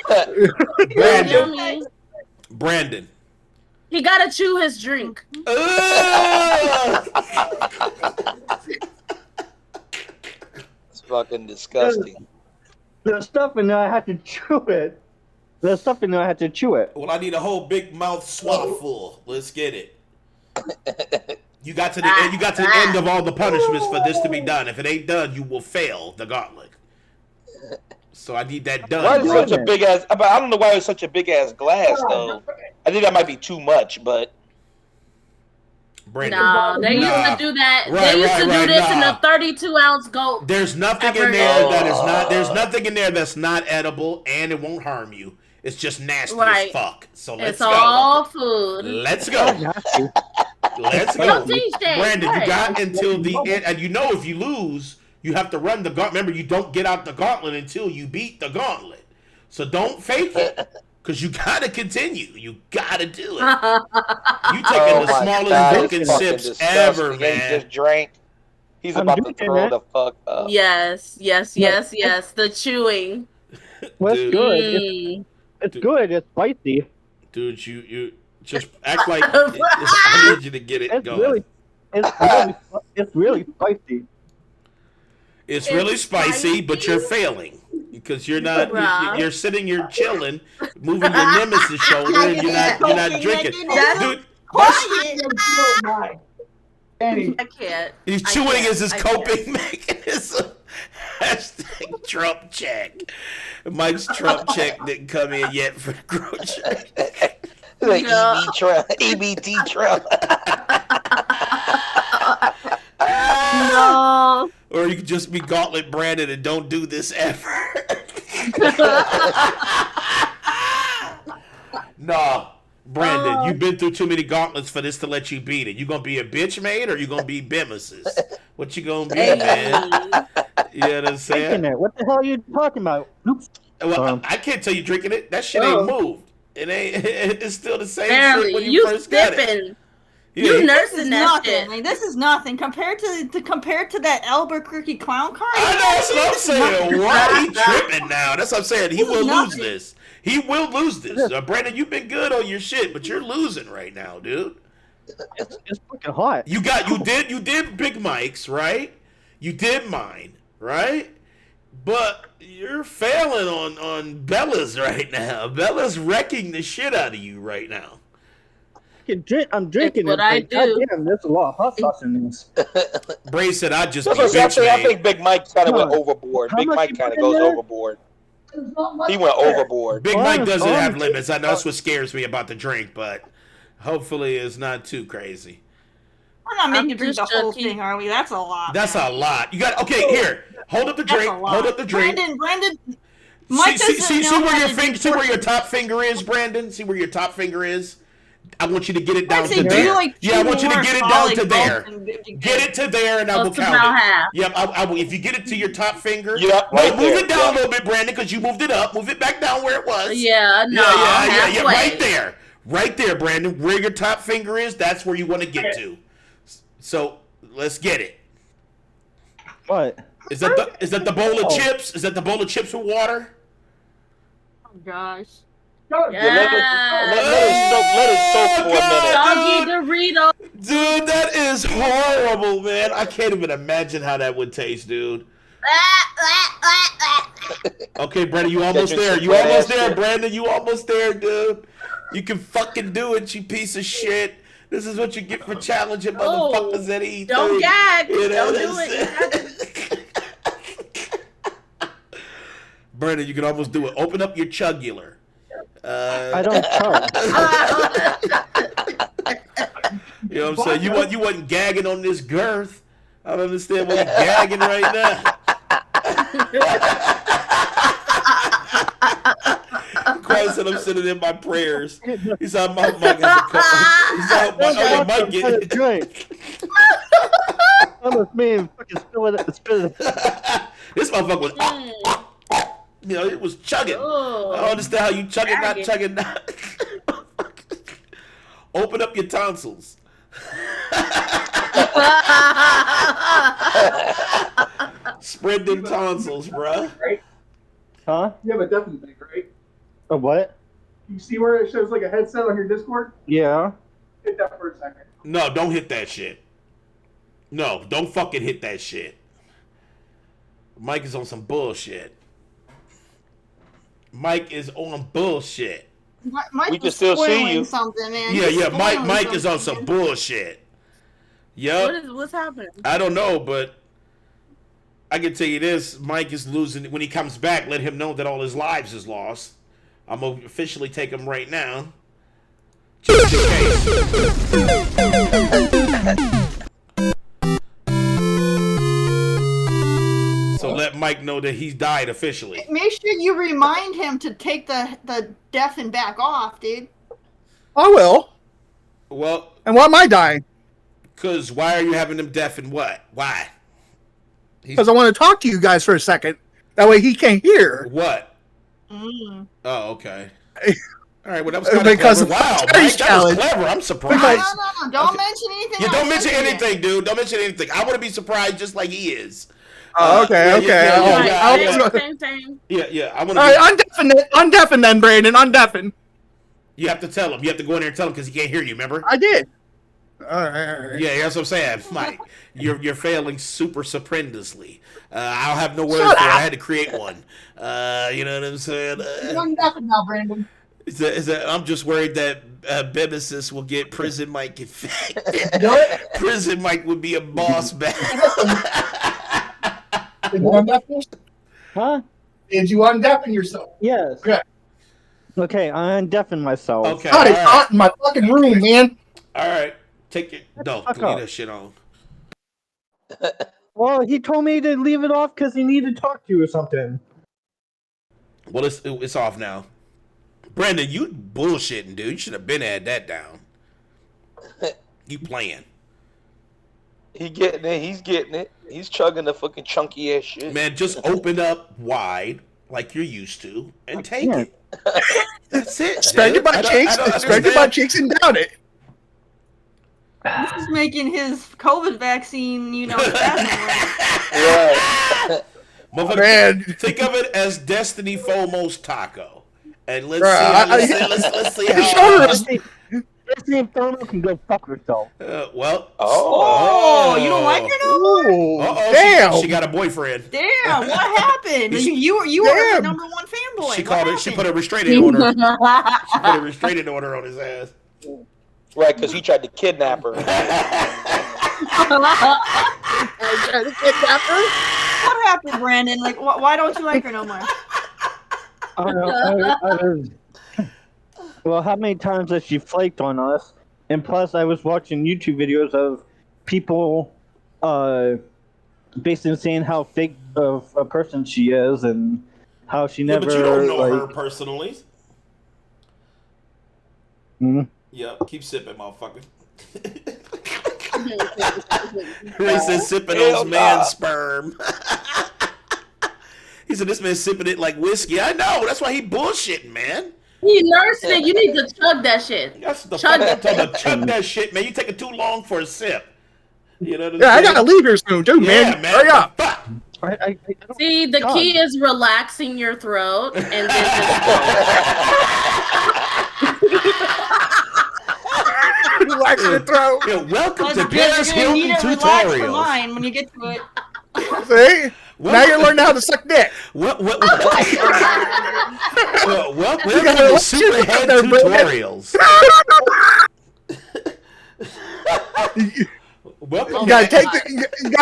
[SPEAKER 3] Brandon.
[SPEAKER 10] He gotta chew his drink.
[SPEAKER 5] It's fucking disgusting.
[SPEAKER 6] There's stuff in there. I had to chew it. There's stuff in there. I had to chew it.
[SPEAKER 3] Well, I need a whole big mouth swallow full. Let's get it. You got to the end of all the punishments for this to be done. If it ain't done, you will fail the gauntlet. So I need that done.
[SPEAKER 5] Why is such a big ass? I don't know why it's such a big ass glass though. I think that might be too much, but.
[SPEAKER 3] Brandon.
[SPEAKER 10] No, they used to do that. They used to do this in a 32-ounce gulp.
[SPEAKER 3] There's nothing in there that is not. There's nothing in there that's not edible, and it won't harm you. It's just nasty as fuck. So let's go.
[SPEAKER 10] It's all food.
[SPEAKER 3] Let's go. Let's go. Brandon, you got until the end, and you know if you lose, you have to run the gauntlet. Remember, you don't get out the gauntlet until you beat the gauntlet. So don't fake it. Because you gotta continue. You gotta do it. You taking the smallest fucking sips ever, man.
[SPEAKER 5] He just drank. He's about to throw the fuck up.
[SPEAKER 10] Yes. The chewing.
[SPEAKER 6] Well, it's good. It's good. It's spicy.
[SPEAKER 3] Dude, you just act like I need you to get it going.
[SPEAKER 6] It's really spicy.
[SPEAKER 3] It's really spicy, but you're failing. Because you're not, you're sitting, you're chilling, moving your nemesis shoulder, and you're not drinking. Dude,
[SPEAKER 10] I can't.
[SPEAKER 3] He's chewing as his coping mechanism. Hashtag Trump check. Mike's Trump check didn't come in yet for the grocery.
[SPEAKER 5] Like EBT Trump.
[SPEAKER 10] No.
[SPEAKER 3] Or you could just be Gauntlet Brandon and don't do this ever. No, Brandon, you've been through too many gauntlets for this to let you beat it. You gonna be a bitch maid or you gonna be Bemesis? What you gonna be, man? You know what I'm saying?
[SPEAKER 6] What the hell are you talking about? Oops.
[SPEAKER 3] Well, I can't tell you drinking it. That shit ain't moved. It ain't. It's still the same shit when you first got it.
[SPEAKER 10] Yeah, you nursing that shit.
[SPEAKER 4] Like, this is nothing compared to that Albuquerque clown car.
[SPEAKER 3] I know, that's what I'm saying. Why he tripping now? That's what I'm saying. He will lose this. He will lose this. Brandon, you've been good on your shit, but you're losing right now, dude.
[SPEAKER 6] It's fucking hot.
[SPEAKER 3] You did Big Mike's, right? You did mine, right? But you're failing on Bella's right now. Bella's wrecking the shit out of you right now.
[SPEAKER 6] I'm drinking
[SPEAKER 10] what
[SPEAKER 6] it.
[SPEAKER 10] I
[SPEAKER 6] but
[SPEAKER 10] do.
[SPEAKER 6] Goddamn, there's a lot of hot sauce in this.
[SPEAKER 3] Bray said, "I just
[SPEAKER 5] That's
[SPEAKER 3] be
[SPEAKER 5] what I
[SPEAKER 3] bitch
[SPEAKER 5] say. I
[SPEAKER 3] made."
[SPEAKER 5] think Big Mike kind of
[SPEAKER 6] Come
[SPEAKER 5] went
[SPEAKER 6] on.
[SPEAKER 5] overboard.
[SPEAKER 6] How
[SPEAKER 5] Big
[SPEAKER 6] much
[SPEAKER 5] Mike
[SPEAKER 6] you
[SPEAKER 5] kind of
[SPEAKER 6] put in
[SPEAKER 5] goes
[SPEAKER 6] there?
[SPEAKER 5] overboard. He went overboard.
[SPEAKER 3] Big Mike
[SPEAKER 6] Honest-
[SPEAKER 3] doesn't have
[SPEAKER 6] honest-
[SPEAKER 3] limits. I know that's what scares me about the drink, but hopefully it's not too crazy.
[SPEAKER 4] We're not making you
[SPEAKER 10] I'm
[SPEAKER 4] drink the
[SPEAKER 10] just
[SPEAKER 4] whole
[SPEAKER 10] joking.
[SPEAKER 4] thing, are we? That's a lot.
[SPEAKER 3] That's
[SPEAKER 4] man.
[SPEAKER 3] a lot. You got okay. Here, hold up the
[SPEAKER 4] That's
[SPEAKER 3] drink.
[SPEAKER 4] a lot.
[SPEAKER 3] Hold up the drink.
[SPEAKER 4] Brandon. Mike
[SPEAKER 3] see
[SPEAKER 4] doesn't know
[SPEAKER 3] where
[SPEAKER 4] how
[SPEAKER 3] your
[SPEAKER 4] to
[SPEAKER 3] finger.
[SPEAKER 4] do
[SPEAKER 3] See where your top finger is, Brandon. See where your top finger is. I want you to get it down
[SPEAKER 4] I'd
[SPEAKER 3] to
[SPEAKER 4] say do
[SPEAKER 3] there.
[SPEAKER 4] like
[SPEAKER 3] Yeah, I
[SPEAKER 4] two
[SPEAKER 3] want you to
[SPEAKER 4] more
[SPEAKER 3] get it down
[SPEAKER 4] solid
[SPEAKER 3] to there.
[SPEAKER 4] gulps and be
[SPEAKER 3] Get it to there, and I will
[SPEAKER 10] That's
[SPEAKER 3] count
[SPEAKER 10] about
[SPEAKER 3] it.
[SPEAKER 10] half.
[SPEAKER 3] Yep, I will. If you get it to your top finger,
[SPEAKER 5] Yep,
[SPEAKER 3] no,
[SPEAKER 5] right
[SPEAKER 3] move
[SPEAKER 5] there.
[SPEAKER 3] it down
[SPEAKER 5] Yep.
[SPEAKER 3] a little bit, Brandon, because you moved it up. Move it back down where it was.
[SPEAKER 10] Yeah, no,
[SPEAKER 3] yeah,
[SPEAKER 10] halfway.
[SPEAKER 3] right there, right there, Brandon. Where your top finger is, that's where you want to get to. So let's get it.
[SPEAKER 6] What?
[SPEAKER 3] Is that the bowl of chips? Is that the bowl of chips with water?
[SPEAKER 4] Oh gosh.
[SPEAKER 5] Let it soak for a minute.
[SPEAKER 10] Doggy Dorito.
[SPEAKER 3] Dude, that is horrible, man. I can't even imagine how that would taste, dude. Okay, Brandon, you almost
[SPEAKER 5] Catching
[SPEAKER 3] there.
[SPEAKER 5] some
[SPEAKER 3] You
[SPEAKER 5] wet
[SPEAKER 3] almost
[SPEAKER 5] ass
[SPEAKER 3] there,
[SPEAKER 5] shit.
[SPEAKER 3] Brandon. You almost there, dude. You can fucking do it, you piece of shit. This is what you get for challenging
[SPEAKER 10] Oh,
[SPEAKER 3] motherfuckers at E3.
[SPEAKER 10] Don't gag.
[SPEAKER 3] You know,
[SPEAKER 10] Don't do
[SPEAKER 3] this-
[SPEAKER 10] it.
[SPEAKER 3] Brandon, you can almost do it. Open up your jugular.
[SPEAKER 6] I don't chug.
[SPEAKER 3] You know what I'm saying? You wasn't gagging on this girth. I don't understand why you're gagging right now. Christ said I'm sending in my prayers. He said my mic has a couple. He said my mic get
[SPEAKER 6] drink. Almost me and fucking spill it.
[SPEAKER 3] This motherfucker was you know, it was chugging. I don't understand how you chugging, not chugging, not. Open up your tonsils. Spread them tonsils, bruh.
[SPEAKER 6] Huh?
[SPEAKER 2] You have a deafening thing, right?
[SPEAKER 6] A what?
[SPEAKER 2] You see where it shows like a headset on your Discord?
[SPEAKER 6] Yeah.
[SPEAKER 2] Hit that for a second.
[SPEAKER 3] No, don't hit that shit. No, don't fucking hit that shit. Mike is on some bullshit. Mike is on bullshit.
[SPEAKER 4] Mike
[SPEAKER 5] We can
[SPEAKER 4] was
[SPEAKER 5] still see
[SPEAKER 4] spoiling
[SPEAKER 5] you.
[SPEAKER 4] something, man.
[SPEAKER 3] Yeah,
[SPEAKER 4] He's
[SPEAKER 3] yeah. Mike
[SPEAKER 4] spoiling
[SPEAKER 3] is on some
[SPEAKER 4] something.
[SPEAKER 3] bullshit. Yup.
[SPEAKER 10] What's happening?
[SPEAKER 3] I don't know, but I can tell you this: Mike is losing. When he comes back, let him know that all his lives is lost. I'm gonna officially take him right now. Just in case. So let Mike know that he's died officially.
[SPEAKER 4] Make sure you remind him to take the deafen back off, dude.
[SPEAKER 2] I will.
[SPEAKER 3] Well,
[SPEAKER 2] And why am I dying?
[SPEAKER 3] because why are you having him deaf and what? Why?
[SPEAKER 2] Because I want to talk to you guys for a second. That way he can't hear.
[SPEAKER 3] What?
[SPEAKER 4] Mm.
[SPEAKER 3] Oh, okay. All right, well, that was kind of
[SPEAKER 2] Because
[SPEAKER 3] clever.
[SPEAKER 2] of
[SPEAKER 3] Wow,
[SPEAKER 2] the
[SPEAKER 3] Mike, that was
[SPEAKER 2] challenge.
[SPEAKER 3] clever. I'm
[SPEAKER 4] No,
[SPEAKER 3] surprised.
[SPEAKER 4] no. Don't mention anything.
[SPEAKER 3] Yeah,
[SPEAKER 4] I
[SPEAKER 3] don't mention
[SPEAKER 4] said yet.
[SPEAKER 3] anything, dude. Don't mention anything. I want to be surprised just like he is.
[SPEAKER 2] Oh, okay,
[SPEAKER 3] yeah,
[SPEAKER 2] okay.
[SPEAKER 3] yeah,
[SPEAKER 2] I'll-
[SPEAKER 3] yeah,
[SPEAKER 2] I'll-
[SPEAKER 3] yeah.
[SPEAKER 10] Same.
[SPEAKER 3] Yeah. I want
[SPEAKER 2] All right,
[SPEAKER 3] to.
[SPEAKER 2] undeafen then, Brandon. Undeafen.
[SPEAKER 3] You have to tell him. You have to go in there and tell him because he can't hear you. Remember?
[SPEAKER 2] I did. All right.
[SPEAKER 3] Yeah, that's what I'm saying. Mike, you're failing super stupendously. I'll have no words
[SPEAKER 2] Shut
[SPEAKER 3] for it.
[SPEAKER 2] up.
[SPEAKER 3] I had to create one. You know what I'm saying?
[SPEAKER 2] Undeafen now, Brandon.
[SPEAKER 3] I'm just worried that Bebesis will get Prison Mike infected. Prison Mike would be a boss back.
[SPEAKER 2] Did you undeafen?
[SPEAKER 6] Huh?
[SPEAKER 2] Did you undeafen yourself?
[SPEAKER 6] Yes.
[SPEAKER 2] Okay.
[SPEAKER 6] Okay, I undeafen myself.
[SPEAKER 3] Okay.
[SPEAKER 2] God, it's
[SPEAKER 3] all right.
[SPEAKER 2] hot in my fucking room, man.
[SPEAKER 3] All right. Take it. No,
[SPEAKER 6] fuck
[SPEAKER 3] leave
[SPEAKER 6] up.
[SPEAKER 3] that shit on.
[SPEAKER 6] Well, he told me to leave it off because he needed to talk to you or something.
[SPEAKER 3] Well, it's off now. Brandon, you bullshitting, dude. You should have been had that down. You playing.
[SPEAKER 5] He getting it. He's getting it. He's chugging the fucking chunky ass shit.
[SPEAKER 3] Man, just open up wide like you're used to and take it. That's it.
[SPEAKER 2] Spread
[SPEAKER 3] dude.
[SPEAKER 2] your butt cheeks.
[SPEAKER 3] I don't
[SPEAKER 2] Spread your butt
[SPEAKER 3] understand.
[SPEAKER 2] cheeks and down it.
[SPEAKER 4] This is making his COVID vaccine,
[SPEAKER 5] Right.
[SPEAKER 3] Motherfucker,
[SPEAKER 2] Man.
[SPEAKER 3] think of it as Destiny FOMO's taco. And let's
[SPEAKER 2] Bruh,
[SPEAKER 3] see how
[SPEAKER 6] Jesse Inferno can go fuck herself.
[SPEAKER 3] Well.
[SPEAKER 4] Oh, you don't like her no more?
[SPEAKER 3] Uh-oh,
[SPEAKER 2] Damn.
[SPEAKER 3] She got a boyfriend.
[SPEAKER 4] Damn, what happened? You were the number one fanboy.
[SPEAKER 3] She
[SPEAKER 4] What
[SPEAKER 3] called it.
[SPEAKER 4] happened?
[SPEAKER 3] She put a restraining order. She put a restraining order on his ass.
[SPEAKER 5] Right, because he tried to kidnap her.
[SPEAKER 4] What happened, Brandon? Like, why don't you like her no more?
[SPEAKER 6] I don't know. Well, how many times has she flaked on us? And plus, I was watching YouTube videos of people basically saying how fake of a person she is and how she never.
[SPEAKER 3] But you don't know her personally.
[SPEAKER 6] Hmm?
[SPEAKER 3] Yep, keep sipping, motherfucker. Ray says sipping those man sperm. He said this man's sipping it like whiskey. I know, that's why he bullshitting, man.
[SPEAKER 10] He nursed it. You need to chug that shit.
[SPEAKER 3] That's the
[SPEAKER 10] chug
[SPEAKER 3] chug that shit, man. You taking too long for a sip. You know what I'm
[SPEAKER 2] Yeah, I
[SPEAKER 3] saying?
[SPEAKER 2] gotta leave here soon, too, man. Hurry up.
[SPEAKER 10] See, the key is relaxing your throat and then
[SPEAKER 2] Relax your throat.
[SPEAKER 3] Yeah, welcome to
[SPEAKER 4] You're
[SPEAKER 3] Paris
[SPEAKER 4] gonna need
[SPEAKER 3] Hilton
[SPEAKER 4] to relax the
[SPEAKER 3] tutorials.
[SPEAKER 4] line when you get to it.
[SPEAKER 2] See? Now you're learning how to suck dick.
[SPEAKER 3] Welcome to
[SPEAKER 2] gotta
[SPEAKER 3] Superhead
[SPEAKER 2] there,
[SPEAKER 3] tutorials. Welcome.
[SPEAKER 2] You gotta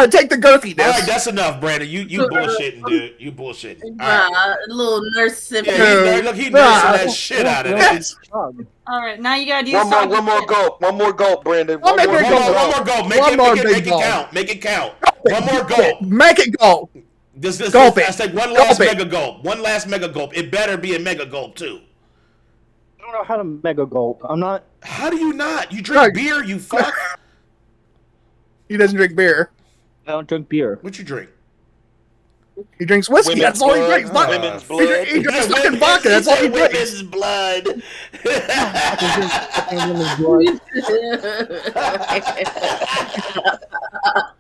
[SPEAKER 2] take the girthiness.
[SPEAKER 3] All right, that's enough, Brandon. You bullshitting, dude. You bullshitting. All right.
[SPEAKER 10] little nurse sipping.
[SPEAKER 3] Yeah, he nursing that shit out of it.
[SPEAKER 4] All right, now you gotta do
[SPEAKER 5] One more gulp. One more gulp, Brandon.
[SPEAKER 3] One more gulp. Make it count. Make it count. One more gulp.
[SPEAKER 2] Make it go.
[SPEAKER 3] Gulp it. I said one last mega gulp. One last mega gulp. It better be a mega gulp too.
[SPEAKER 6] I don't know how to mega gulp. I'm not.
[SPEAKER 3] How do you not? You drink beer, you fuck.
[SPEAKER 2] He doesn't drink beer.
[SPEAKER 6] I don't drink beer.
[SPEAKER 3] What you drink?
[SPEAKER 2] He drinks whiskey.
[SPEAKER 5] Women's
[SPEAKER 2] That's all he
[SPEAKER 5] blood.
[SPEAKER 2] drinks. Vodka.
[SPEAKER 5] Women's blood.
[SPEAKER 2] He drinks fucking vodka. That's all he drinks.
[SPEAKER 3] Women's blood.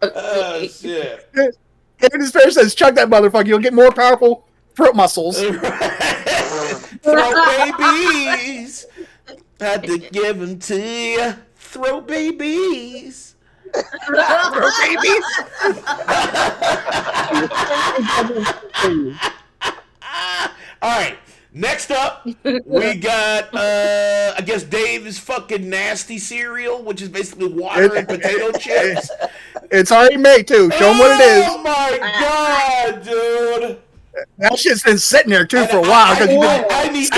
[SPEAKER 3] Oh shit.
[SPEAKER 2] Kevin Despair says, "Chug that motherfucker. You'll get more powerful throat muscles."
[SPEAKER 3] Throat babies. Had to give them to you. Throat babies.
[SPEAKER 2] Throat babies.
[SPEAKER 3] All right. Next up, we got I guess Dave's fucking nasty cereal, which is basically water and potato chips.
[SPEAKER 2] It's already made too. Show him what it is.
[SPEAKER 3] Oh my god, dude!
[SPEAKER 2] That shit's been sitting there too for a while.
[SPEAKER 3] I need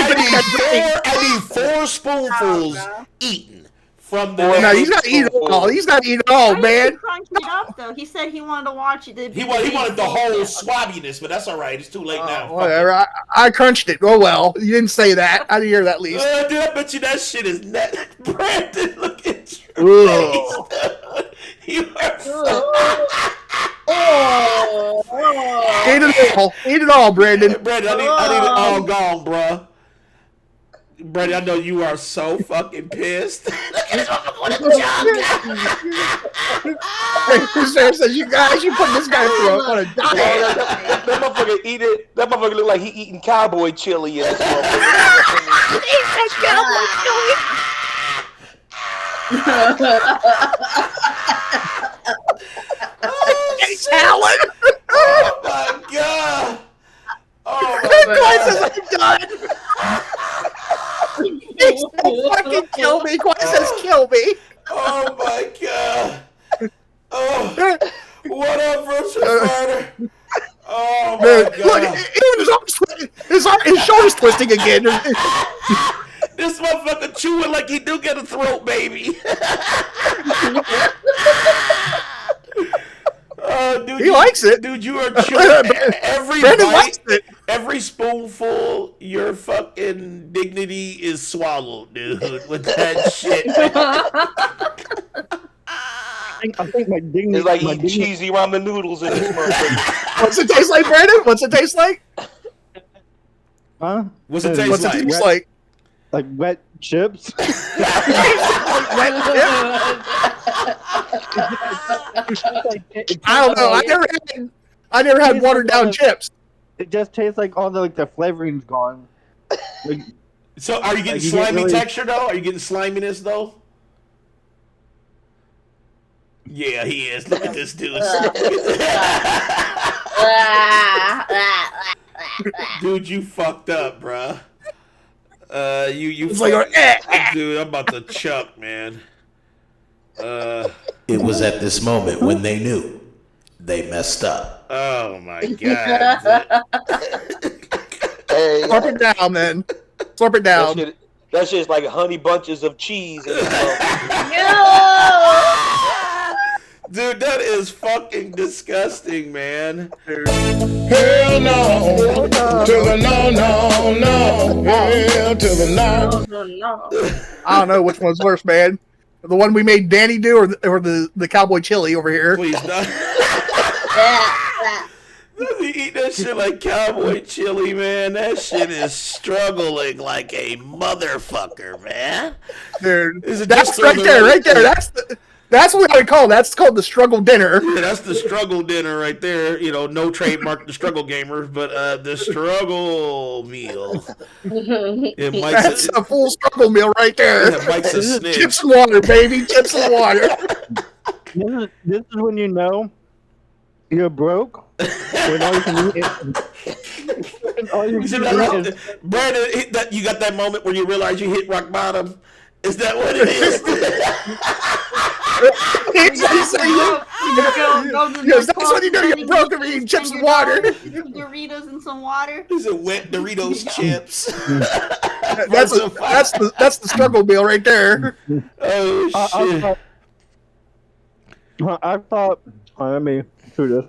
[SPEAKER 3] 4 spoonfuls eaten from the.
[SPEAKER 2] No, he's got to eat it all. He's got to eat it all, man.
[SPEAKER 4] Crunch it up though. He said he wanted to watch it.
[SPEAKER 3] He wanted the whole swabbiness, but that's all right. It's too late now.
[SPEAKER 2] Whatever. I crunched it. Oh well. You didn't say that. I didn't hear that at least.
[SPEAKER 3] Dude, I bet you that shit is net. Brandon, look at your face. You are so...
[SPEAKER 2] Eat it all. Eat it all, Brandon.
[SPEAKER 3] Brandon, I need it all gone, bro. Brandon, I know you are so fucking pissed.
[SPEAKER 2] Sarah says, "You guys, you put this guy through on a diet."
[SPEAKER 5] That motherfucker eat it. That motherfucker look like he eating cowboy chili in this motherfucker.
[SPEAKER 2] Alan.
[SPEAKER 3] Oh my god. Oh my
[SPEAKER 2] Quite says, "I'm done." He said, "Fucking kill me." Quite says, "Kill me."
[SPEAKER 3] Oh my god. Oh, what up, virtual fighter? Oh my
[SPEAKER 2] Look,
[SPEAKER 3] god.
[SPEAKER 2] his shoulder's twisting again.
[SPEAKER 3] This motherfucker chewing like he do get a throat baby. Dude,
[SPEAKER 2] He likes it.
[SPEAKER 3] Dude, you are chewing every
[SPEAKER 2] Brandon
[SPEAKER 3] bite,
[SPEAKER 2] likes it.
[SPEAKER 3] every spoonful, your fucking dignity is swallowed, dude, with that shit.
[SPEAKER 6] I think my dignity.
[SPEAKER 5] It's like eating cheesy ramen noodles in this motherfucker.
[SPEAKER 2] What's it taste like, Brandon? What's it taste like?
[SPEAKER 6] Huh?
[SPEAKER 3] What's it taste like?
[SPEAKER 2] It taste like?
[SPEAKER 6] Like wet chips.
[SPEAKER 2] Wet chips? I don't know. I never had watered down chips.
[SPEAKER 6] It just tastes like all the flavoring's gone. Like,
[SPEAKER 3] So are you getting slimy texture though? Are you getting sliminess though? Yeah, he is. Look at this dude. Dude, you fucked up, bruh. You. It's like, dude, I'm about to chuck, man.
[SPEAKER 1] It was at this moment when they knew they messed up.
[SPEAKER 3] Oh my god.
[SPEAKER 5] Hey,
[SPEAKER 2] slurp it down, then. Slurp it down.
[SPEAKER 5] That shit's like honey bunches of cheese.
[SPEAKER 3] Dude, that is fucking disgusting, man.
[SPEAKER 12] Hell no. To the no. Hell to the no.
[SPEAKER 2] I don't know which one's worse, man. The one we made Danny do, or the cowboy chili over here.
[SPEAKER 3] Please don't. You eat that shit like cowboy chili, man. That shit is struggling like a motherfucker, man.
[SPEAKER 2] Dude, that's right there. That's what I call it. That's called the struggle dinner.
[SPEAKER 3] Yeah, that's the struggle dinner right there. You know, no trademark the struggle gamers, but the struggle meal.
[SPEAKER 2] That's a full struggle meal right there.
[SPEAKER 3] Yeah, Mike's a snitch.
[SPEAKER 2] Chips and water, baby. Chips and water.
[SPEAKER 6] This is when you know you're broke. When all you can eat is...
[SPEAKER 3] Brandon, you got that moment where you realize you hit rock bottom. Is that what it is?
[SPEAKER 2] Yes, that's what you do. You're broke and eating chips and water.
[SPEAKER 4] Doritos and some water.
[SPEAKER 3] These are wet Doritos chips.
[SPEAKER 2] That's the struggle meal right there.
[SPEAKER 3] Oh shit!
[SPEAKER 6] I thought. Let me do this.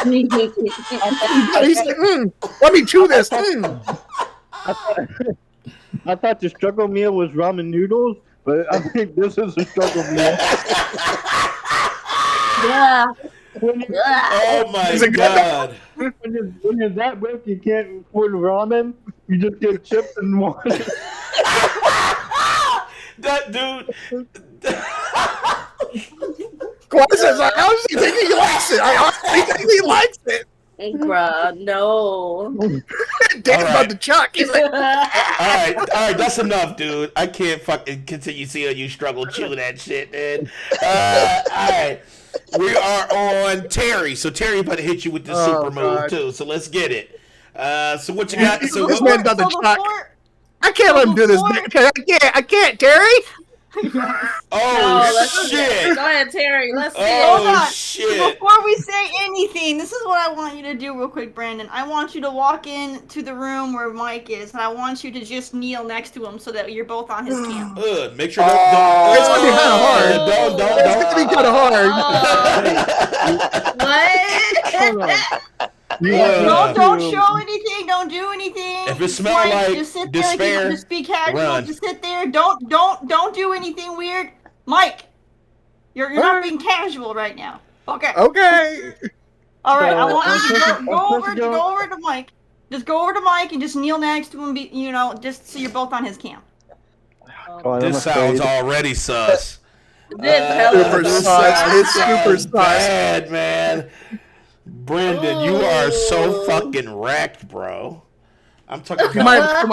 [SPEAKER 2] He's like, let me chew this.
[SPEAKER 6] I thought the struggle meal was ramen noodles, but I think this is a struggle meal.
[SPEAKER 10] Yeah.
[SPEAKER 3] Oh my god!
[SPEAKER 6] When you're that broke, you can't afford ramen. You just get chips and water.
[SPEAKER 3] That dude.
[SPEAKER 2] Quad says, I honestly think he likes it. I honestly think he likes it.
[SPEAKER 10] Bruh, no.
[SPEAKER 2] Dan's about to chuck. He's like,
[SPEAKER 3] all right, that's enough, dude. I can't fucking continue seeing you struggle chewing that shit, man. All right, we are on Terry. So Terry about to hit you with the super move too. So let's get it. So what you got? So
[SPEAKER 2] this man's about to chuck. I can't let him do this. I can't, Terry.
[SPEAKER 3] Oh shit!
[SPEAKER 10] Go ahead, Terry. Let's see.
[SPEAKER 4] Hold on.
[SPEAKER 3] Shit!
[SPEAKER 4] Before we say anything, this is what I want you to do real quick, Brandon. I want you to walk into the room where Mike is, and I want you to just kneel next to him so that you're both on his cam.
[SPEAKER 3] Make sure don't.
[SPEAKER 2] It's gonna be kind of hard. It's gonna be kind of
[SPEAKER 4] hard. What? Don't show anything. Don't do anything.
[SPEAKER 3] If it smells like
[SPEAKER 4] just sit
[SPEAKER 3] despair,
[SPEAKER 4] there. Just be casual.
[SPEAKER 3] run.
[SPEAKER 4] Just sit there. Don't do anything weird. Mike, you're not being casual right now. Okay.
[SPEAKER 2] Okay.
[SPEAKER 4] All right. I want you to go over to Mike. Just go over to Mike and just kneel next to him. Just so you're both on his cam.
[SPEAKER 3] This sounds already sus.
[SPEAKER 2] Super sus. It's super sus.
[SPEAKER 3] Bad, man. Brandon, you are so fucking wrecked, bro. I'm talking about.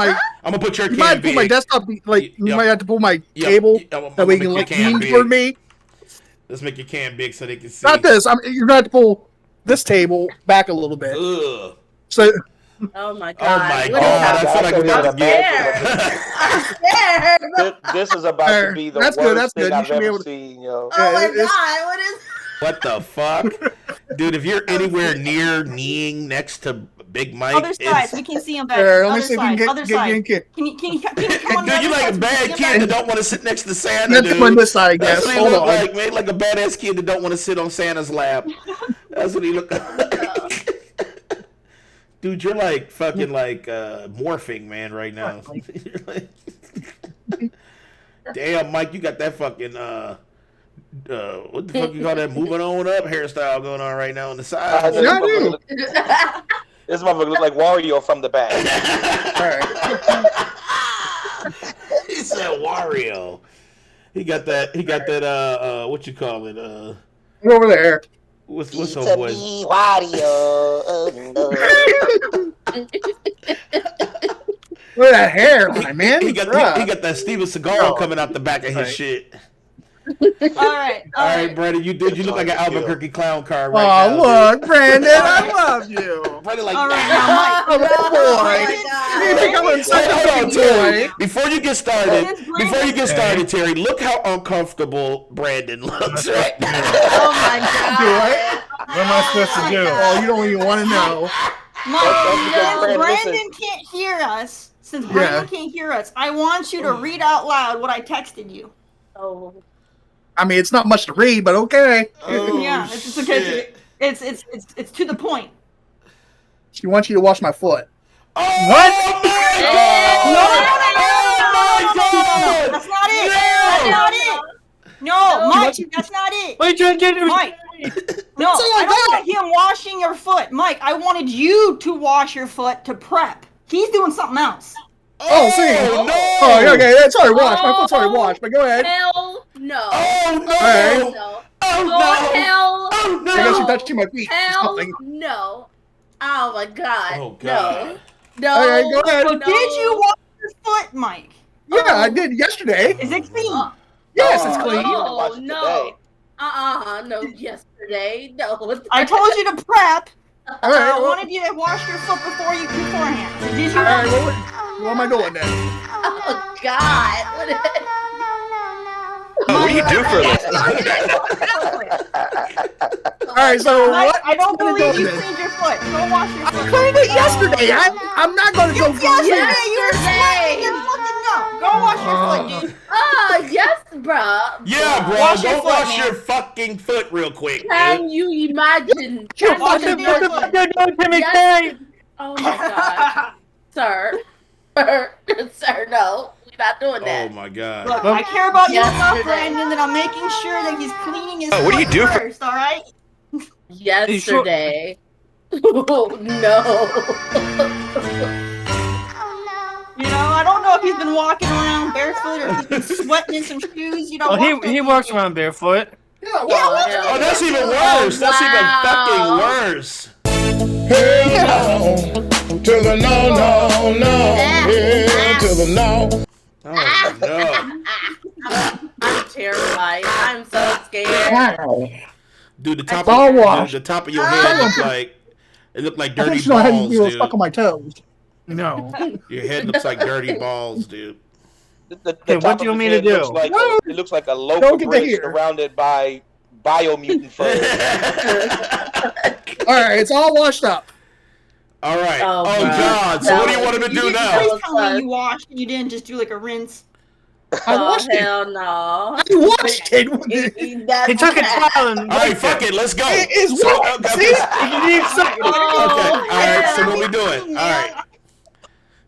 [SPEAKER 3] I'm gonna put your.
[SPEAKER 2] You might pull my desktop. Like you might have to pull my cable that way you can lean toward me.
[SPEAKER 3] Let's make your cam big so they can see.
[SPEAKER 2] Not this. You're gonna have to pull this table back a little bit.
[SPEAKER 3] Ugh.
[SPEAKER 2] So.
[SPEAKER 10] Oh my god!
[SPEAKER 3] Oh my god! I feel like we're about to
[SPEAKER 5] get. This is about to be the worst thing I've ever seen, yo.
[SPEAKER 4] Oh my god! What is?
[SPEAKER 3] What the fuck, dude? If you're anywhere near kneeing next to Big Mike,
[SPEAKER 4] other side, we can see him better.
[SPEAKER 2] Let me see if we can
[SPEAKER 4] other side. Can you come on?
[SPEAKER 3] Dude, you like a bad kid that don't want to sit next to Santa, dude.
[SPEAKER 2] Come on this side, I guess.
[SPEAKER 3] That's what he look like, man. Like a badass kid that don't want to sit on Santa's lap. That's what he look like. Dude, you're like fucking like morphing, man, right now. You're like, damn, Mike, you got that fucking what the fuck you call that moving on up hairstyle going on right now on the side?
[SPEAKER 2] Yeah, I do.
[SPEAKER 5] This motherfucker look like Wario from the back.
[SPEAKER 3] He said Wario. He got that. What you call it?
[SPEAKER 2] Over there.
[SPEAKER 3] What's her voice?
[SPEAKER 5] Wario.
[SPEAKER 2] Look at that hairline, man.
[SPEAKER 3] He got that Steven Seagal coming out the back of his shit.
[SPEAKER 4] All right,
[SPEAKER 3] Brandon, you look like an Albuquerque clown car
[SPEAKER 2] Oh,
[SPEAKER 3] right now.
[SPEAKER 2] look, Brandon, I love you.
[SPEAKER 3] Brandon, like,
[SPEAKER 4] all right, now, Mike.
[SPEAKER 2] You think I'm in such a
[SPEAKER 3] Terry, before you get started, Terry, look how uncomfortable Brandon looks right now.
[SPEAKER 9] Oh my god.
[SPEAKER 13] What am I supposed to do?
[SPEAKER 2] Oh, you don't even want to know.
[SPEAKER 4] Mike, Brandon can't hear us. Since Brandon can't hear us, I want you to read out loud what I texted you.
[SPEAKER 10] Oh.
[SPEAKER 2] I mean, it's not much to read, but okay.
[SPEAKER 4] Yeah, it's okay. It's to the point.
[SPEAKER 2] She wants you to wash my foot.
[SPEAKER 13] What?
[SPEAKER 4] No, that's not it. That's not it. No, Mike, that's not it.
[SPEAKER 13] What are you trying to get me?
[SPEAKER 4] Mike. No, I don't want him washing your foot. Mike, I wanted you to wash your foot to prep. He's doing something else.
[SPEAKER 2] Oh, see.
[SPEAKER 3] No.
[SPEAKER 2] Oh, okay. It's already washed. My foot's already washed, but go ahead.
[SPEAKER 10] Hell no.
[SPEAKER 3] Oh, no.
[SPEAKER 2] Right.
[SPEAKER 10] No.
[SPEAKER 3] Oh, no.
[SPEAKER 10] Hell
[SPEAKER 3] Oh, no.
[SPEAKER 2] I guess you touched my feet.
[SPEAKER 10] Hell no. Oh my god.
[SPEAKER 3] Oh, God.
[SPEAKER 10] No.
[SPEAKER 2] All right, go ahead.
[SPEAKER 4] So did you wash your foot, Mike?
[SPEAKER 2] Yeah, I did yesterday.
[SPEAKER 4] Is it clean?
[SPEAKER 2] Yes, it's clean.
[SPEAKER 10] No, no. No, yesterday. No.
[SPEAKER 4] I told you to prep.
[SPEAKER 2] All right,
[SPEAKER 4] I wanted you to wash your foot beforehand. So did you?
[SPEAKER 2] All right, what am I doing then?
[SPEAKER 10] Oh God.
[SPEAKER 13] What do you do for a living?
[SPEAKER 2] All right, so what?
[SPEAKER 4] I don't believe you cleaned your foot. Go wash your foot.
[SPEAKER 2] I cleaned it yesterday. I'm not going to go for
[SPEAKER 4] Yesterday you were sweating your fucking no. Go wash your foot, dude.
[SPEAKER 10] Oh yes, bro.
[SPEAKER 3] Yeah, bro.
[SPEAKER 4] Wash your
[SPEAKER 3] Go
[SPEAKER 4] foot,
[SPEAKER 3] wash
[SPEAKER 4] man.
[SPEAKER 3] your fucking foot real quick.
[SPEAKER 10] Can you imagine?
[SPEAKER 4] Wash your damn foot.
[SPEAKER 10] Yes. Oh my God, sir, sir, no, we're not doing that.
[SPEAKER 3] Oh my God.
[SPEAKER 4] Look, I care about you enough, Brandon, that I'm making sure that he's cleaning his foot
[SPEAKER 13] what do you do
[SPEAKER 4] first, all right?
[SPEAKER 10] Yesterday. Oh no.
[SPEAKER 4] You know, I don't know if he's been walking around barefoot or if he's been sweating in some shoes. You know,
[SPEAKER 13] Well, he walks around barefoot.
[SPEAKER 2] Yeah,
[SPEAKER 3] Oh, that's even worse. That's even fucking worse.
[SPEAKER 12] Hell no. To the no, no, no. Hell to the no.
[SPEAKER 3] Oh, no.
[SPEAKER 10] I'm terrified. I'm so scared.
[SPEAKER 3] Dude, the top
[SPEAKER 2] all
[SPEAKER 3] of
[SPEAKER 2] washed.
[SPEAKER 3] the top of your head looks like
[SPEAKER 2] I
[SPEAKER 3] dirty
[SPEAKER 2] think you know how
[SPEAKER 3] balls,
[SPEAKER 2] you feel
[SPEAKER 3] dude.
[SPEAKER 2] stuck on my toes. No.
[SPEAKER 3] Your head looks like dirty balls, dude.
[SPEAKER 5] The
[SPEAKER 13] Okay,
[SPEAKER 5] top
[SPEAKER 13] what do you
[SPEAKER 5] of
[SPEAKER 13] want me
[SPEAKER 5] his
[SPEAKER 13] to
[SPEAKER 5] head
[SPEAKER 13] do?
[SPEAKER 5] looks like it looks like a loaf
[SPEAKER 2] Don't
[SPEAKER 5] of
[SPEAKER 2] get
[SPEAKER 5] bread
[SPEAKER 2] here.
[SPEAKER 5] surrounded by biomutant fur.
[SPEAKER 2] All right, it's all washed up.
[SPEAKER 3] All right.
[SPEAKER 10] Oh,
[SPEAKER 3] Oh,
[SPEAKER 10] God.
[SPEAKER 3] God. So what do you want him to do
[SPEAKER 4] Please
[SPEAKER 3] now?
[SPEAKER 4] tell me you washed and you didn't just do like a rinse.
[SPEAKER 2] I washed it.
[SPEAKER 10] Hell no.
[SPEAKER 2] I washed it.
[SPEAKER 13] He took it down.
[SPEAKER 3] All right, fuck it. Let's go.
[SPEAKER 2] It's
[SPEAKER 3] So,
[SPEAKER 2] washed.
[SPEAKER 3] okay.
[SPEAKER 2] See?
[SPEAKER 3] Okay. All right. So what we doing? All right.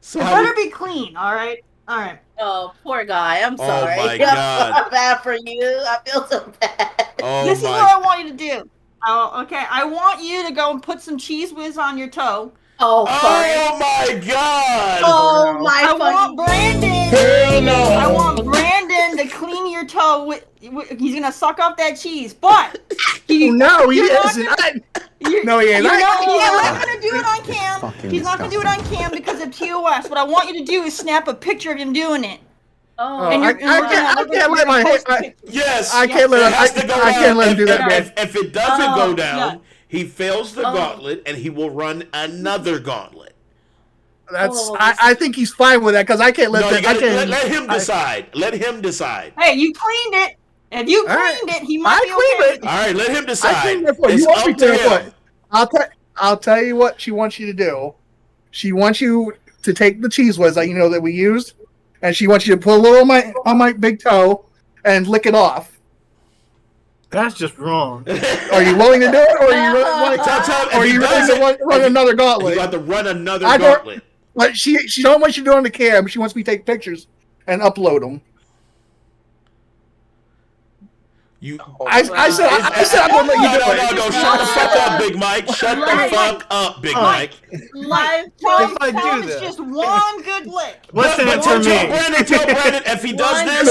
[SPEAKER 3] So
[SPEAKER 4] It
[SPEAKER 3] how
[SPEAKER 4] better
[SPEAKER 3] we,
[SPEAKER 4] be clean, all right? All right.
[SPEAKER 10] Oh, poor guy. I'm
[SPEAKER 3] Oh,
[SPEAKER 10] sorry.
[SPEAKER 3] my God.
[SPEAKER 10] I'm bad for you. I feel so bad.
[SPEAKER 3] oh
[SPEAKER 4] This is what
[SPEAKER 3] my.
[SPEAKER 4] I want you to do. Oh, okay. I want you to go and put some cheese whiz on your toe.
[SPEAKER 10] Oh, sorry.
[SPEAKER 3] Oh my God.
[SPEAKER 10] Oh, my
[SPEAKER 4] I want Brandon.
[SPEAKER 12] Hell no.
[SPEAKER 4] I want Brandon to clean your toe with he's gonna suck up that cheese, but
[SPEAKER 2] No, he
[SPEAKER 4] you're not
[SPEAKER 2] isn't.
[SPEAKER 4] you're-
[SPEAKER 2] No, he ain't.
[SPEAKER 4] He's not gonna do it on cam. He's not gonna do it on cam because of TOS. What I want you to do is snap a picture of him doing it.
[SPEAKER 10] Oh,
[SPEAKER 4] And
[SPEAKER 2] I
[SPEAKER 4] you're- and we're
[SPEAKER 2] can't let my
[SPEAKER 4] post
[SPEAKER 2] head.
[SPEAKER 3] Yes.
[SPEAKER 2] I can't let
[SPEAKER 3] It
[SPEAKER 2] him.
[SPEAKER 3] has to go
[SPEAKER 2] I can't
[SPEAKER 3] down.
[SPEAKER 2] let him do that, man.
[SPEAKER 3] If it doesn't go down,
[SPEAKER 4] yeah.
[SPEAKER 3] he fails the gauntlet and he will run another gauntlet.
[SPEAKER 2] That's. I think he's fine with that because I can't let
[SPEAKER 3] No,
[SPEAKER 2] that.
[SPEAKER 3] you gotta,
[SPEAKER 2] I can't.
[SPEAKER 3] let him decide. Let him decide.
[SPEAKER 4] Hey, you cleaned it. If you
[SPEAKER 2] All right.
[SPEAKER 4] cleaned it, he might
[SPEAKER 2] I
[SPEAKER 4] be
[SPEAKER 2] cleaned
[SPEAKER 4] okay.
[SPEAKER 2] it.
[SPEAKER 3] All right, let him decide.
[SPEAKER 2] I cleaned their foot.
[SPEAKER 3] It's
[SPEAKER 2] You want me
[SPEAKER 3] up
[SPEAKER 2] to
[SPEAKER 3] to
[SPEAKER 2] their
[SPEAKER 3] him.
[SPEAKER 2] foot? I'll tell you what she wants you to do. She wants you to take the cheese whiz that that we used, and she wants you to put a little on my big toe and lick it off.
[SPEAKER 13] That's just wrong.
[SPEAKER 2] Are you willing to do it, or are you willing
[SPEAKER 3] Tell him if
[SPEAKER 2] or are
[SPEAKER 3] he
[SPEAKER 2] you willing
[SPEAKER 3] doesn't-
[SPEAKER 2] to run another
[SPEAKER 3] You
[SPEAKER 2] gauntlet?
[SPEAKER 3] have to run another
[SPEAKER 2] I don't-
[SPEAKER 3] gauntlet.
[SPEAKER 2] But she don't want you to do it on the cam. She wants me to take pictures and upload them. I said I'm gonna let you do it.
[SPEAKER 3] No, shut the fuck up, Big Mike. Shut the fuck up, Big Mike.
[SPEAKER 4] Tom is just one good lick.
[SPEAKER 13] What's in it
[SPEAKER 3] Tell
[SPEAKER 13] for me?
[SPEAKER 3] Brandon, if he does this,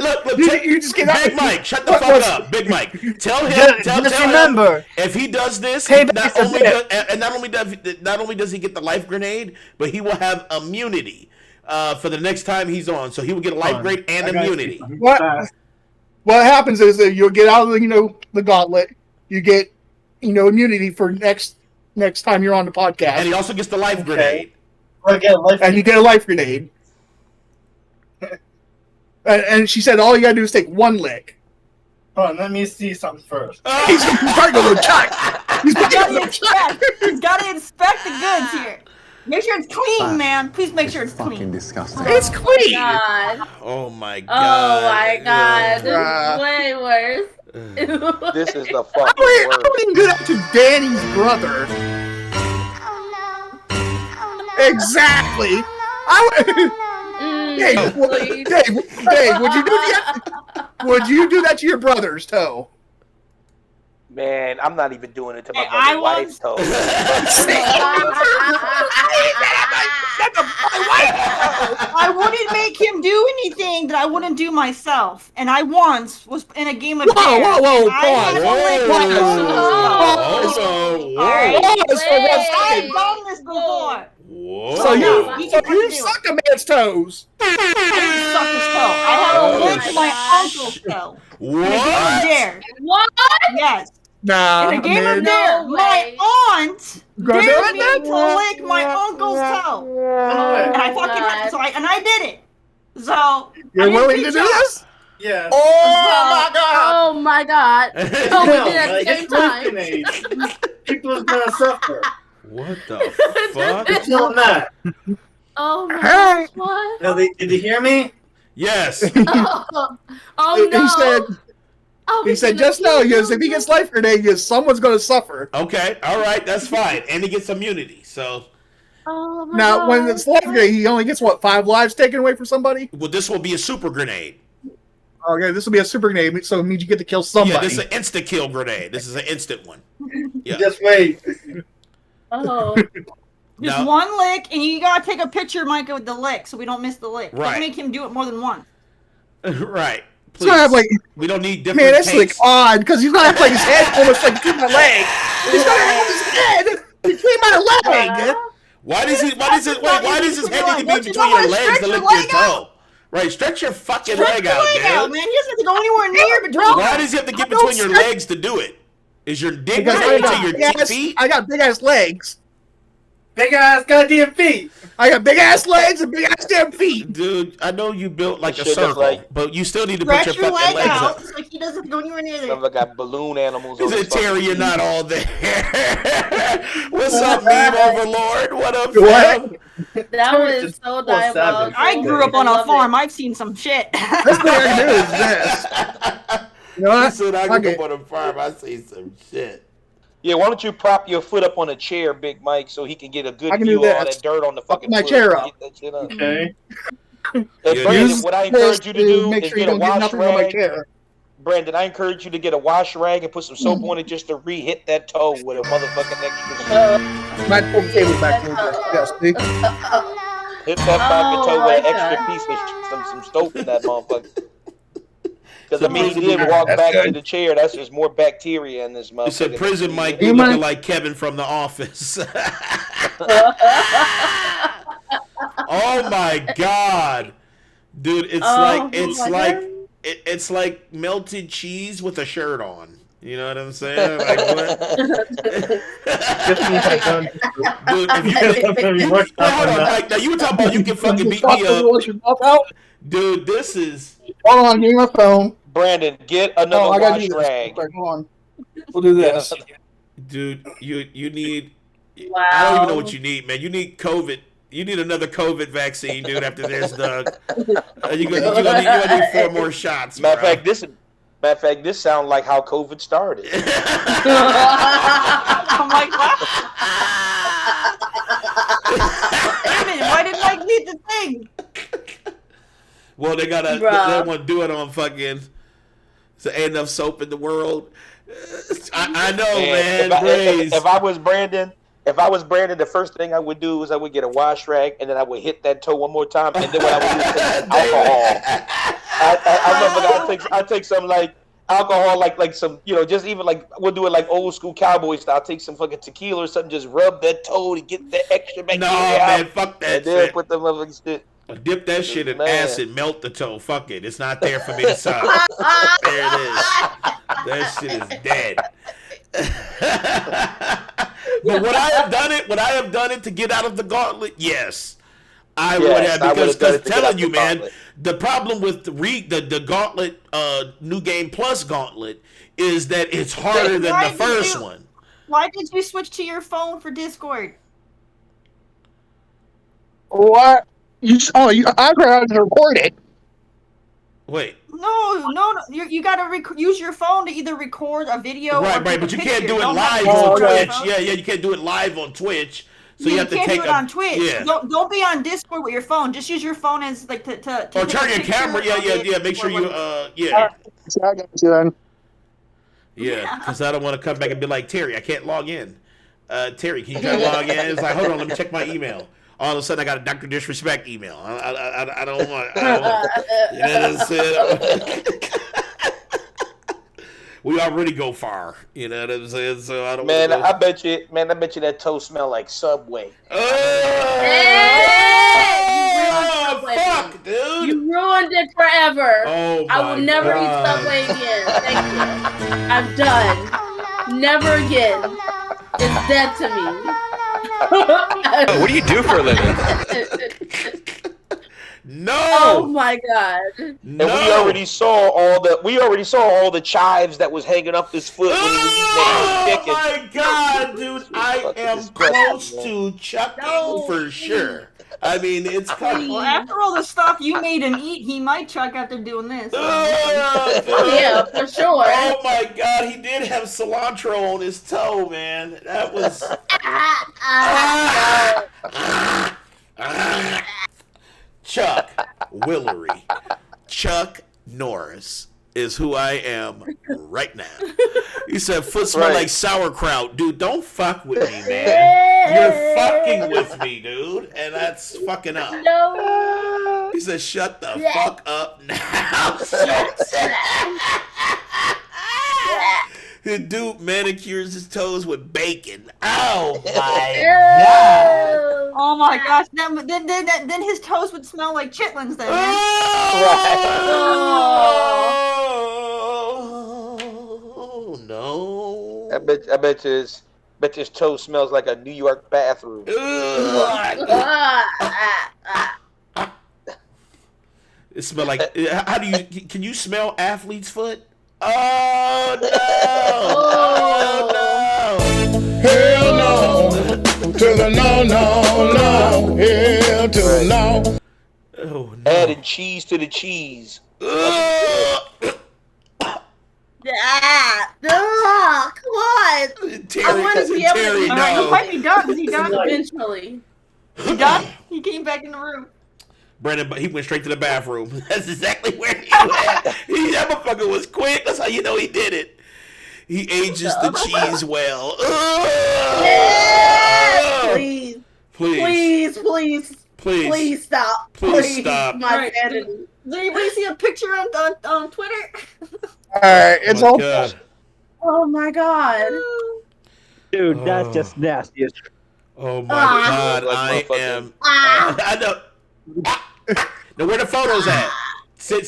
[SPEAKER 3] look,
[SPEAKER 2] you just get out.
[SPEAKER 3] Big Mike, shut the fuck up, Big Mike. Tell him, tell
[SPEAKER 13] remember,
[SPEAKER 3] him, if he does this, not only does he get the life grenade, but he will have immunity for the next time he's on. So he will get a life grenade and immunity.
[SPEAKER 2] What happens is that you'll get out of the gauntlet. You get immunity for next time you're on the podcast,
[SPEAKER 3] and he also gets the life grenade.
[SPEAKER 2] And you get a life grenade. And she said all you gotta do is take one lick.
[SPEAKER 13] Hold on, let me see something first.
[SPEAKER 2] He's trying to go check.
[SPEAKER 4] He's got to inspect the goods here. Make sure it's clean, man. Please make sure it's clean.
[SPEAKER 14] Fucking disgusting.
[SPEAKER 2] It's clean.
[SPEAKER 3] Oh my god.
[SPEAKER 10] Oh my god. This is way worse.
[SPEAKER 5] This is the
[SPEAKER 2] I
[SPEAKER 5] fucking worst.
[SPEAKER 2] wouldn't even do that to Danny's brother. Exactly. Dave, would you do that to your brother's toe?
[SPEAKER 5] Man, I'm not even doing it to my brother's wife's toe.
[SPEAKER 4] I wouldn't make him do anything that I wouldn't do myself. And I once was in a game of dare.
[SPEAKER 2] Whoa,
[SPEAKER 4] I've done this before.
[SPEAKER 2] So you sucked a man's toes.
[SPEAKER 4] I didn't suck his toe. I had to lick my uncle's toe.
[SPEAKER 3] What?
[SPEAKER 4] In a game of dare.
[SPEAKER 10] What?
[SPEAKER 4] Yes.
[SPEAKER 2] Nah,
[SPEAKER 4] In a game of dare, my aunt dared me to lick my uncle's toe. And I fucking had, I did it. So
[SPEAKER 2] you're willing to do this?
[SPEAKER 13] Yeah.
[SPEAKER 10] Oh my god. Oh, we did at the same time.
[SPEAKER 13] People's gonna suffer.
[SPEAKER 3] What the fuck?
[SPEAKER 13] Tell them that.
[SPEAKER 10] Oh my gosh, what?
[SPEAKER 13] Now, did you hear me?
[SPEAKER 3] Yes.
[SPEAKER 10] Oh no.
[SPEAKER 2] He said, just know, if he gets life grenade, someone's going to suffer.
[SPEAKER 3] Okay, all right, that's fine. And he gets immunity, so.
[SPEAKER 10] Oh my
[SPEAKER 2] now,
[SPEAKER 10] God.
[SPEAKER 2] when it's life grenade, he only gets, 5 lives taken away from somebody?
[SPEAKER 3] Well, this will be a super grenade.
[SPEAKER 2] Okay, this will be a super grenade, so it means you get to kill somebody.
[SPEAKER 3] Yeah, this is an insta-kill grenade. This is an instant one. Yeah.
[SPEAKER 13] Just wait.
[SPEAKER 4] Oh. Just one lick, and you gotta take a picture, Micah, with the lick, so we don't miss the lick.
[SPEAKER 3] Right.
[SPEAKER 4] Don't make him do it more than once.
[SPEAKER 3] Right.
[SPEAKER 2] Please. So I have,
[SPEAKER 3] we don't need different
[SPEAKER 2] Man, that's
[SPEAKER 3] takes.
[SPEAKER 2] odd, because he's gonna have his head almost between my leg. He's gonna have his head between my leg.
[SPEAKER 3] Why does his head need to be between your legs to lick your toe? Right, stretch your fucking leg out, dude.
[SPEAKER 4] Man, he doesn't have to go anywhere near between.
[SPEAKER 3] Why does he have to get between your legs to do it? Is your dick between your feet?
[SPEAKER 2] I got big ass legs.
[SPEAKER 13] Big ass goddamn feet.
[SPEAKER 2] I got big ass legs and big ass damn feet.
[SPEAKER 3] Dude, I know you built like a circle, but you still need to put your fucking legs up.
[SPEAKER 4] Like he doesn't have to go anywhere near there.
[SPEAKER 5] I got balloon animals.
[SPEAKER 3] Is it Terry? You're not all there. What's up, meme overlord? What up, fam?
[SPEAKER 10] That was so diabolical.
[SPEAKER 4] I grew up on a farm. I've seen some shit.
[SPEAKER 2] This thing I do is this. You know what?
[SPEAKER 3] He said I grew up on a farm. I see some shit.
[SPEAKER 5] Yeah, why don't you prop your foot up on a chair, Big Mike, so he can get a good view of all that dirt on the fucking
[SPEAKER 2] my
[SPEAKER 5] foot.
[SPEAKER 2] chair up.
[SPEAKER 13] Okay.
[SPEAKER 5] And Brandon, what I encourage you to do
[SPEAKER 2] make
[SPEAKER 5] is
[SPEAKER 2] sure you
[SPEAKER 5] get a
[SPEAKER 2] don't get
[SPEAKER 5] wash
[SPEAKER 2] nothing on my
[SPEAKER 5] rag.
[SPEAKER 2] chair.
[SPEAKER 5] Brandon, I encourage you to get a wash rag and put some soap on it just to re-hit that toe with a motherfucking extra shit.
[SPEAKER 2] My poor cable back there. Yes, see?
[SPEAKER 5] Hit that fucking toe with an extra piece of some soap in that motherfucker. Because I mean, he did walk back to the chair. That's just more bacteria in this motherfucker.
[SPEAKER 3] You said prison Mike, you looking like Kevin from The Office. Oh my god, dude! It's like melted cheese with a shirt on. You know what I'm saying? Like, what? Dude, if you hold on, Mike. Now you were talking about you can fucking beat me up, dude. This is.
[SPEAKER 2] Hold on, give me my phone.
[SPEAKER 5] Brandon, get another wash rag.
[SPEAKER 2] Hold on. We'll do this.
[SPEAKER 3] Dude, you need.
[SPEAKER 10] Wow.
[SPEAKER 3] I don't even know what you need, man. You need COVID. You need another COVID vaccine, dude. After this, Doug, you're gonna need 4 more shots.
[SPEAKER 5] Matter of fact, this sounds like how COVID started.
[SPEAKER 4] Oh my god! Damn it! Why didn't Mike need the thing?
[SPEAKER 3] Well, they want to do it on fucking. So ain't enough soap in the world. I know, man.
[SPEAKER 5] If I was Brandon, the first thing I would do is I would get a wash rag and then I would hit that toe one more time, and then what I would do is take alcohol. I remember that I take some like alcohol, like some, just even like we'll do it like old school cowboy style. Take some fucking tequila or something, just rub that toe to get the extra bacteria out.
[SPEAKER 3] Man, fuck that
[SPEAKER 5] and then
[SPEAKER 3] shit.
[SPEAKER 5] put the motherfucking shit.
[SPEAKER 3] Dip that shit in acid, melt the toe. Fuck it. It's not there for me to suck. There it is. That shit is dead. But would I have done it to get out of the gauntlet? Yes. I would have, because I'm telling you, man, the problem with the gauntlet, New Game Plus gauntlet, is that it's harder than the first one.
[SPEAKER 4] Why did you switch to your phone for Discord?
[SPEAKER 2] What? I tried to record it.
[SPEAKER 3] Wait.
[SPEAKER 4] No. You gotta use your phone to either record a video.
[SPEAKER 3] Right, but you can't do it live on Twitch. Yeah, you can't do it live on Twitch. So you have to take
[SPEAKER 4] do it on Twitch.
[SPEAKER 3] Yeah.
[SPEAKER 4] Don't be on Discord with your phone. Just use your phone as like to
[SPEAKER 3] or turn your camera. Yeah. Make sure you
[SPEAKER 2] I got you then.
[SPEAKER 3] Yeah, because I don't want to come back and be like, Terry, I can't log in. Terry, can you try to log in? It's like, hold on, let me check my email. All of a sudden, I got a Dr. Disrespect email. I don't want. You know what I'm saying? We already go far. You know what I'm saying? So I don't.
[SPEAKER 5] Man, I bet you that toe smell like Subway.
[SPEAKER 3] Fuck, dude!
[SPEAKER 10] You ruined it forever.
[SPEAKER 3] Oh my
[SPEAKER 10] I will never eat Subway again. Thank you. I'm done. Never again. It's dead to me.
[SPEAKER 14] What do you do for a living?
[SPEAKER 3] No.
[SPEAKER 10] Oh my god.
[SPEAKER 5] No. And we already saw all the chives that was hanging up his foot when he was eating that chicken.
[SPEAKER 3] Oh my god, dude! I am close to chucking for sure. I mean, it's coming.
[SPEAKER 4] Well, after all the stuff you made him eat, he might chuck after doing this.
[SPEAKER 10] Yeah, for sure.
[SPEAKER 3] Oh my god, he did have cilantro on his toe, man. That was. Chuck Willery. Chuck Norris is who I am right now. He said, foot smell like sauerkraut. Dude, don't fuck with me, man. You're fucking with me, dude. And that's fucking up.
[SPEAKER 10] No.
[SPEAKER 3] He said, shut the fuck up now. The dude manicures his toes with bacon. Oh my god.
[SPEAKER 4] Oh my gosh. Then his toes would smell like chitlins then.
[SPEAKER 3] Oh no.
[SPEAKER 5] I bet his toe smells like a New York bathroom.
[SPEAKER 3] It smells like. Can you smell athlete's foot? Oh no! Oh no!
[SPEAKER 12] Hell no! To the no! Hell to the no!
[SPEAKER 3] Oh no!
[SPEAKER 5] Adding cheese to the cheese.
[SPEAKER 10] Come on!
[SPEAKER 3] Terry,
[SPEAKER 10] I want to be able to eat.
[SPEAKER 3] no.
[SPEAKER 4] He might be done. Is he done?
[SPEAKER 10] Eventually.
[SPEAKER 4] He done? He came back in the room.
[SPEAKER 3] Brandon, he went straight to the bathroom. That's exactly where he went. That motherfucker was quick. That's how you know he did it. He ages the cheese well.
[SPEAKER 10] Please stop.
[SPEAKER 3] Please stop.
[SPEAKER 10] My sanity.
[SPEAKER 4] Did anybody see a picture on Twitter?
[SPEAKER 2] Alright, it's all.
[SPEAKER 10] Oh my god.
[SPEAKER 6] Dude, that's just nasty.
[SPEAKER 3] Oh my god, I am. I know. Now, where the photos at? Send.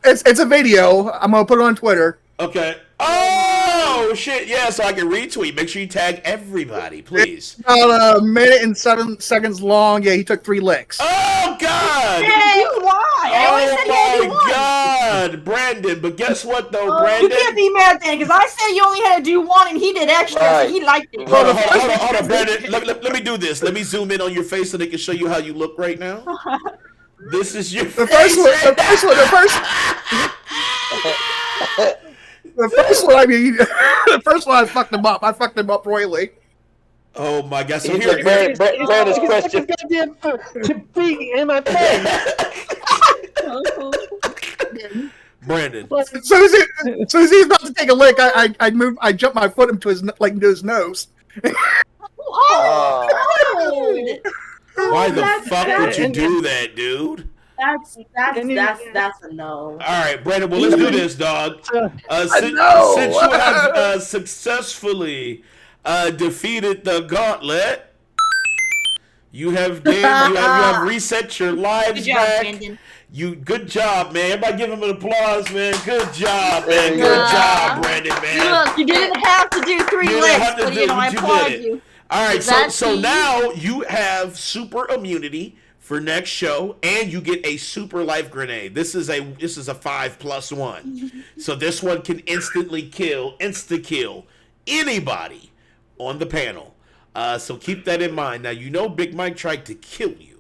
[SPEAKER 2] It's a video. I'm gonna put it on Twitter.
[SPEAKER 3] Okay. Oh shit! Yeah, so I can retweet. Make sure you tag everybody, please.
[SPEAKER 2] It's about 1 minute and 7 seconds long. Yeah, he took 3 licks.
[SPEAKER 3] Oh god!
[SPEAKER 4] Hey, why? I always said he had to do one.
[SPEAKER 3] God, Brandon. But guess what, though, Brandon?
[SPEAKER 4] You can't be mad then, because I said you only had to do one, and he did extra, so he liked it.
[SPEAKER 3] Hold on, Brandon. Let me do this. Let me zoom in on your face so they can show you how you look right now. This is your
[SPEAKER 2] The first one. I mean, the first one I fucked him up. I fucked him up royally.
[SPEAKER 3] Oh my god! So
[SPEAKER 5] here, Brandon's question.
[SPEAKER 6] To be in my face.
[SPEAKER 3] Brandon.
[SPEAKER 2] So as he's about to take a lick, I jump my foot into his nose.
[SPEAKER 3] Oh. Why the fuck would you do that, dude?
[SPEAKER 10] That's a no.
[SPEAKER 3] All right, Brandon. Well, let's do this, dog. Since you have successfully defeated the gauntlet, you have reset your lives back.
[SPEAKER 4] Brandon.
[SPEAKER 3] Good job, man. Everybody give him an applause, man. Good job, man. Good job, Brandon, man.
[SPEAKER 4] Look, you didn't have to do 3 licks, but I applaud you.
[SPEAKER 3] All right, so now you have super immunity for next show, and you get a super life grenade. This is a 5+1. So this one can insta kill anybody on the panel. So keep that in mind. Now you know Big Mike tried to kill you.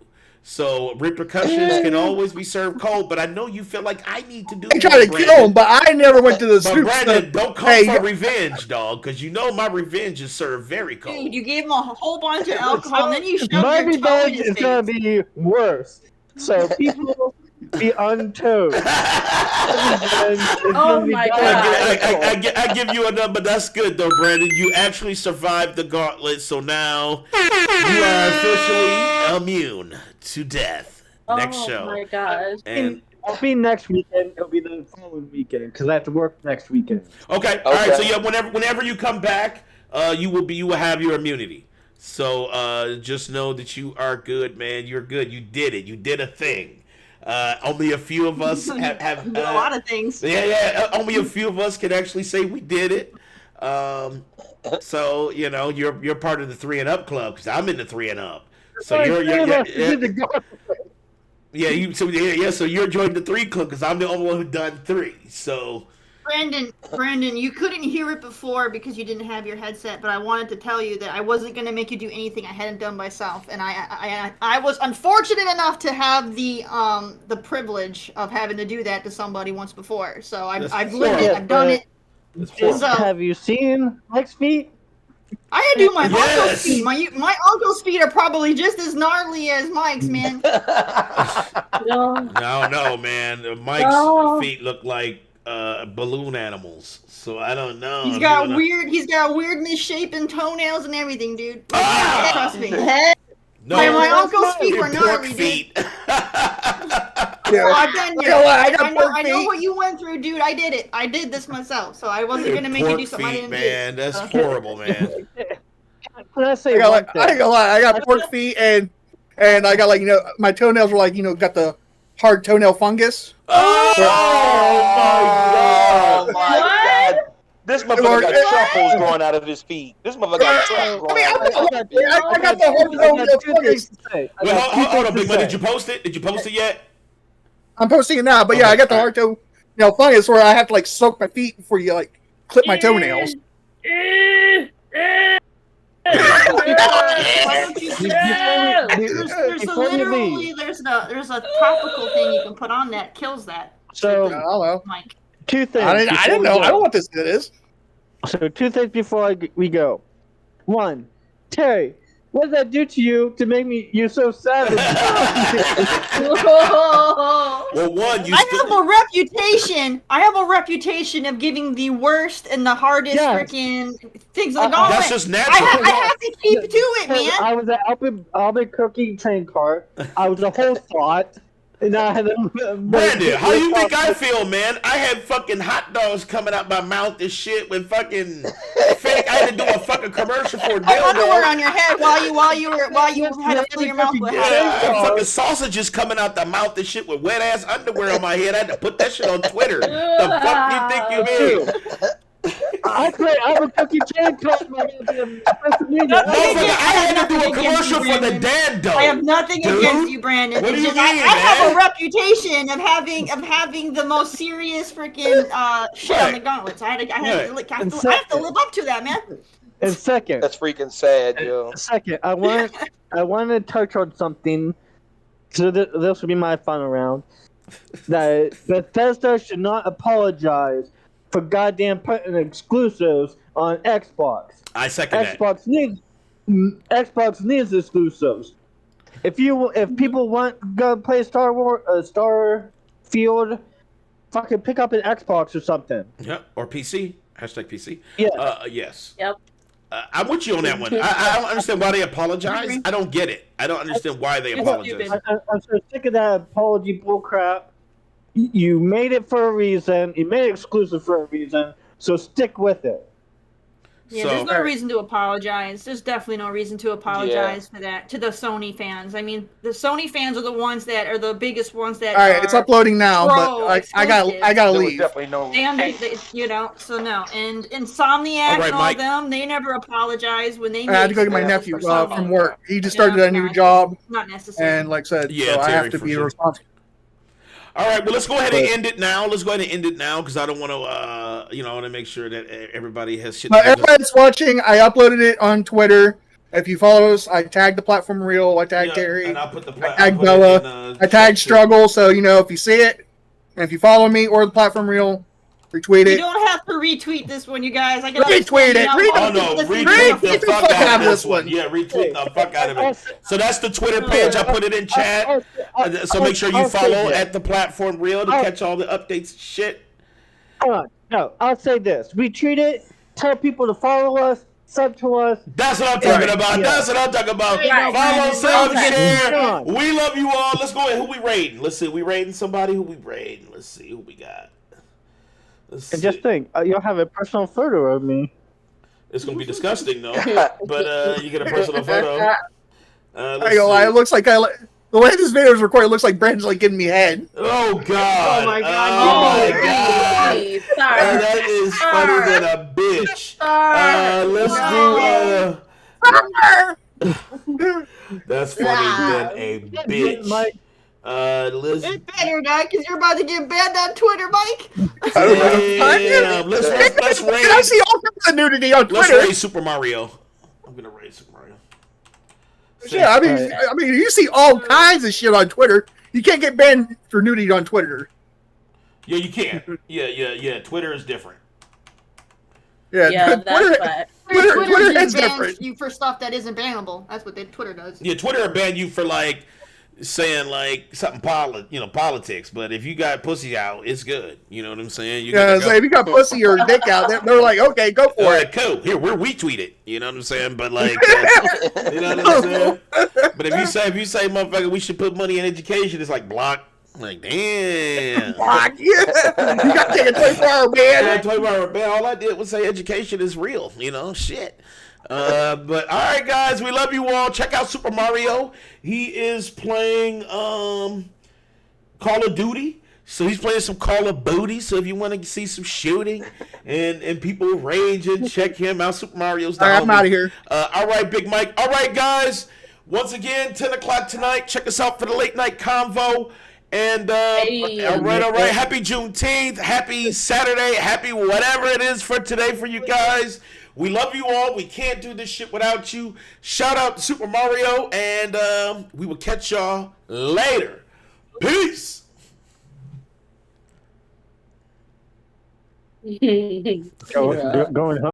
[SPEAKER 3] So repercussions can always be served cold, but I know you feel like I need to do.
[SPEAKER 2] I tried to kill him, but I never went to the
[SPEAKER 3] But Brandon, don't call for revenge, dog, because you know my revenge is served very cold.
[SPEAKER 4] Dude, you gave him a whole bunch of alcohol, and then you shoved
[SPEAKER 6] My
[SPEAKER 4] your toe in
[SPEAKER 6] revenge
[SPEAKER 4] his
[SPEAKER 6] is
[SPEAKER 4] face.
[SPEAKER 6] gonna be worse. So people be untold.
[SPEAKER 10] Oh my god!
[SPEAKER 3] I give you a number. That's good though, Brandon. You actually survived the gauntlet, so now you are officially immune to death. Next show.
[SPEAKER 10] Oh my gosh!
[SPEAKER 3] And
[SPEAKER 6] it'll be next weekend. It'll be the following weekend because I have to work next weekend.
[SPEAKER 3] Okay. All right. So yeah, whenever you come back, you will have your immunity. So just know that you are good, man. You're good. You did it. You did a thing. Only a few of us have
[SPEAKER 4] a lot of things.
[SPEAKER 3] Yeah. Only a few of us can actually say we did it. So you know you're part of the 3 and Up club because I'm in the 3 and Up. So So you're joining the 3 club because I'm the only one who done 3. So.
[SPEAKER 4] Brandon, you couldn't hear it before because you didn't have your headset, but I wanted to tell you that I wasn't going to make you do anything I hadn't done myself, and I was unfortunate enough to have the privilege of having to do that to somebody once before. So I've lived it, I've done it. So,
[SPEAKER 6] have you seen Mike's feet?
[SPEAKER 4] I had to do my uncle's feet. My uncle's feet are probably just as gnarly as Mike's, man.
[SPEAKER 3] No, man. Mike's feet look like balloon animals, so I don't know.
[SPEAKER 4] He's got weird misshapen toenails and everything, dude. Trust me.
[SPEAKER 3] No,
[SPEAKER 4] my uncle's feet were gnarly,
[SPEAKER 3] feet.
[SPEAKER 4] I've been there. I know what you went through, dude. I did it. I did this myself, so I wasn't gonna make you do something I didn't do.
[SPEAKER 3] Man, that's horrible, man.
[SPEAKER 6] Can I say
[SPEAKER 2] I ain't gonna lie. I got pork feet and I got my toenails were got the hard toenail fungus.
[SPEAKER 5] Oh my god! This motherfucker got truffles growing out of his feet. This motherfucker got truffles growing out of his feet.
[SPEAKER 2] I got the hard toenail fungus.
[SPEAKER 3] Hold on, Big Man. Did you post it? Did you post it yet?
[SPEAKER 2] I'm posting it now, but yeah, I got the hard toenail fungus where I have to soak my feet before you clip my toenails.
[SPEAKER 4] There's a topical thing you can put on that kills that.
[SPEAKER 6] So,
[SPEAKER 4] Mike.
[SPEAKER 6] 2 things.
[SPEAKER 2] I didn't know. I don't know what this is.
[SPEAKER 6] So 2 things before we go. 1, Terry, what did that do to you to make you so savage?
[SPEAKER 3] Well, one,
[SPEAKER 4] I have a reputation of giving the worst and the hardest freaking things.
[SPEAKER 3] That's just natural.
[SPEAKER 4] I have to keep to it, man.
[SPEAKER 6] I was at Albuquerque train car. I was a whole thought. And I had
[SPEAKER 3] Brandon, how you think I feel, man? I had fucking hot dogs coming out my mouth and shit with fucking fake. I had to do a fucking commercial for a dildo.
[SPEAKER 4] Underwear on your head while you had to fill your mouth with
[SPEAKER 3] fucking sausages coming out the mouth and shit with wet ass underwear on my head. I had to put that shit on Twitter. The fuck you think you mean?
[SPEAKER 6] I play Albuquerque train car.
[SPEAKER 3] I had to do a commercial for the Dando.
[SPEAKER 4] I have nothing against you, Brandon.
[SPEAKER 3] What do you mean,
[SPEAKER 4] I have a reputation of having the most serious freaking shit on the gauntlets. I have to live up to that, man.
[SPEAKER 6] And second,
[SPEAKER 5] that's freaking sad, yo.
[SPEAKER 6] Second, I want to touch on something. So this will be my final round. That Bethesda should not apologize for goddamn putting exclusives on Xbox.
[SPEAKER 3] I second
[SPEAKER 6] Xbox needs exclusives. If people want to go play Starfield fucking pick up an Xbox or something.
[SPEAKER 3] Yeah, or PC. Hashtag PC.
[SPEAKER 6] Yeah.
[SPEAKER 3] Yes.
[SPEAKER 10] Yep.
[SPEAKER 3] I'm with you on that one. I don't understand why they apologize. I don't get it. I don't understand why they apologize.
[SPEAKER 6] I'm so sick of that apology bullcrap. You made it for a reason. You made it exclusive for a reason. So stick with it.
[SPEAKER 4] Yeah, there's no reason to apologize. There's definitely no reason to apologize for that to the Sony fans. I mean, the Sony fans are the ones that are the biggest ones that.
[SPEAKER 2] All right, it's uploading now, but I gotta leave.
[SPEAKER 5] Definitely no.
[SPEAKER 4] They, you know, so no. And Insomniac and all them, they never apologize when they.
[SPEAKER 2] I had to go get my nephew from work. He just started a new job.
[SPEAKER 4] Not necessary.
[SPEAKER 2] And like I said,
[SPEAKER 3] Yeah,
[SPEAKER 2] so I
[SPEAKER 3] Terry,
[SPEAKER 2] have to
[SPEAKER 3] for
[SPEAKER 2] be
[SPEAKER 3] sure.
[SPEAKER 2] responsible.
[SPEAKER 3] All right, well, let's go ahead and end it now. Let's go ahead and end it now because I don't want to, I want to make sure that everybody has shit.
[SPEAKER 2] But everybody that's watching, I uploaded it on Twitter. If you follow us, I tagged the platform reel. I tagged Terry.
[SPEAKER 3] And I'll put the
[SPEAKER 2] I tagged Bella. I tagged Struggle. So if you see it, and if you follow me or the platform reel, retweet
[SPEAKER 4] You
[SPEAKER 2] it.
[SPEAKER 4] don't have to retweet this one, you guys. I can
[SPEAKER 2] Retweet it.
[SPEAKER 3] Retweet the fuck out of this one. Yeah, retweet the fuck out of it. So that's the Twitter page. I put it in chat. So make sure you follow at the platform reel to catch all the updates and shit.
[SPEAKER 6] No, I'll say this. Retweet it. Tell people to follow us. Sub to us.
[SPEAKER 3] That's what I'm talking about. That's what I'm talking about. Follow, sub, share. We love you all. Let's go ahead. Who we raiding? Let's see. We raiding somebody? Who we raiding? Let's see who we got.
[SPEAKER 6] And just think, you'll have a personal photo of me.
[SPEAKER 3] It's gonna be disgusting though, but you get a personal photo.
[SPEAKER 2] It looks like the way this video is recorded, it looks like Brandon's like giving me head.
[SPEAKER 3] Oh God!
[SPEAKER 4] Oh my God!
[SPEAKER 3] Oh my God! That is funny than a bitch. Let's do. That's funny than a bitch. Let's.
[SPEAKER 4] It better not, because you're about to get banned on Twitter, Mike.
[SPEAKER 3] Let's raid.
[SPEAKER 2] I see all kinds of nudity on Twitter.
[SPEAKER 3] Let's raid Super Mario. I'm gonna raid Super Mario.
[SPEAKER 2] Yeah, I mean, you see all kinds of shit on Twitter. You can't get banned for nudity on Twitter.
[SPEAKER 3] Yeah, you can. Yeah. Twitter is different.
[SPEAKER 2] Yeah,
[SPEAKER 9] that's right.
[SPEAKER 2] Twitter
[SPEAKER 9] just
[SPEAKER 2] is
[SPEAKER 9] bans
[SPEAKER 2] different.
[SPEAKER 9] you for stuff that isn't bannable. That's what Twitter does.
[SPEAKER 3] Yeah, Twitter will ban you for like saying like something politics, but if you got pussy out, it's good. You know what I'm saying?
[SPEAKER 2] If you got pussy or dick out, they're like, okay, go for it.
[SPEAKER 3] Cool. Here, we tweet it. You know what I'm saying? But like, you know what I'm saying? But if you say, motherfucker, we should put money in education, it's like block. Like, damn.
[SPEAKER 2] Block. Yeah. You got to take a 24-hour ban.
[SPEAKER 3] Yeah, 24-hour ban. All I did was say education is real. Shit. But all right, guys, we love you all. Check out Super Mario. He is playing Call of Duty. So he's playing some Call of Booty. So if you want to see some shooting and people raging, check him out. Super Mario's the
[SPEAKER 2] All right, I'm out of here.
[SPEAKER 3] All right, Big Mike. All right, guys. Once again, 10 o'clock tonight. Check us out for the late night convo. And all right. Happy Juneteenth. Happy Saturday. Happy whatever it is for today for you guys. We love you all. We can't do this shit without you. Shout out to Super Mario, and we will catch y'all later. Peace.
[SPEAKER 6] Going home.